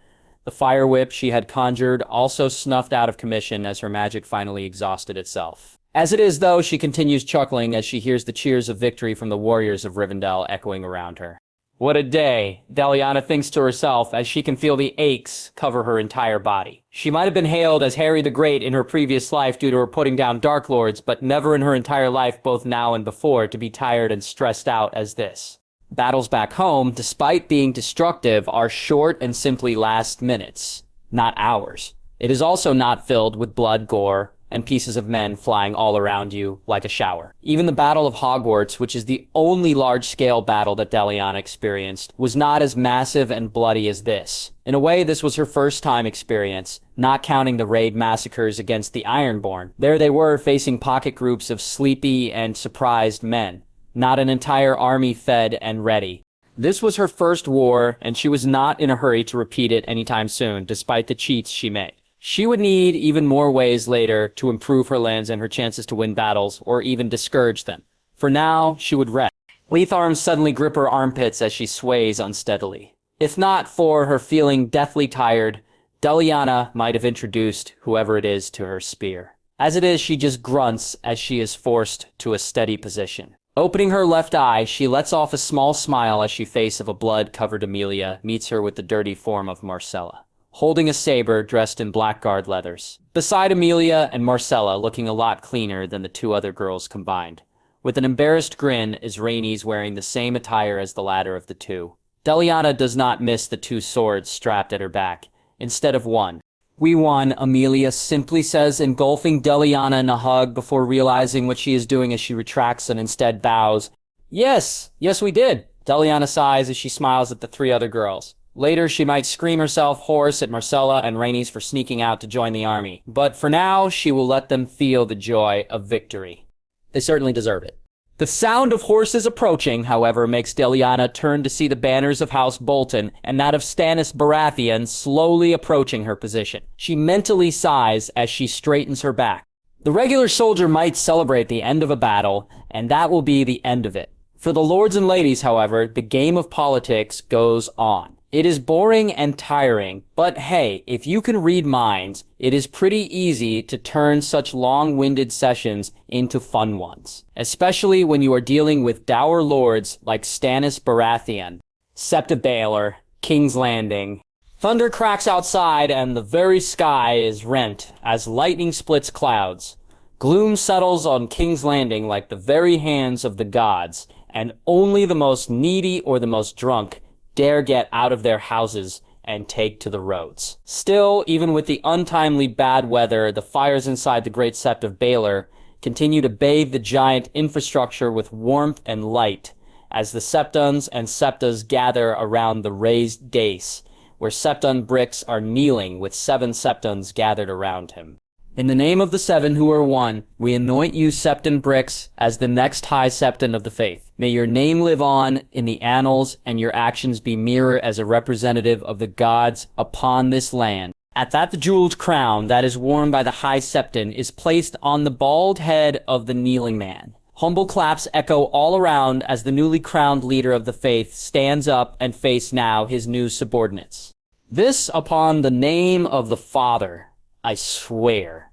The fire whip she had conjured also snuffed out of commission as her magic finally exhausted itself. As it is, though, she continues chuckling as she hears the cheers of victory from the warriors of Rivendell echoing around her. What a day, Deliana thinks to herself as she can feel the aches cover her entire body. She might have been hailed as Harry the Great in her previous life due to her putting down Dark Lords, but never in her entire life, both now and before, to be tired and stressed out as this. Battles back home, despite being destructive, are short and simply last minutes, not hours. It is also not filled with blood, gore, and pieces of men flying all around you like a shower. Even the Battle of Hogwarts, which is the only large-scale battle that Deliana experienced, was not as massive and bloody as this. In a way, this was her first-time experience, not counting the raid massacres against the Ironborn. There they were, facing pocket groups of sleepy and surprised men. Not an entire army fed and ready. This was her first war, and she was not in a hurry to repeat it anytime soon, despite the cheats she made. She would need even more ways later to improve her lands and her chances to win battles, or even discourage them. For now, she would rest. Lithe arms suddenly grip her armpits as she sways unsteadily. If not for her feeling deathly tired, Deliana might have introduced whoever it is to her spear. As it is, she just grunts as she is forced to a steady position. Opening her left eye, she lets off a small smile as she face of a blood-covered Emilia meets her with the dirty form of Marcella, holding a saber dressed in blackguard leathers. Beside Emilia and Marcella, looking a lot cleaner than the two other girls combined. With an embarrassed grin is Rhaenys wearing the same attire as the latter of the two. Deliana does not miss the two swords strapped at her back, instead of one. "We won," Emilia simply says, engulfing Deliana in a hug before realizing what she is doing as she retracts and instead bows. Yes, we did." Deliana sighs as she smiles at the three other girls. Later, she might scream herself hoarse at Marcella and Rhaenys for sneaking out to join the army. But for now, she will let them feel the joy of victory. They certainly deserve it. The sound of horses approaching, however, makes Deliana turn to see the banners of House Bolton and that of Stannis Baratheon slowly approaching her position. She mentally sighs as she straightens her back. The regular soldier might celebrate the end of a battle, and that will be the end of it. For the lords and ladies, however, the game of politics goes on. It is boring and tiring, but hey, if you can read minds, it is pretty easy to turn such long-winded sessions into fun ones. Especially when you are dealing with dour lords like Stannis Baratheon, Septa Baelor, King's Landing. Thunder cracks outside and the very sky is rent as lightning splits clouds. Gloom settles on King's Landing like the very hands of the gods, and only the most needy or the most drunk dare get out of their houses and take to the roads. Still, even with the untimely bad weather, the fires inside the Great Sept of Baelor continue to bathe the giant infrastructure with warmth and light as the Septons and Septas gather around the raised dais, where Septon bricks are kneeling with 7 Septons gathered around him. In the name of the 7 who are one, we anoint you, Septon bricks, as the next High Septon of the faith. May your name live on in the annals, and your actions be mirrored as a representative of the gods upon this land. At that the jeweled crown that is worn by the High Septon is placed on the bald head of the kneeling man. Humble claps echo all around as the newly crowned leader of the faith stands up and faces now his new subordinates. This upon the name of the Father, I swear.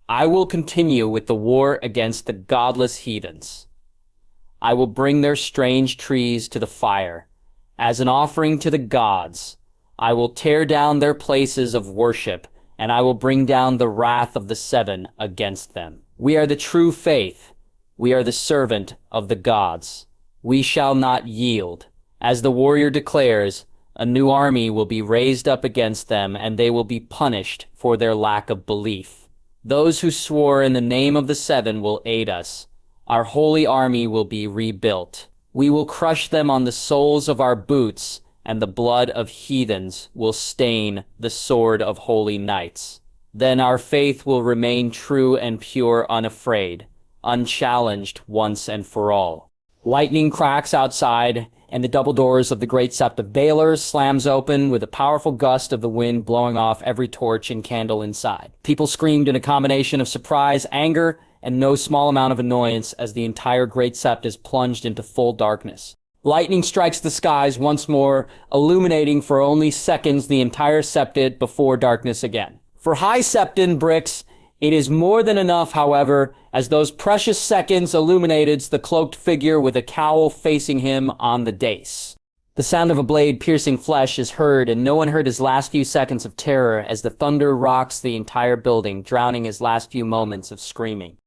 I will continue with the war against the godless heathens. I will bring their strange trees to the fire. As an offering to the gods, I will tear down their places of worship, and I will bring down the wrath of the 7 against them. We are the true faith. We are the servant of the gods. We shall not yield. As the warrior declares, a new army will be raised up against them, and they will be punished for their lack of belief. Those who swore in the name of the 7 will aid us. Our holy army will be rebuilt. We will crush them on the soles of our boots, and the blood of heathens will stain the sword of holy knights. Then our faith will remain true and pure, unafraid, unchallenged once and for all. Lightning cracks outside, and the double doors of the Great Sept of Baelor slams open with a powerful gust of the wind blowing off every torch and candle inside. People screamed in a combination of surprise, anger, and no small amount of annoyance as the entire Great Sept is plunged into full darkness. Lightning strikes the skies once more, illuminating for only seconds the entire septet before darkness again. For High Septon bricks, it is more than enough, however, as those precious seconds illuminated the cloaked figure with a cowl facing him on the dais. The sound of a blade piercing flesh is heard, and no one heard his last few seconds of terror as the thunder rocks the entire building, drowning his last few moments of screaming.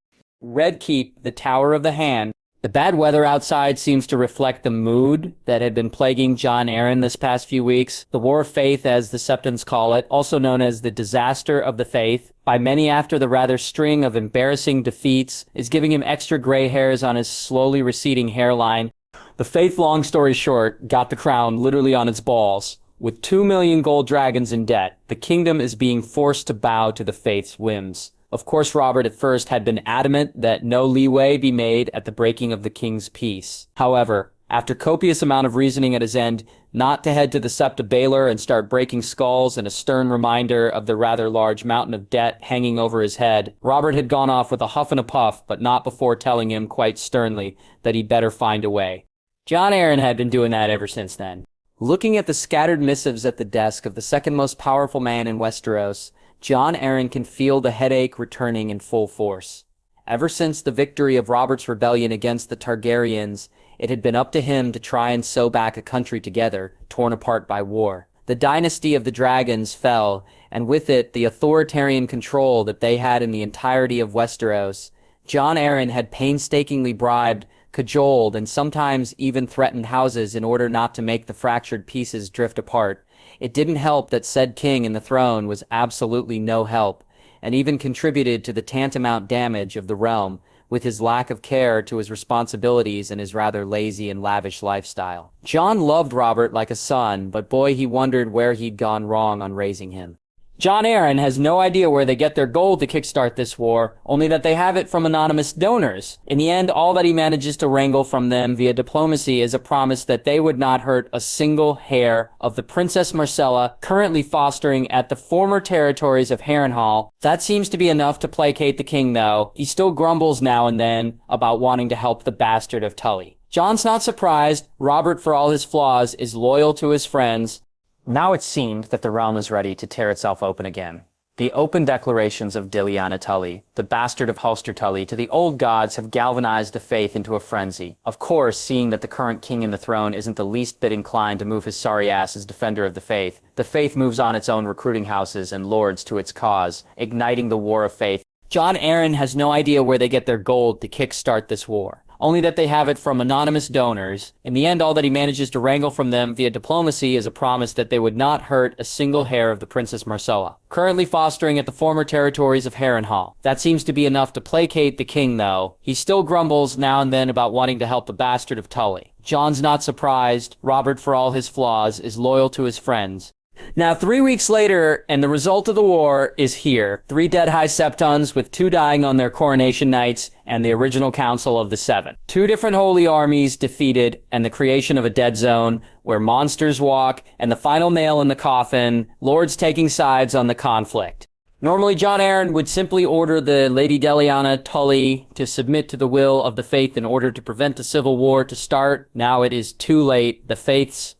Red Keep, the Tower of the Hand. The bad weather outside seems to reflect the mood that had been plaguing Jon Arryn this past few weeks. The War of Faith, as the Septons call it, also known as the Disaster of the Faith, by many after the rather string of embarrassing defeats, is giving him extra gray hairs on his slowly receding hairline. The Faith, long story short, got the crown literally on its balls. With 2 million gold dragons in debt, the kingdom is being forced to bow to the Faith's whims. Of course, Robert at first had been adamant that no leeway be made at the breaking of the king's peace. However, after copious amount of reasoning at his end not to head to the Sept of Baelor and start breaking skulls and a stern reminder of the rather large mountain of debt hanging over his head, Robert had gone off with a huff and a puff, but not before telling him quite sternly that he'd better find a way. Jon Arryn had been doing that ever since then. Looking at the scattered missives at the desk of the second most powerful man in Westeros, Jon Arryn can feel the headache returning in full force. Ever since the victory of Robert's rebellion against the Targaryens, it had been up to him to try and sew back a country together, torn apart by war. The dynasty of the dragons fell, and with it the authoritarian control that they had in the entirety of Westeros. Jon Arryn had painstakingly bribed, cajoled, and sometimes even threatened houses in order not to make the fractured pieces drift apart. It didn't help that said king in the throne was absolutely no help, and even contributed to the tantamount damage of the realm with his lack of care to his responsibilities and his rather lazy and lavish lifestyle. Jon loved Robert like a son, but boy, he wondered where he'd gone wrong on raising him. Jon Arryn has no idea where they get their gold to kickstart this war, only that they have it from anonymous donors. In the end, all that he manages to wrangle from them via diplomacy is a promise that they would not hurt a single hair of the Princess Myrcella, currently fostering at the former territories of Harrenhal. That seems to be enough to placate the king, though. He still grumbles now and then about wanting to help the bastard of Tully. Jon's not surprised. Robert, for all his flaws, is loyal to his friends. Now it seemed that the realm was ready to tear itself open again. The open declarations of Lyanna Tully, the bastard of Hulster Tully, to the old gods have galvanized the faith into a frenzy. Of course, seeing that the current king in the throne isn't the least bit inclined to move his sorry ass as defender of the faith moves on its own recruiting houses and lords to its cause, igniting the war of faith. Jon Arryn has no idea where they get their gold to kickstart this war, only that they have it from anonymous donors. In the end, all that he manages to wrangle from them via diplomacy is a promise that they would not hurt a single hair of the Princess Myrcella, currently fostering at the former territories of Harrenhal. That seems to be enough to placate the king, though. He still grumbles now and then about wanting to help the bastard of Tully. Jon's not surprised. Robert, for all his flaws, is loyal to his friends. Now, 3 weeks later, and the result of the war is here. 3 dead High Septons, with 2 dying on their coronation nights, and the original Council of the Seven. 2 different holy armies defeated, and the creation of a dead zone, where monsters walk, and the final nail in the coffin, lords taking sides on the conflict. Normally, Jon Arryn would simply order the Lady Lyanna Tully to submit to the will of the faith in order to prevent a civil war to start. Now it is too late. The faith's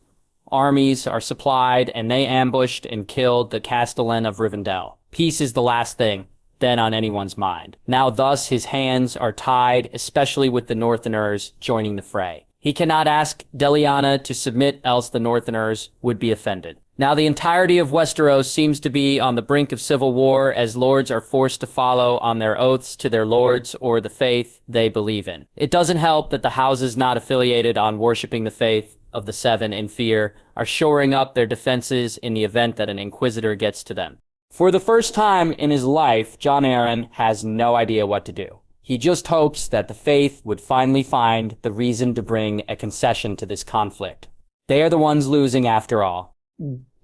armies are supplied, and they ambushed and killed the Castellan of Rivendell. Peace is the last thing then on anyone's mind. Now thus his hands are tied, especially with the Northerners joining the fray. He cannot ask Lyanna to submit, else the Northerners would be offended. Now the entirety of Westeros seems to be on the brink of civil war, as lords are forced to follow on their oaths to their lords or the faith they believe in. It doesn't help that the houses not affiliated on worshipping the faith of the Seven in fear are shoring up their defenses in the event that an inquisitor gets to them. For the first time in his life, Jon Arryn has no idea what to do. He just hopes that the faith would finally find the reason to bring a concession to this conflict. They are the ones losing after all.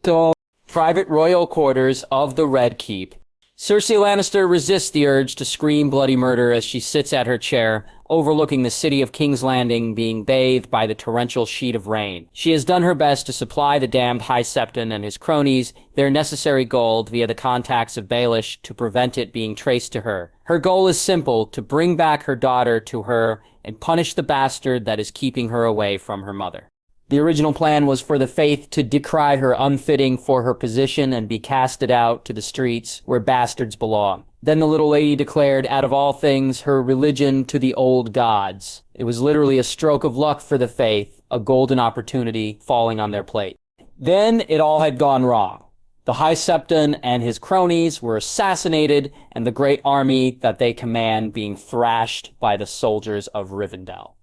The private royal quarters of the Red Keep. Cersei Lannister resists the urge to scream bloody murder as she sits at her chair, overlooking the city of King's Landing being bathed by the torrential sheet of rain. She has done her best to supply the damned High Septon and his cronies their necessary gold via the contacts of Baelish to prevent it being traced to her. Her goal is simple: to bring back her daughter to her and punish the bastard that is keeping her away from her mother. The original plan was for the faith to decry her unfitting for her position and be casted out to the streets where bastards belong. Then the little lady declared, out of all things, her religion to the old gods. It was literally a stroke of luck for the faith, a golden opportunity falling on their plate. Then it all had gone wrong. The High Septon and his cronies were assassinated, and the great army that they command being thrashed by the soldiers of Rivendell.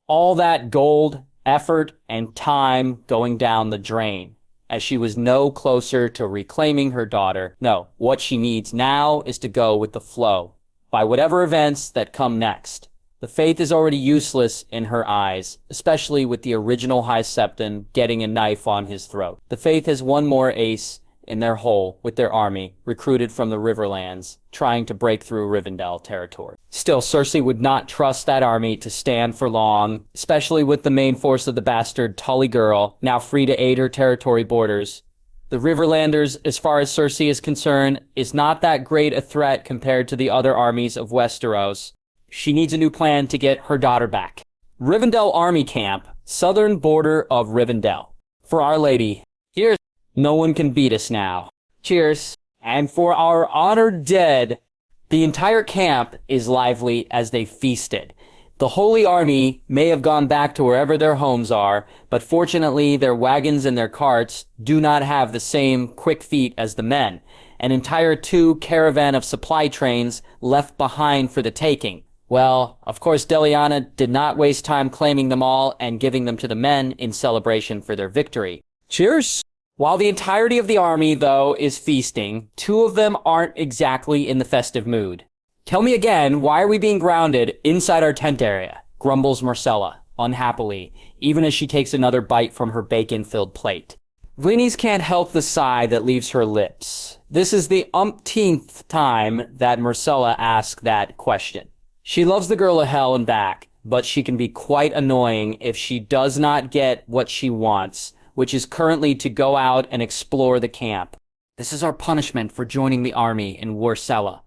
All that gold, effort, and time going down the drain, as she was no closer to reclaiming her daughter. No, what she needs now is to go with the flow, by whatever events that come next. The faith is already useless in her eyes, especially with the original High Septon getting a knife on his throat. The faith has one more ace in their hole with their army, recruited from the Riverlands, trying to break through Rivendell territory. Still, Cersei would not trust that army to stand for long, especially with the main force of the bastard Tully girl, now free to aid her territory borders. The Riverlanders, as far as Cersei is concerned, is not that great a threat compared to the other armies of Westeros. She needs a new plan to get her daughter back. Rivendell Army Camp, southern border of Rivendell. For Our Lady. Here's no one can beat us now. Cheers. And for our honored dead. The entire camp is lively as they feasted. The Holy Army may have gone back to wherever their homes are, but fortunately their wagons and their carts do not have the same quick feet as the men. An entire 2 caravan of supply trains left behind for the taking. Well, of course Deliana did not waste time claiming them all and giving them to the men in celebration for their victory. Cheers! While the entirety of the army, though, is feasting, 2 of them aren't exactly in the festive mood. Tell me again, why are we being grounded inside our tent area? Grumbles Marcella, unhappily, even as she takes another bite from her bacon-filled plate. Rhaenys can't help the sigh that leaves her lips. This is the umpteenth time that Marcella asks that question. She loves the girl of hell and back, but she can be quite annoying if she does not get what she wants, which is currently to go out and explore the camp. This is our punishment for joining the army in Warcella.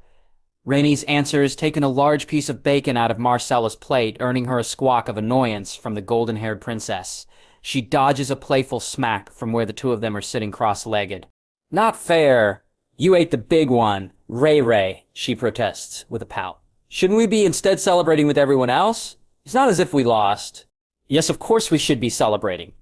Rhaenys answers, taking a large piece of bacon out of Marcella's plate, earning her a squawk of annoyance from the golden-haired princess. She dodges a playful smack from where the 2 of them are sitting cross-legged. Not fair. You ate the big one. Ray, she protests with a pout. Shouldn't we be instead celebrating with everyone else? It's not as if we lost. Yes, of course we should be celebrating.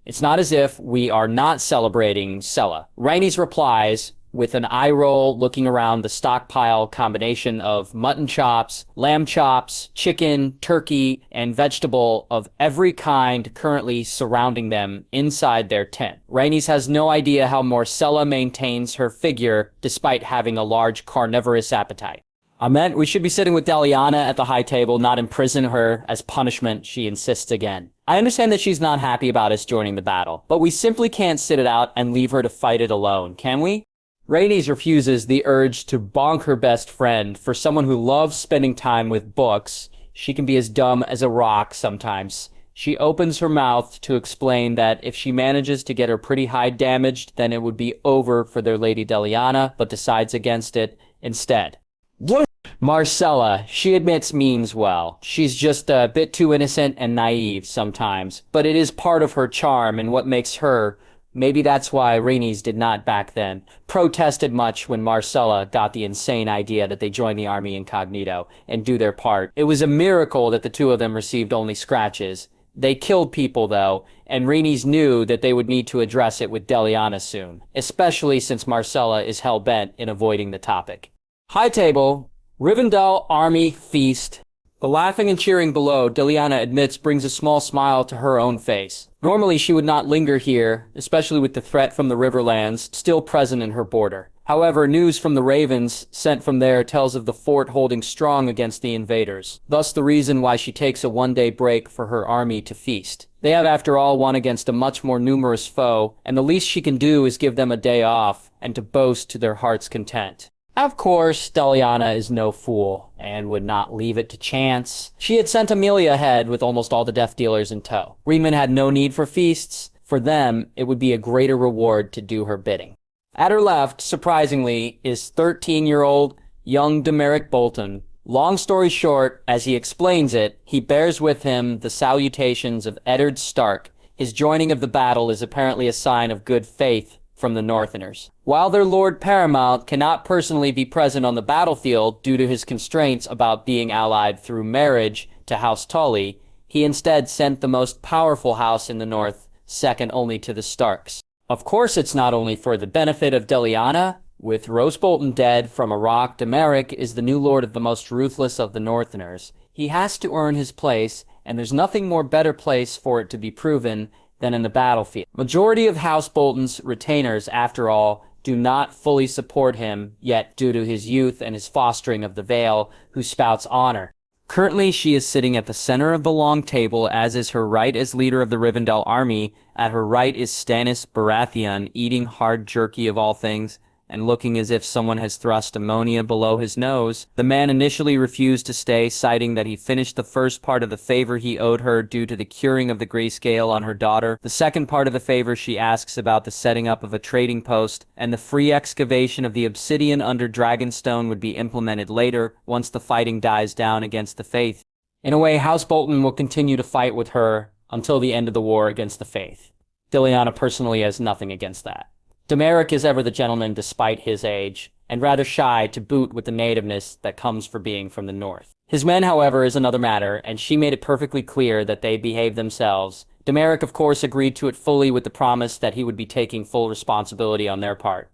It's not as if we are not celebrating Sella. Rhaenys replies with an eye roll, looking around the stockpile combination of mutton chops, lamb chops, chicken, turkey, and vegetable of every kind currently surrounding them inside their tent. Rhaenys has no idea how Marcella maintains her figure despite having a large carnivorous appetite. I meant we should be sitting with Deliana at the high table, not imprison her as punishment, she insists again. I understand that she's not happy about us joining the battle, but we simply can't sit it out and leave her to fight it alone, can we? Rhaenys refuses the urge to bonk her best friend. For someone who loves spending time with books, she can be as dumb as a rock sometimes. She opens her mouth to explain that if she manages to get her pretty hide damaged, then it would be over for their Lady Deliana, but decides against it instead. What? Marcella, she admits, means well. She's just a bit too innocent and naive sometimes, but it is part of her charm and what makes her. Maybe that's why Rhaenys did not back then protested much when Marcella got the insane idea that they join the army incognito and do their part. It was a miracle that the 2 of them received only scratches. They killed people, though, and Rhaenys knew that they would need to address it with Deliana soon, especially since Marcella is hell-bent in avoiding the topic. High table, Rivendell army feast. The laughing and cheering below, Deliana admits, brings a small smile to her own face. Normally she would not linger here, especially with the threat from the Riverlands still present in her border. However, news from the Ravens sent from there tells of the fort holding strong against the invaders, thus the reason why she takes a one-day break for her army to feast. They have, after all, won against a much more numerous foe, and the least she can do is give them a day off and to boast to their heart's content. Of course, Deliana is no fool, and would not leave it to chance. She had sent Amelia ahead with almost all the death dealers in tow. Reman had no need for feasts. For them, it would be a greater reward to do her bidding. At her left, surprisingly, is 13-year-old young Demeric Bolton. Long story short, as he explains it, he bears with him the salutations of Eddard Stark. His joining of the battle is apparently a sign of good faith from the Northerners. While their Lord Paramount cannot personally be present on the battlefield due to his constraints about being allied through marriage to House Tully, he instead sent the most powerful house in the North, second only to the Starks. Of course, it's not only for the benefit of Deliana. With Roose Bolton dead from a rock, Demeric is the new lord of the most ruthless of the Northerners. He has to earn his place, and there's nothing more better place for it to be proven than in the battlefield. Majority of House Bolton's retainers, after all, do not fully support him, yet due to his youth and his fostering of the Vale, who spouts honor. Currently, she is sitting at the center of the long table, as is her right as leader of the Rivendell army. At her right is Stannis Baratheon, eating hard jerky of all things, and looking as if someone has thrust ammonia below his nose. The man initially refused to stay, citing that he finished the first part of the favor he owed her due to the curing of the grayscale on her daughter. The second part of the favor she asks about the setting up of a trading post, and the free excavation of the obsidian under Dragonstone would be implemented later, once the fighting dies down against the Faith. In a way, House Bolton will continue to fight with her until the end of the war against the Faith. Lyanna personally has nothing against that. Demeric is ever the gentleman despite his age, and rather shy to boot with the nativeness that comes for being from the north. His men, however, is another matter, and she made it perfectly clear that they behave themselves. Demeric, of course, agreed to it fully with the promise that he would be taking full responsibility on their part.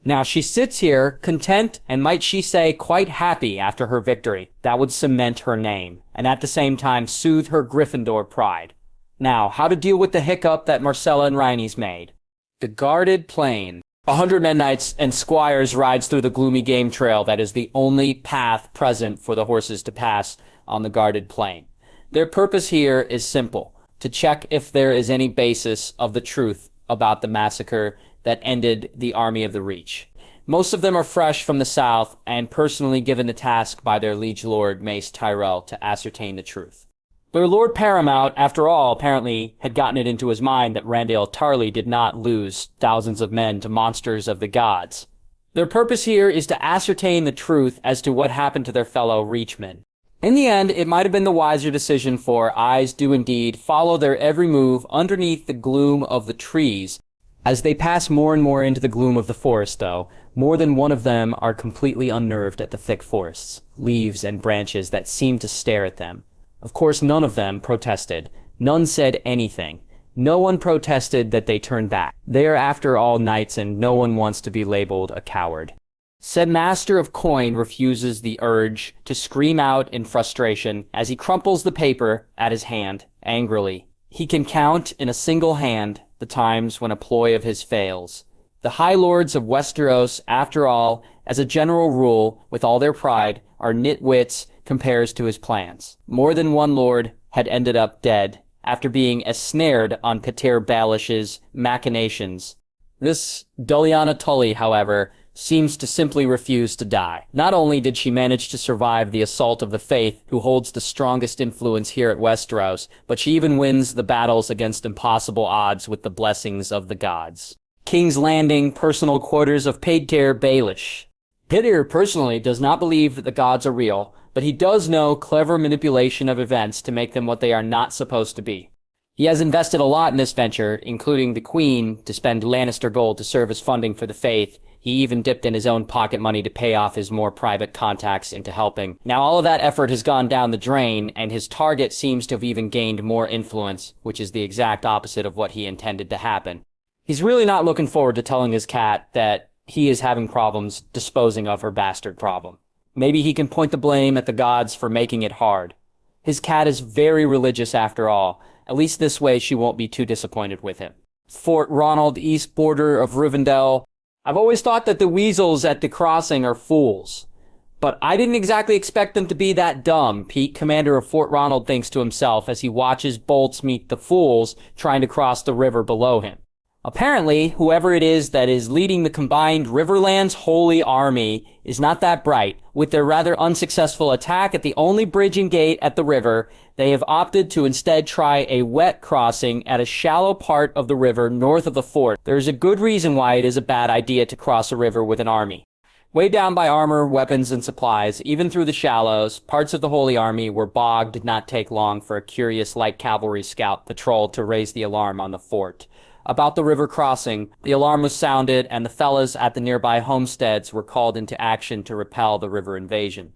Now, she sits here, content, and might she say, quite happy after her victory. That would cement her name, and at the same time soothe her Gryffindor pride. Now, how to deal with the hiccup that Myrcella and Rhaenys made. The guarded plain. 100 men knights and squires rides through the gloomy game trail that is the only path present for the horses to pass on the guarded plain. Their purpose here is simple, to check if there is any basis of the truth about the massacre that ended the army of the Reach. Most of them are fresh from the south and personally given the task by their liege lord Mace Tyrell to ascertain the truth. Their Lord Paramount, after all, apparently had gotten it into his mind that Randale Tarly did not lose thousands of men to monsters of the gods. Their purpose here is to ascertain the truth as to what happened to their fellow Reachmen. In the end, it might have been the wiser decision for eyes do indeed follow their every move underneath the gloom of the trees. As they pass more and more into the gloom of the forest, though, more than one of them are completely unnerved at the thick forests, leaves and branches that seem to stare at them. Of course, none of them protested. None said anything. No one protested that they turned back. They are after all knights, and no one wants to be labeled a coward. Said Master of Coin refuses the urge to scream out in frustration as he crumples the paper at his hand, angrily. He can count in a single hand the times when a ploy of his fails. The High Lords of Westeros, after all, as a general rule, with all their pride, are nitwits compares to his plans. More than one lord had ended up dead after being ensnared on Pater Balish's machinations. This Lyanna Tully, however, seems to simply refuse to die. Not only did she manage to survive the assault of the Faith, who holds the strongest influence here at Westeros, but she even wins the battles against impossible odds with the blessings of the gods. King's Landing, personal quarters of Pater Baelish. Peter personally does not believe that the gods are real, but he does know clever manipulation of events to make them what they are not supposed to be. He has invested a lot in this venture, including the Queen to spend Lannister gold to serve as funding for the Faith. He even dipped in his own pocket money to pay off his more private contacts into helping. Now all of that effort has gone down the drain, and his target seems to have even gained more influence, which is the exact opposite of what he intended to happen. He's really not looking forward to telling his cat that he is having problems disposing of her bastard problem. Maybe he can point the blame at the gods for making it hard. His cat is very religious after all. At least this way she won't be too disappointed with him. Fort Ronald, east border of Rivendell. I've always thought that the weasels at the crossing are fools. But I didn't exactly expect them to be that dumb, Pete, commander of Fort Ronald, thinks to himself as he watches bolts meet the fools trying to cross the river below him. Apparently, whoever it is that is leading the combined Riverlands Holy Army is not that bright. With their rather unsuccessful attack at the only bridging gate at the river, they have opted to instead try a wet crossing at a shallow part of the river north of the fort. There is a good reason why it is a bad idea to cross a river with an army. Weighed down by armor, weapons, and supplies, even through the shallows, parts of the Holy Army were bogged. Did not take long for a curious light cavalry scout patrol to raise the alarm on the fort. About the river crossing, the alarm was sounded, and the fellas at the nearby homesteads were called into action to repel the river invasion.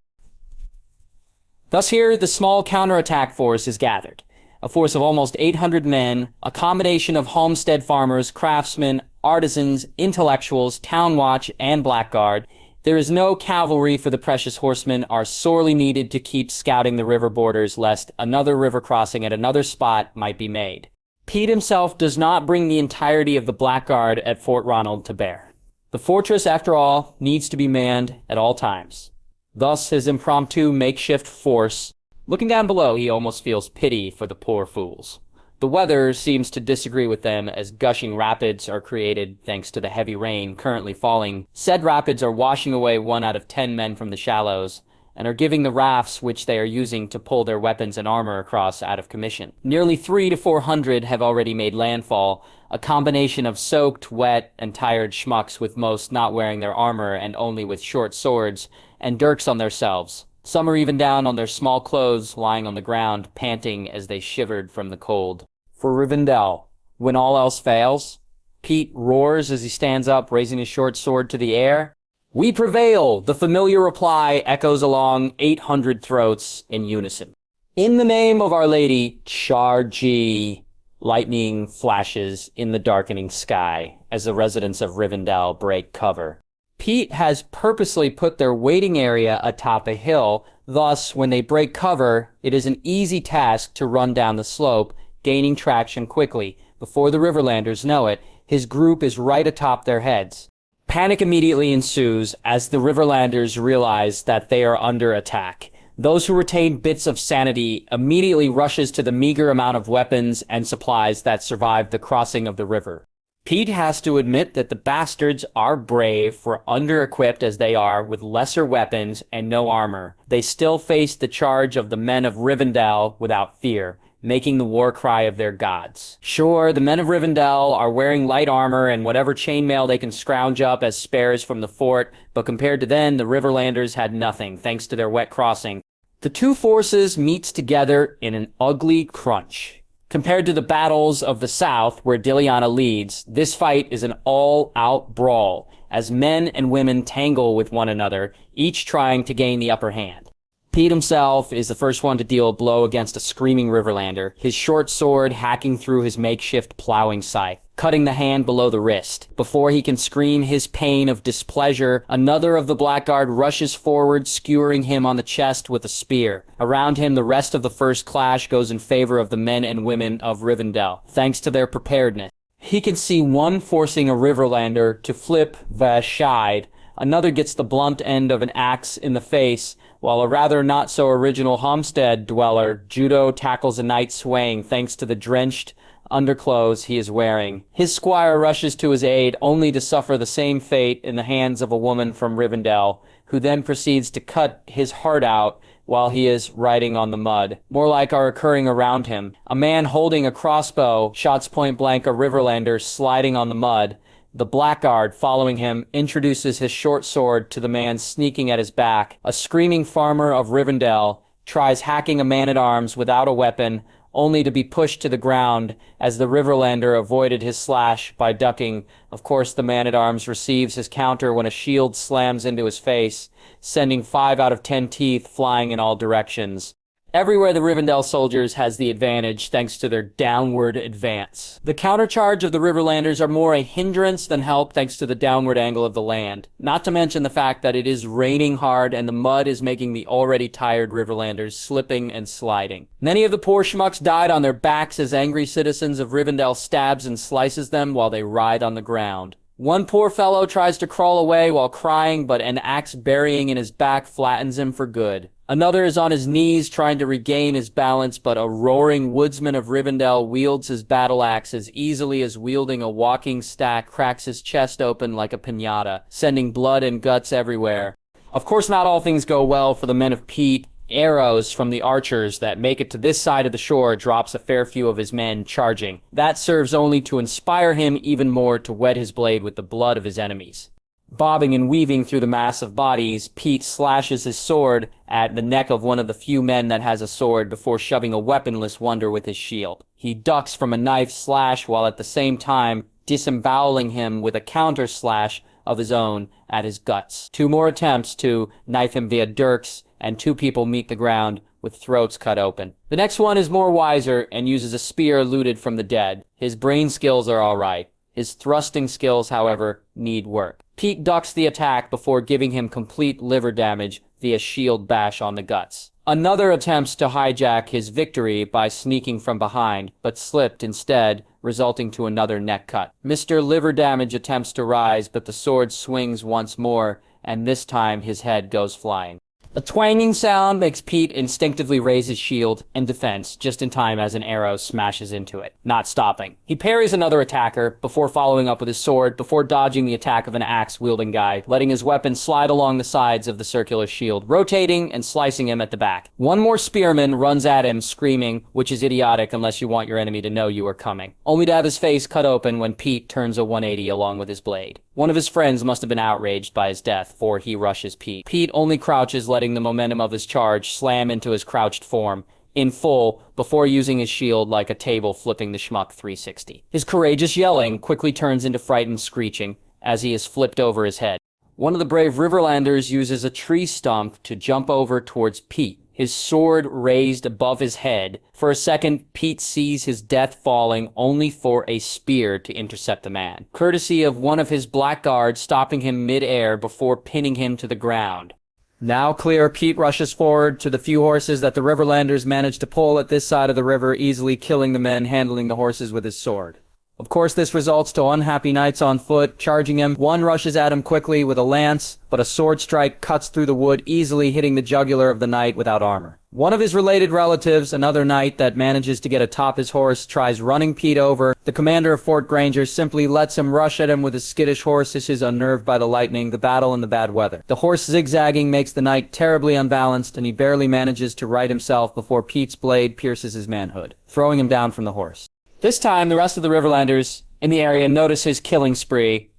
Thus here, the small counterattack force is gathered. A force of almost 800 men, a combination of homestead farmers, craftsmen, artisans, intellectuals, town watch, and blackguard. There is no cavalry, for the precious horsemen are sorely needed to keep scouting the river borders lest another river crossing at another spot might be made. Pete himself does not bring the entirety of the blackguard at Fort Ronald to bear. The fortress, after all, needs to be manned at all times. Thus his impromptu makeshift force. Looking down below, he almost feels pity for the poor fools. The weather seems to disagree with them as gushing rapids are created thanks to the heavy rain currently falling. Said rapids are washing away 1 out of 10 men from the shallows, and are giving the rafts which they are using to pull their weapons and armor across out of commission. Nearly 300 to 400 have already made landfall, a combination of soaked, wet, and tired schmucks, with most not wearing their armor and only with short swords and dirks on themselves. Some are even down on their small clothes, lying on the ground, panting as they shivered from the cold. For Rivendell, When all else fails, Pete roars as he stands up, raising his short sword to the air. "We prevail!" The familiar reply echoes along 800 throats in unison. "In the name of Our Lady, Chargee!" Lightning flashes in the darkening sky as the residents of Rivendell break cover. Pete has purposely put their waiting area atop a hill, thus when they break cover, it is an easy task to run down the slope, gaining traction quickly. Before the Riverlanders know it, his group is right atop their heads. Panic immediately ensues as the Riverlanders realize that they are under attack. Those who retain bits of sanity immediately rushes to the meager amount of weapons and supplies that survived the crossing of the river. Pete has to admit that the bastards are brave, for under-equipped as they are with lesser weapons and no armor. They still face the charge of the men of Rivendell without fear, making the war cry of their gods. Sure, the men of Rivendell are wearing light armor and whatever chainmail they can scrounge up as spares from the fort, but compared to them, the Riverlanders had nothing, thanks to their wet crossing. The two forces meets together in an ugly crunch. Compared to the battles of the south, where Diliana leads, this fight is an all-out brawl, as men and women tangle with one another, each trying to gain the upper hand. Pete himself is the first one to deal a blow against a screaming Riverlander, his short sword hacking through his makeshift plowing scythe, cutting the hand below the wrist. Before he can scream his pain of displeasure, another of the Blackguard rushes forward, skewering him on the chest with a spear. Around him, the rest of the first clash goes in favor of the men and women of Rivendell, thanks to their preparedness. He can see one forcing a Riverlander to flip the shide, another gets the blunt end of an axe in the face, while a rather not-so-original homestead dweller, Judo, tackles a knight swaying thanks to the drenched underclothes he is wearing. His squire rushes to his aid, only to suffer the same fate in the hands of a woman from Rivendell, who then proceeds to cut his heart out while he is riding on the mud. More like are occurring around him. A man holding a crossbow shots point-blank a Riverlander sliding on the mud. The Blackguard, following him, introduces his short sword to the man sneaking at his back. A screaming farmer of Rivendell tries hacking a man-at-arms without a weapon, only to be pushed to the ground as the Riverlander avoided his slash by ducking. Of course, the man-at-arms receives his counter when a shield slams into his face, sending 5 out of 10 teeth flying in all directions. Everywhere the Rivendell soldiers has the advantage thanks to their downward advance. The countercharge of the Riverlanders are more a hindrance than help thanks to the downward angle of the land. Not to mention the fact that it is raining hard and the mud is making the already tired Riverlanders slipping and sliding. Many of the poor schmucks died on their backs as angry citizens of Rivendell stabs and slices them while they writhe on the ground. One poor fellow tries to crawl away while crying, but an axe burying in his back flattens him for good. Another is on his knees trying to regain his balance, but a roaring woodsman of Rivendell wields his battle axe as easily as wielding a walking stack cracks his chest open like a piñata, sending blood and guts everywhere. Of course, not all things go well for the men of Pete. Arrows from the archers that make it to this side of the shore drops a fair few of his men charging. That serves only to inspire him even more to wet his blade with the blood of his enemies. Bobbing and weaving through the mass of bodies, Pete slashes his sword at the neck of one of the few men that has a sword before shoving a weaponless wonder with his shield. He ducks from a knife slash while at the same time disemboweling him with a counter slash of his own at his guts. 2 more attempts to knife him via dirks, and 2 people meet the ground with throats cut open. The next one is more wiser and uses a spear looted from the dead. His brain skills are alright. His thrusting skills, however, need work. Pete ducks the attack before giving him complete liver damage via shield bash on the guts. Another attempts to hijack his victory by sneaking from behind, but slipped instead, resulting to another neck cut. Mr. Liver Damage attempts to rise, but the sword swings once more, and this time his head goes flying. A twanging sound makes Pete instinctively raise his shield in defense just in time as an arrow smashes into it, not stopping. He parries another attacker before following up with his sword, before dodging the attack of an axe-wielding guy, letting his weapon slide along the sides of the circular shield, rotating and slicing him at the back. One more spearman runs at him, screaming, which is idiotic unless you want your enemy to know you are coming, only to have his face cut open when Pete turns a 180 along with his blade. One of his friends must have been outraged by his death, for he rushes Pete. Pete only crouches, letting the momentum of his charge slam into his crouched form. in full before using his shield like a table flipping the schmuck 360. His courageous yelling quickly turns into frightened screeching as he is flipped over his head. One of the brave Riverlanders uses a tree stump to jump over towards Pete, his sword raised above his head. For a second, Pete sees his death falling only for a spear to intercept the man, courtesy of one of his blackguards stopping him mid-air before pinning him to the ground. Now clear, Pete rushes forward to the few horses that the Riverlanders managed to pull at this side of the river, easily killing the men handling the horses with his sword. Of course, this results to unhappy knights on foot charging him. One rushes at him quickly with a lance, but a sword strike cuts through the wood, easily hitting the jugular of the knight without armor. One of his related relatives, another knight that manages to get atop his horse, tries running Pete over. The commander of Fort Granger simply lets him rush at him with his skittish horse as he's unnerved by the lightning, the battle, and the bad weather. The horse zigzagging makes the knight terribly unbalanced, and he barely manages to right himself before Pete's blade pierces his manhood, throwing him down from the horse. This time, the rest of the Riverlanders in the area notice his killing spree,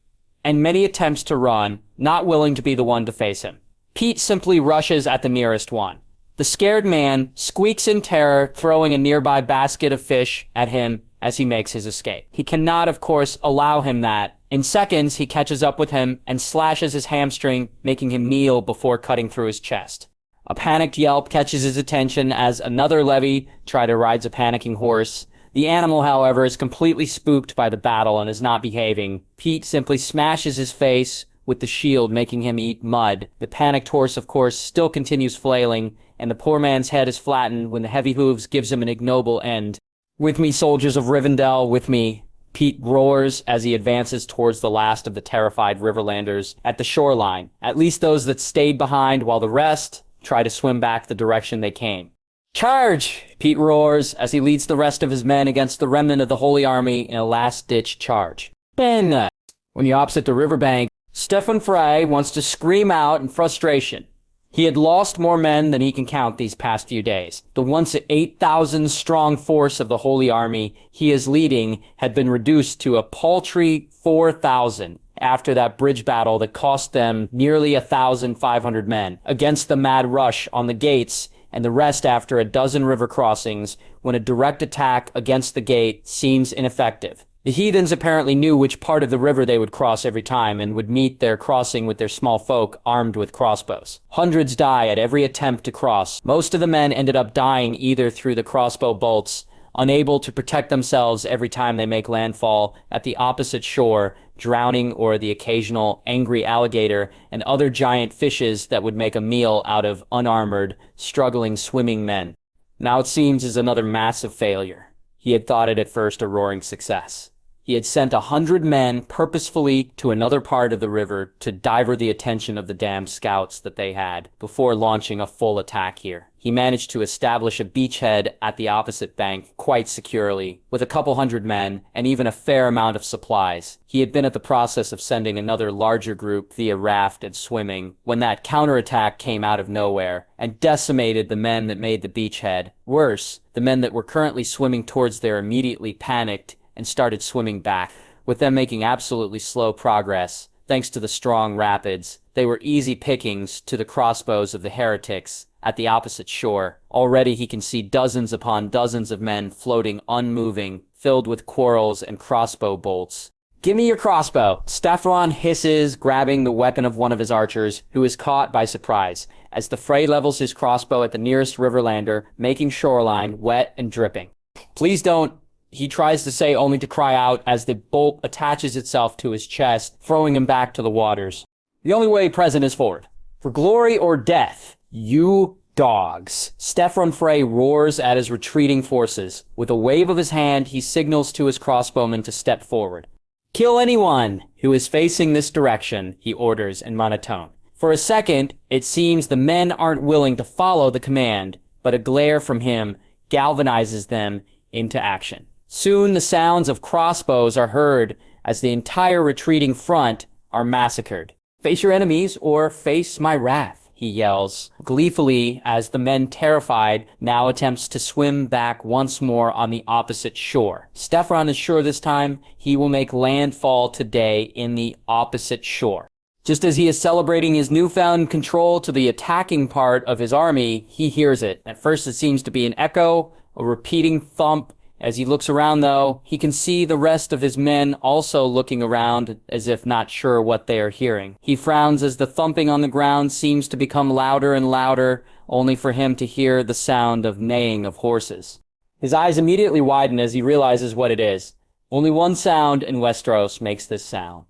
and many attempts to run, not willing to be the one to face him. Pete simply rushes at the nearest one. The scared man squeaks in terror, throwing a nearby basket of fish at him as he makes his escape. He cannot, of course, allow him that. In seconds, he catches up with him and slashes his hamstring, making him kneel before cutting through his chest. A panicked yelp catches his attention as another levy rides a panicking horse. The animal, however, is completely spooked by the battle and is not behaving. Pete simply smashes his face with the shield, making him eat mud. The panicked horse, of course, still continues flailing, and the poor man's head is flattened when the heavy hooves gives him an ignoble end. "With me, soldiers of Rivendell, with me," Pete roars as he advances towards the last of the terrified Riverlanders at the shoreline, at least those that stayed behind, while the rest try to swim back the direction they came. "Charge!" Pete roars as he leads the rest of his men against the remnant of the Holy Army in a last-ditch charge. Ben! When you're opposite the riverbank, Stefan Frey wants to scream out in frustration. He had lost more men than he can count these past few days. The once 8,000-strong force of the Holy Army he is leading had been reduced to a paltry 4,000 after that bridge battle that cost them nearly 1,500 men against the mad rush on the gates, and the rest after a dozen river crossings when a direct attack against the gate seems ineffective. The heathens apparently knew which part of the river they would cross every time and would meet their crossing with their small folk armed with crossbows. Hundreds die at every attempt to cross. Most of the men ended up dying either through the crossbow bolts, unable to protect themselves every time they make landfall at the opposite shore, drowning, or the occasional angry alligator and other giant fishes that would make a meal out of unarmored, struggling swimming men. Now it seems is another massive failure. He had thought it at first a roaring success. He had sent 100 men purposefully to another part of the river to divert the attention of the damned scouts that they had before launching a full attack here. He managed to establish a beachhead at the opposite bank quite securely, with a couple hundred men and even a fair amount of supplies. He had been at the process of sending another larger group via raft and swimming when that counterattack came out of nowhere and decimated the men that made the beachhead. Worse, the men that were currently swimming towards there immediately panicked and started swimming back, with them making absolutely slow progress. Thanks to the strong rapids, they were easy pickings to the crossbows of the heretics at the opposite shore. Already he can see dozens upon dozens of men floating unmoving, filled with quarrels and crossbow bolts. "Give me your crossbow!" Stefan hisses, grabbing the weapon of one of his archers, who is caught by surprise, as the Frey levels his crossbow at the nearest Riverlander, making shoreline wet and dripping. "Please don't," he tries to say, only to cry out as the bolt attaches itself to his chest, throwing him back to the waters. "The only way present is forward. For glory or death, you dogs!" Stefan Frey roars at his retreating forces. With a wave of his hand, he signals to his crossbowmen to step forward. "Kill anyone who is facing this direction," he orders in monotone. For a second, it seems the men aren't willing to follow the command, but a glare from him galvanizes them into action. Soon the sounds of crossbows are heard as the entire retreating front are massacred. "Face your enemies or face my wrath," he yells gleefully as the men, terrified, now attempts to swim back once more on the opposite shore. Stefan is sure this time he will make landfall today in the opposite shore. Just as he is celebrating his newfound control to the attacking part of his army, he hears it. At first it seems to be an echo, a repeating thump. As he looks around, though, he can see the rest of his men also looking around as if not sure what they are hearing. He frowns as the thumping on the ground seems to become louder and louder, only for him to hear the sound of neighing of horses. His eyes immediately widen as he realizes what it is. Only one sound in Westeros makes this sound.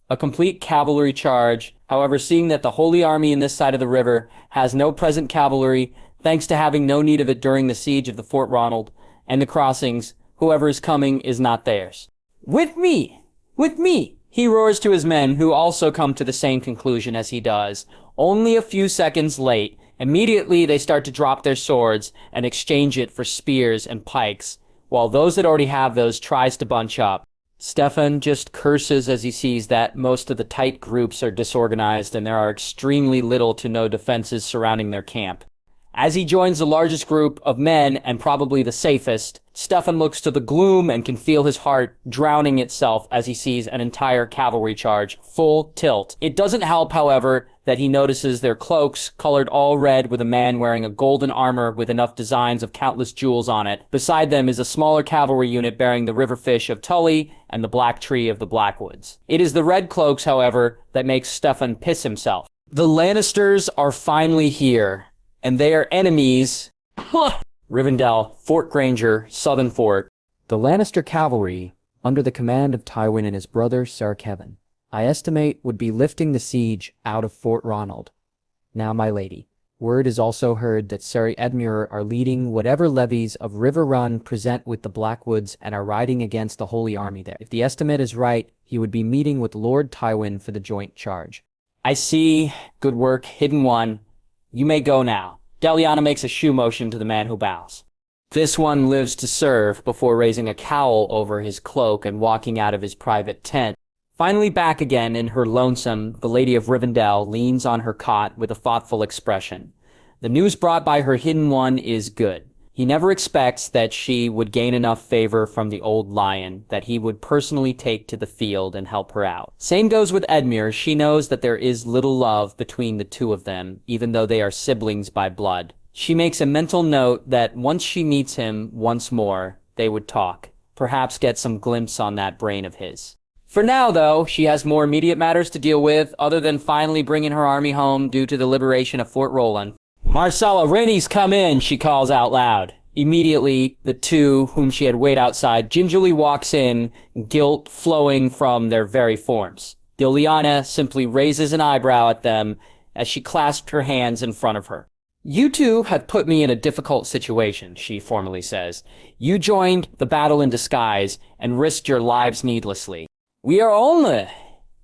A complete cavalry charge. However, seeing that the Holy Army in this side of the river has no present cavalry, thanks to having no need of it during the siege of the Fort Ronald and the crossings, whoever is coming is not theirs. With me! With me! He roars to his men, who also come to the same conclusion as he does. Only a few seconds late, immediately they start to drop their swords and exchange it for spears and pikes, while those that already have those tries to bunch up. Stefan just curses as he sees that most of the tight groups are disorganized and there are extremely little to no defenses surrounding their camp. As he joins the largest group of men, and probably the safest, Stefan looks to the gloom and can feel his heart drowning itself as he sees an entire cavalry charge, full tilt. It doesn't help, however, that he notices their cloaks, colored all red with a man wearing a golden armor with enough designs of countless jewels on it. Beside them is a smaller cavalry unit bearing the Riverfish of Tully and the Black Tree of the Blackwoods. It is the red cloaks, however, that makes Stefan piss himself. The Lannisters are finally here, and they are enemies. Rivendell, Fort Granger, Southern Fort. The Lannister cavalry, under the command of Tywin and his brother Sir Kevin, I estimate would be lifting the siege out of Fort Ronald. Now, my lady, word is also heard that Sir Edmure are leading whatever levies of River Run present with the Blackwoods and are riding against the Holy Army there. If the estimate is right, he would be meeting with Lord Tywin for the joint charge. I see. Good work, Hidden One. You may go now. Deliana makes a shoe motion to the man who bows. This one lives to serve before raising a cowl over his cloak and walking out of his private tent. Finally back again in her lonesome, the Lady of Rivendell leans on her cot with a thoughtful expression. The news brought by her Hidden One is good. He never expects that she would gain enough favor from the old lion that he would personally take to the field and help her out. Same goes with Edmure. She knows that there is little love between the two of them, even though they are siblings by blood. She makes a mental note that once she meets him once more, they would talk, perhaps get some glimpse on that brain of his. For now, though, she has more immediate matters to deal with, other than finally bringing her army home due to the liberation of Fort Ronald. Marcella, Rennie's come in, she calls out loud. Immediately, the two whom she had waited outside gingerly walks in, guilt flowing from their very forms. Deliana simply raises an eyebrow at them as she clasped her hands in front of her. You two have put me in a difficult situation, she formally says. You joined the battle in disguise and risked your lives needlessly. We are only...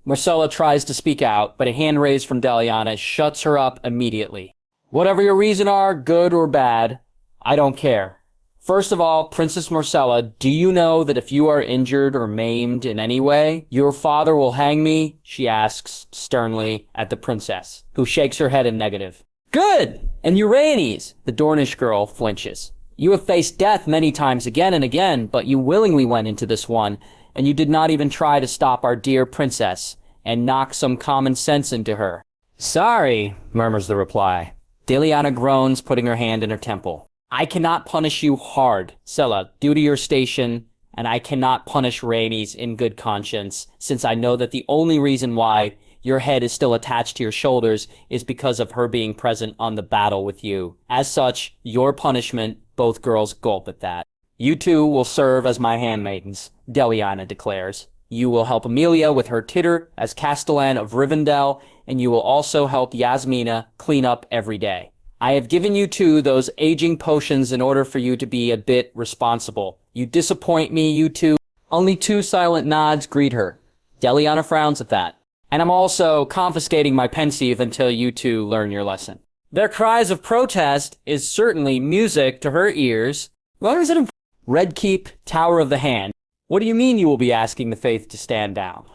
Marcella tries to speak out, but a hand raised from Deliana shuts her up immediately. Whatever your reason are, good or bad, I don't care. First of all, Princess Marcella, do you know that if you are injured or maimed in any way, your father will hang me? She asks sternly at the princess, who shakes her head in negative. Good! And Uranus, the Dornish girl, flinches. You have faced death many times again and again, but you willingly went into this one, and you did not even try to stop our dear princess and knock some common sense into her. Sorry, murmurs the reply. Deliana groans, putting her hand in her temple. I cannot punish you hard, Sella, due to your station, and I cannot punish Rhaenys in good conscience, since I know that the only reason why your head is still attached to your shoulders is because of her being present on the battle with you. As such, your punishment, both girls gulp at that. You two will serve as my handmaidens, Deliana declares. You will help Amelia with her titter as Castellan of Rivendell, and you will also help Yasmina clean up every day. I have given you two those aging potions in order for you to be a bit responsible. You disappoint me, you two. Only two silent nods greet her. Deliana frowns at that. And I'm also confiscating my pensieve until you two learn your lesson. Their cries of protest is certainly music to her ears. What is it? Red Keep, Tower of the Hand. What do you mean you will be asking the faith to stand down?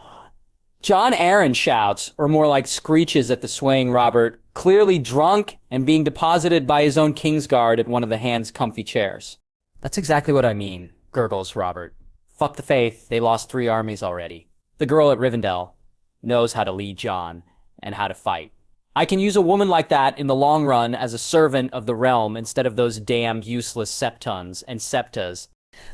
John Aaron shouts, or more like screeches at the swaying Robert, clearly drunk and being deposited by his own Kingsguard at one of the Hand's comfy chairs. That's exactly what I mean, gurgles Robert. Fuck the faith, they lost 3 armies already. The girl at Rivendell knows how to lead John, and how to fight. I can use a woman like that in the long run as a servant of the realm instead of those damned useless septons and septas.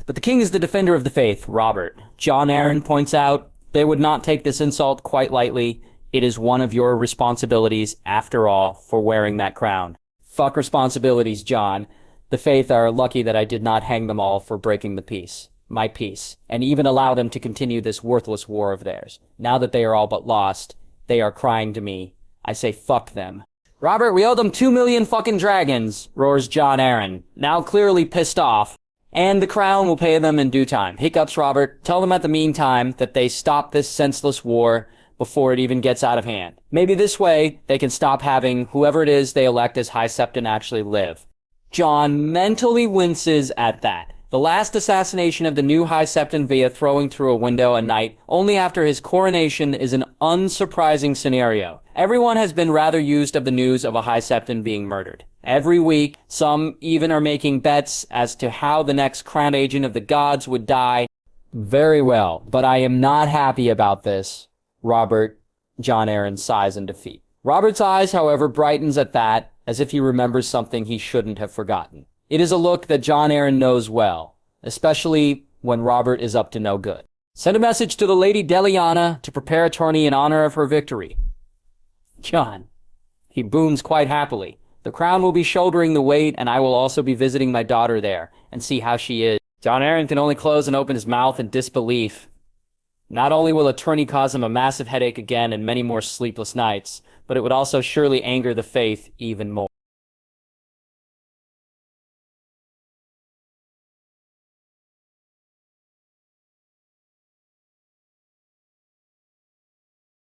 But the king is the defender of the faith, Robert. Jon Arryn points out they would not take this insult quite lightly. It is one of your responsibilities, after all, for wearing that crown. Fuck responsibilities, Jon. The faith are lucky that I did not hang them all for breaking the peace. My peace. And even allow them to continue this worthless war of theirs. Now that they are all but lost, they are crying to me. I say fuck them. Robert, we owe them 2 million fucking dragons, roars Jon Arryn, now clearly pissed off. And the crown will pay them in due time. Hiccups, Robert. Tell them at the meantime that they stop this senseless war before it even gets out of hand. Maybe this way they can stop having whoever it is they elect as High Septon actually live. Jon mentally winces at that. The last assassination of the new High Septon via throwing through a window at night, only after his coronation, is an unsurprising scenario. Everyone has been rather used of the news of a High Septon being murdered. Every week, some even are making bets as to how the next crown agent of the gods would die. Very well, but I am not happy about this. Robert, Jon Arryn sighs in defeat. Robert's eyes, however, brightens at that, as if he remembers something he shouldn't have forgotten. It is a look that Jon Arryn knows well, especially when Robert is up to no good. Send a message to the Lady Deliana to prepare a tourney in honor of her victory. Jon. He booms quite happily. The crown will be shouldering the weight, and I will also be visiting my daughter there, and see how she is. Jon Arryn can only close and open his mouth in disbelief. Not only will a tourney cause him a massive headache again and many more sleepless nights, but it would also surely anger the faith even more.